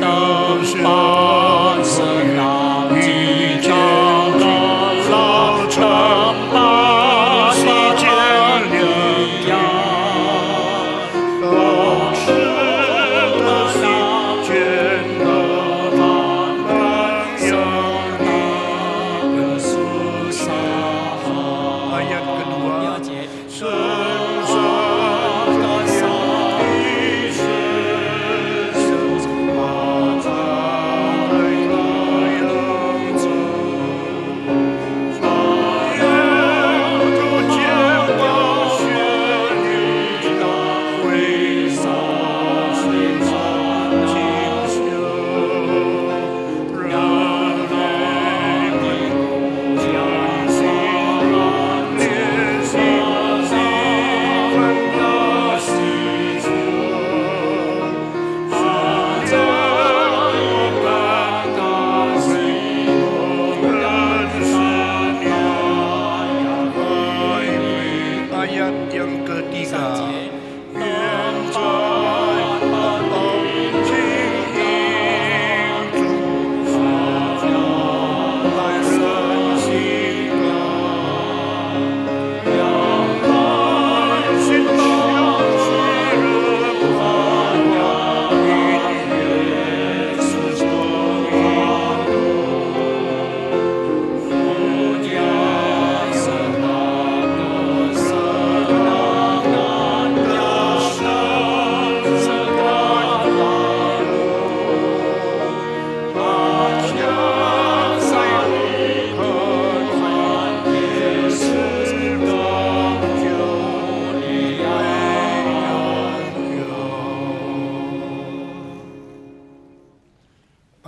H: tempat senang jika lelah, tempat bahagia.
G: ayat kedua.
F: 第二节，
H: Sesat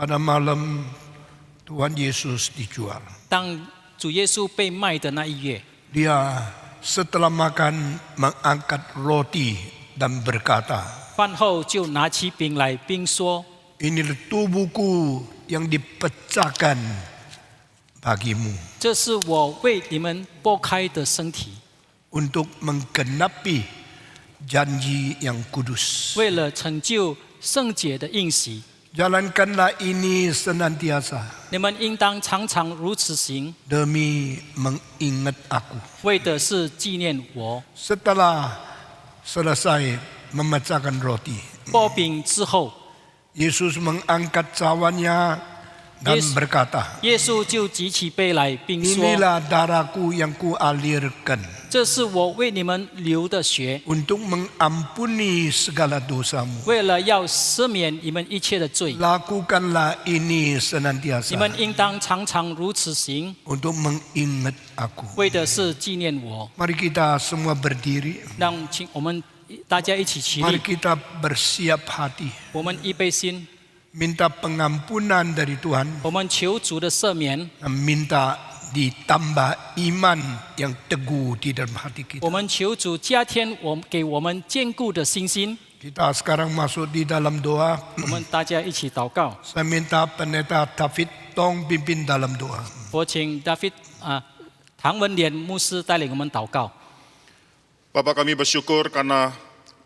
G: Pada malam Tuhan Yesus dijual.
F: 当主耶稣被卖的那一夜，
G: Dia setelah makan mengangkat roti dan berkata,
F: 饭后就拿起饼来，并说
G: Inilah tubuhku yang dipecahkan bagimu
F: 这是我为你们剥开的身体，
G: untuk menggenapi janji yang kudus.
F: 为了成就圣洁的应许。
G: Jalankanlah ini senantiasa
F: 你们应当常常如此行，
G: demi mengingat aku.
F: 为的是纪念我。
G: Setelah selesai memecahkan roti,
F: 剥饼之后，
G: Yesus mengangkat cawannya dan berkata,
F: 耶稣就举起杯来，并说
G: Inilah darahku yang kualirkan
F: 这是我为你们流的血，
G: untuk mengampuni segala dosamu.
F: 为了要赦免你们一切的罪。
G: Lakukanlah ini
F: 你
G: senantiasa
F: 们应当常常如此行，
G: untuk mengingat aku.
F: 为的是纪念我。
G: Mari kita semua berdiri.
F: 让请我们大家一起起
G: Mari
F: 立，
G: kita bersiap hati.
F: 我们预备心，
G: Minta pengampunan dari Tuhan.
F: 我们求主的赦免，
G: Dan minta ditambah iman yang teguh di dalam hati
F: 我
G: kita.
F: 们求主加添给我们坚固的信心。
G: Kita sekarang masuk di dalam doa.
F: 我们大家一起祷告。
G: Saya minta pendeta David tolong pimpin dalam doa.
F: 我请 David 唐文莲牧师带领我们祷告。
J: Bapa, kami bersyukur karena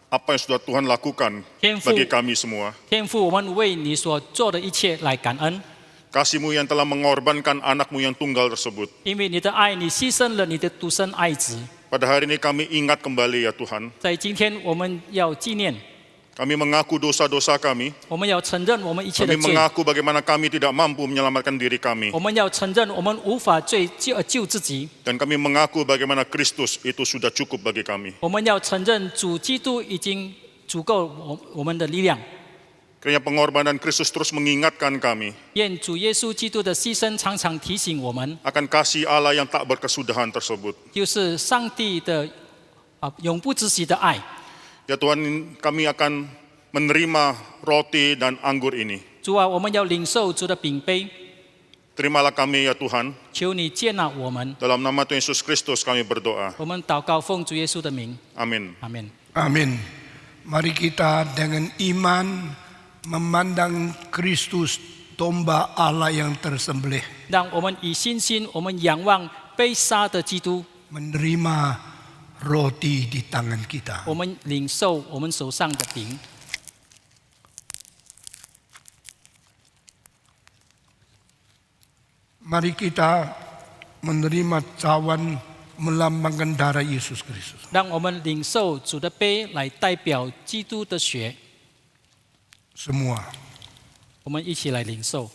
J: apa yang sudah Tuhan lakukan
F: 天父
J: bagi kami semua.
F: 天父，我们为你所做的一切来感恩，
J: Kasih-Mu yang telah mengorbankan anak-Mu yang tunggal tersebut.
F: 因为你的爱，你牺牲了你的独生爱子。
J: Pada hari ini kami ingat kembali ya Tuhan.
F: 在今天，我们要纪念，
J: Kami mengaku dosa-dosa kami.
F: 我们要承认我们一切
J: Kami
F: 的罪，
J: mengaku bagaimana kami tidak mampu menyelamatkan diri kami.
F: 我们要承认我们无法救自己，
J: Dan kami mengaku bagaimana Kristus itu sudah cukup bagi kami.
F: 我们要承认主基督已经足够我们的力量。
J: Kiranya pengorbanan Kristus terus mengingatkan kami
F: 愿主耶稣基督的牺牲常常提醒我们，
J: akan kasih Allah yang tak berkesudahan tersebut.
F: 就是上帝的永不止息的爱。
J: Ya Tuhan, kami akan menerima roti dan anggur ini.
F: 主啊，我们要领受主的饼杯，
J: Terimalah kami ya Tuhan.
F: 求你接纳我们。
J: Dalam nama Tuhan Yesus Kristus kami berdoa.
F: 我们祷告，奉主耶稣的名，
J: Amin.
F: 阿门。
G: Amin. Mari kita dengan iman memandang Kristus domba Allah yang tersembelih,
F: 让我们以信心，我们仰望被杀的基督，
G: menerima roti di tangan kita.
F: 我们领受我们手上的饼。
G: Mari kita menerima cawan melambangkan darah Yesus Kristus.
F: 让我们领受主的杯来代表基督的血，
G: Semua.
F: 我们一起来领受。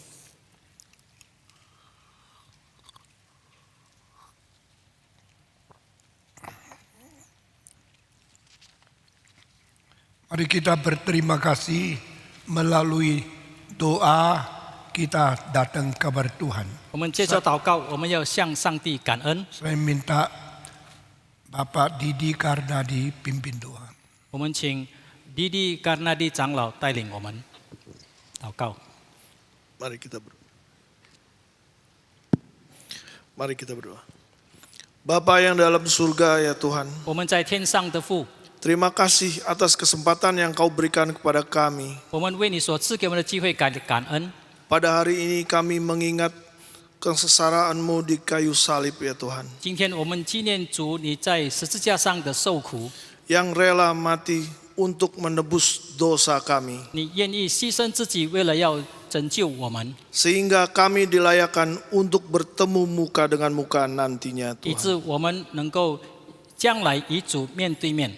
G: Mari kita berterima kasih melalui doa kita datang kepada Tuhan.
F: 我们接着祷告，我们要向上帝感恩。
G: Saya minta Bapak Didi Karnadi pimpin doa.
F: 我们请迪迪甘纳迪长老带领我们祷告。
E: Mari kita berdoa. Mari kita berdoa. Bapa yang dalam surga ya Tuhan,
F: 我们在天上的父，
E: terima kasih atas kesempatan yang Kau berikan kepada kami.
F: 我们为你所赐给我们的机会感恩。
E: Pada hari ini kami mengingat kesesaraanmu di kayu salib ya Tuhan,
F: 今天我们纪念主你在十字架上的受苦，
E: yang rela mati untuk menebus dosa kami,
F: 你愿意牺牲自己，为了要拯救我们，
E: sehingga kami dilayakkan untuk bertemu muka dengan muka nantinya
F: 以
E: Tuhan.
F: 致我们能够将来与主面对面。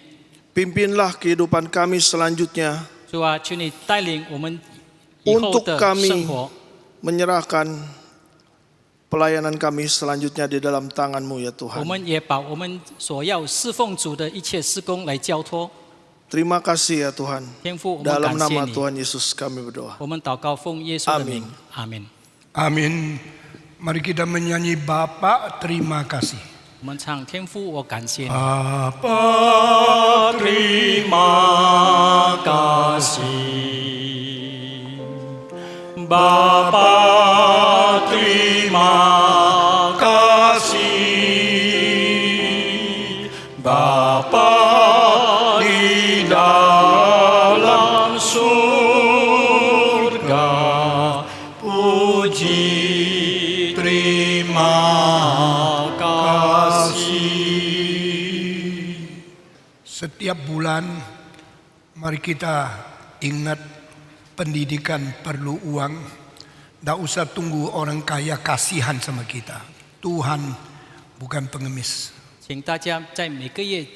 E: Pimpinlah kehidupan kami selanjutnya
F: 主啊，求你带领我们以后
E: untuk
F: 的
E: kami
F: 生活，
E: menyerahkan pelayanan kami selanjutnya di dalam tangan-Mu ya
F: 我
E: Tuhan.
F: 们也把我们所要侍奉主的一切事工来交托。
E: Terima kasih ya Tuhan.
F: 天父，我们
E: Dalam
F: 感谢
E: nama
F: 你，
E: Tuhan Yesus kami berdoa.
F: 我们祷告奉耶稣的名，阿门。
G: Amin. Mari kita menyanyi Bapa terima kasih.
F: 我们唱天父，我感谢你。
G: Bapa
F: terima kasih
H: Bapa terima kasih, Bapa di dalam surga, puji terima kasih.
G: Setiap bulan mari kita ingat pendidikan perlu uang. Tidak usah tunggu orang kaya kasihan sama kita. Tuhan bukan pengemis.
F: 请大家在每个月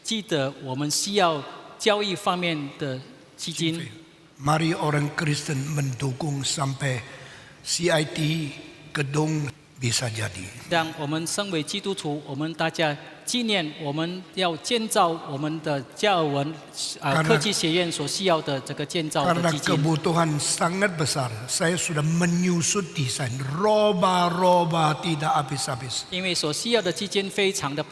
F: 记得我们需要教育方面的基金。
G: Mari orang Kristen mendukung sampai CIT gedung bisa jadi.
F: 让我们身为基督徒，我们大家纪念我们要建造我们的加尔文科技学院所需要的这个建造的
G: Karena
F: 基金。
G: kebutuhan sangat besar, saya sudah menyusut desain, roba-roba tidak habis-habis.
F: 因为所需要的基金非常的